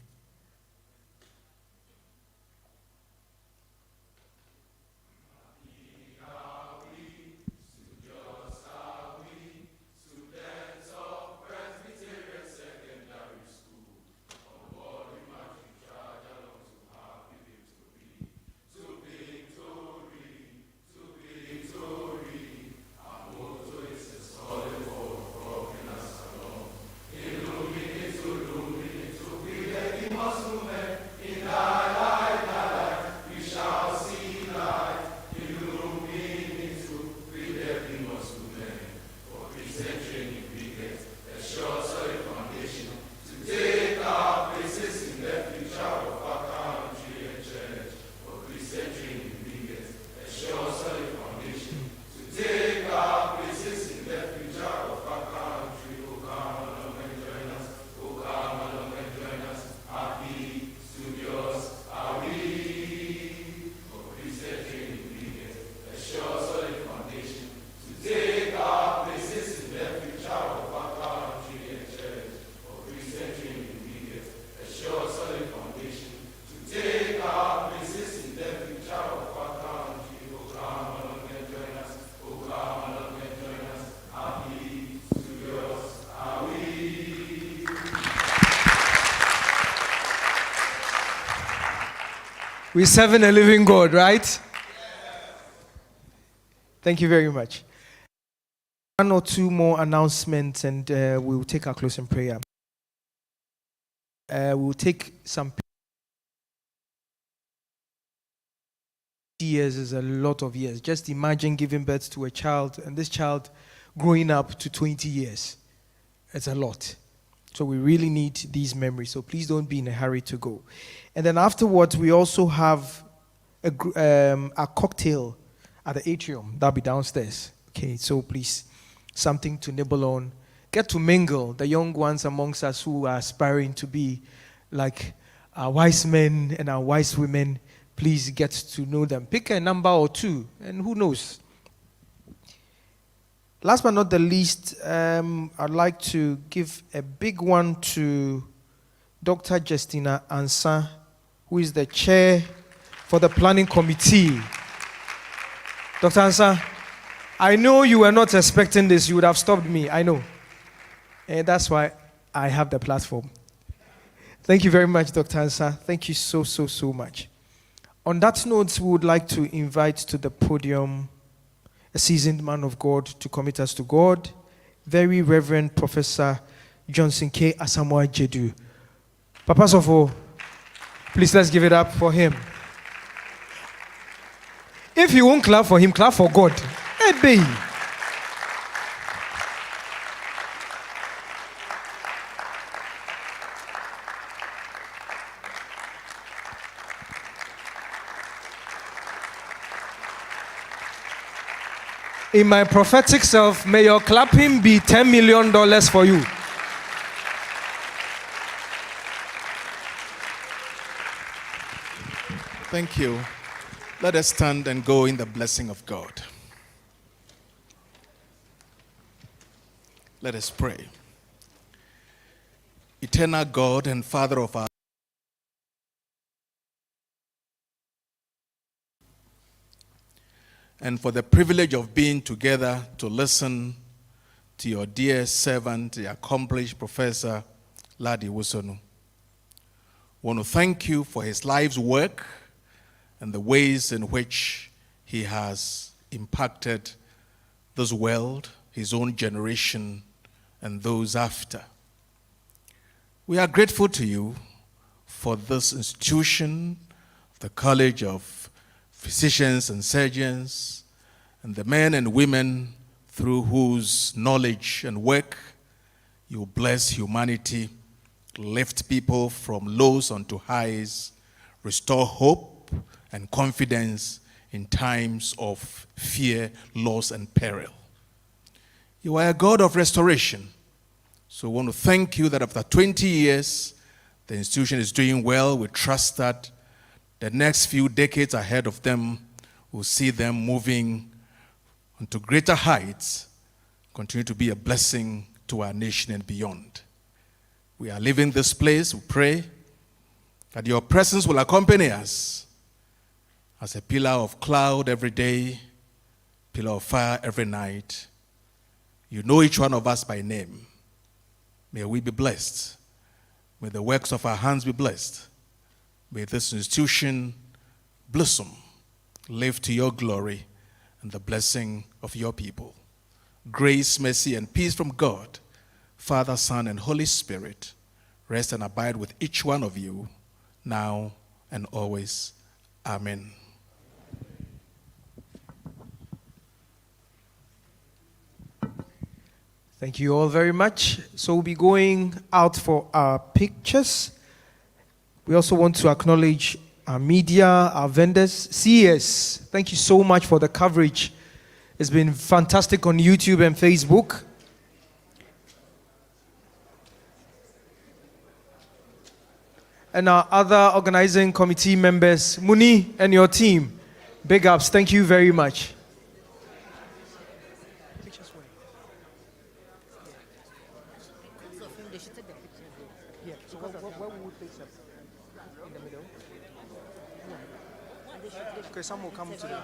Speaker 1: We're serving a living God, right? Thank you very much. One or two more announcements and we'll take our closing prayer. We'll take some years is a lot of years. Just imagine giving birth to a child and this child growing up to 20 years. It's a lot. So we really need these memories. So please don't be in a hurry to go. And then afterwards, we also have a cocktail at the atrium. That'll be downstairs. Okay, so please, something to nibble on. Get to mingle, the young ones amongst us who are aspiring to be like our wise men and our wise women. Please get to know them. Pick a number or two, and who knows. Last but not the least, I'd like to give a big one to Dr. Justina Ansa, who is the chair for the planning committee. Dr. Ansa, I know you were not expecting this. You would have stopped me. I know. And that's why I have the platform. Thank you very much, Dr. Ansa. Thank you so, so, so much. On that note, we would like to invite to the podium a seasoned man of God to commit us to God, Very Reverend Professor Johnson K. Asamoah Jedu. Papa Sofo, please let's give it up for him. If you won't clap for him, clap for God. Hey, baby. In my prophetic self, may your clapping be $10 million for you.
Speaker 17: Thank you. Let us stand and go in the blessing of God. Let us pray. Eternal God and Father of our and for the privilege of being together to listen to your dear servant, the accomplished Professor Ladi Wusonu. I want to thank you for his life's work and the ways in which he has impacted this world, his own generation, and those after. We are grateful to you for this institution, the College of Physicians and Surgeons, and the men and women through whose knowledge and work you bless humanity, lift people from lows unto highs, restore hope and confidence in times of fear, loss, and peril. You are a God of restoration. So I want to thank you that after 20 years, the institution is doing well. We trust that the next few decades ahead of them will see them moving onto greater heights, continue to be a blessing to our nation and beyond. We are leaving this place. We pray that your presence will accompany us as a pillar of cloud every day, pillar of fire every night. You know each one of us by name. May we be blessed. May the works of our hands be blessed. May this institution blossom, live to your glory and the blessing of your people. Grace, mercy, and peace from God, Father, Son, and Holy Spirit, rest and abide with each one of you, now and always. Amen.
Speaker 1: Thank you all very much. So we'll be going out for our pictures. We also want to acknowledge our media, our vendors, CES. Thank you so much for the coverage. It's been fantastic on YouTube and Facebook. And our other organizing committee members, Muni and your team, big ups. Thank you very much. Okay, some will come to them.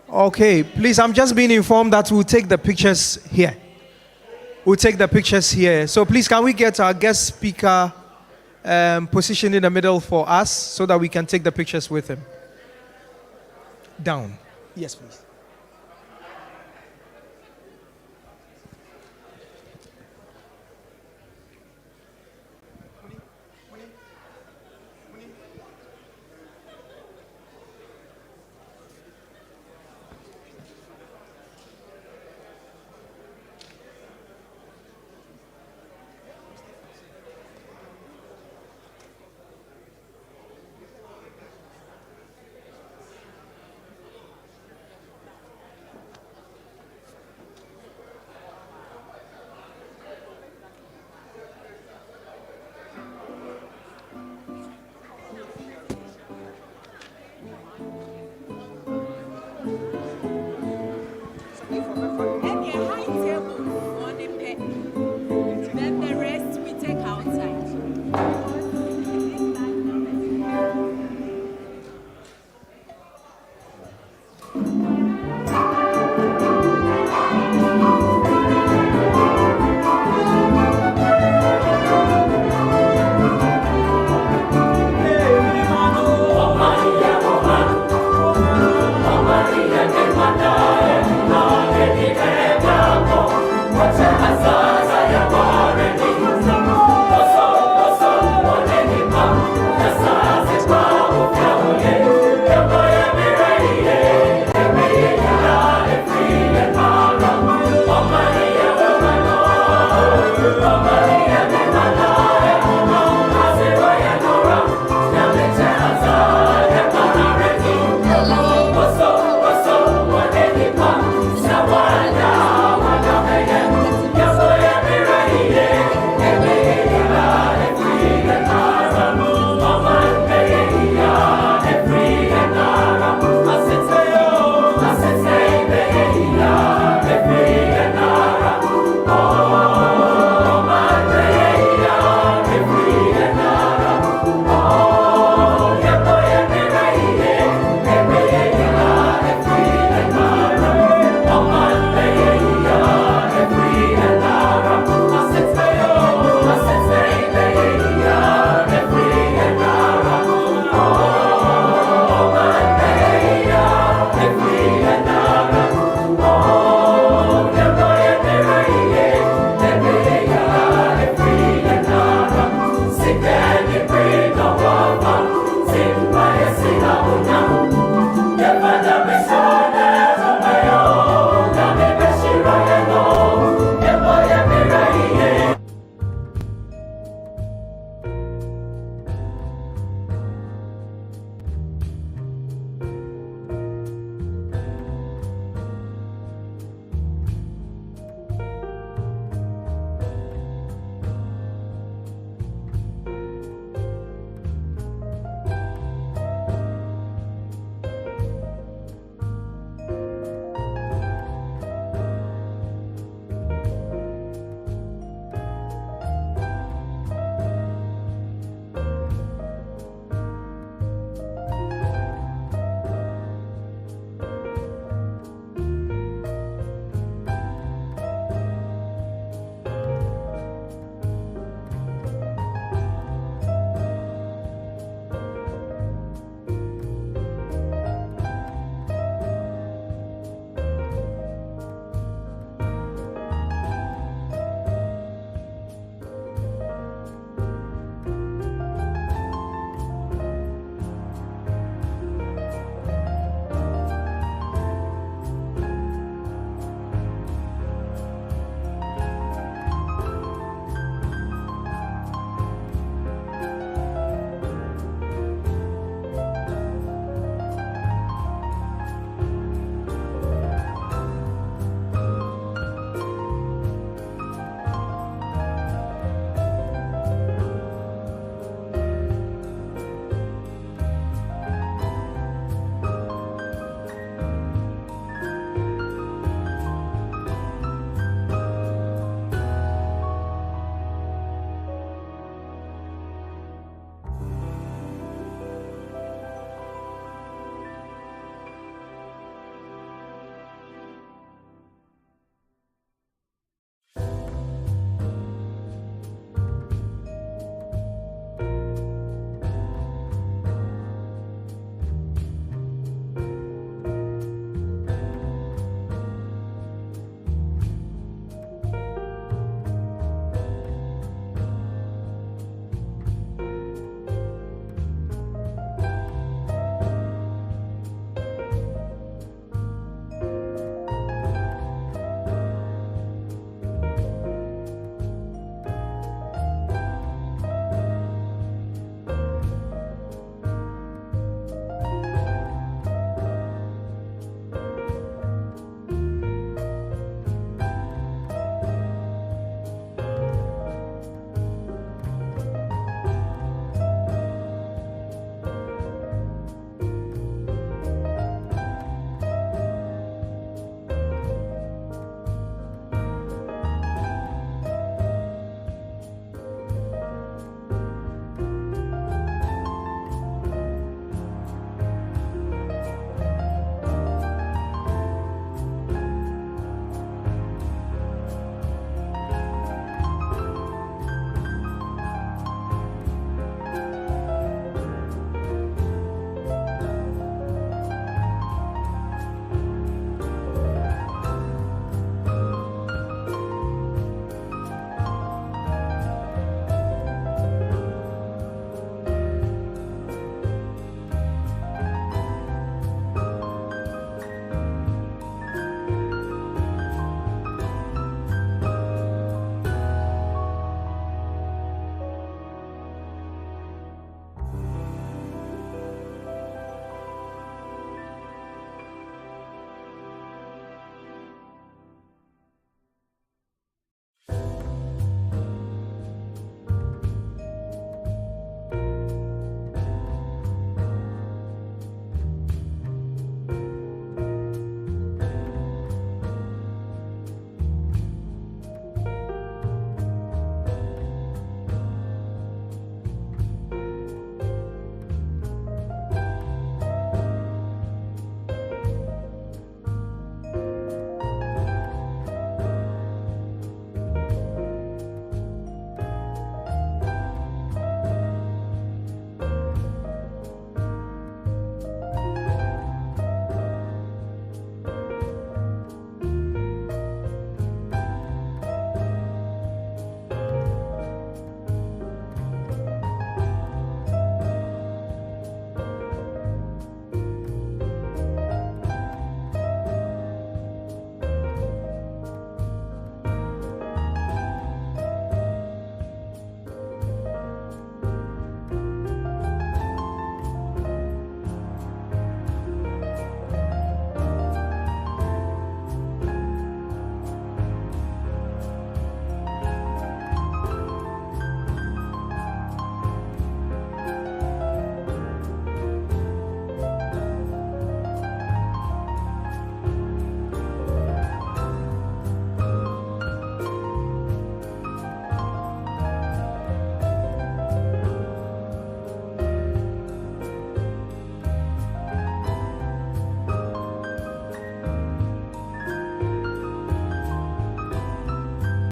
Speaker 1: Okay, please, I'm just being informed that we'll take the pictures here. We'll take the pictures here. So please, can we get our guest speaker positioned in the middle for us so that we can take the pictures with him. Down.
Speaker 10: Yes, please.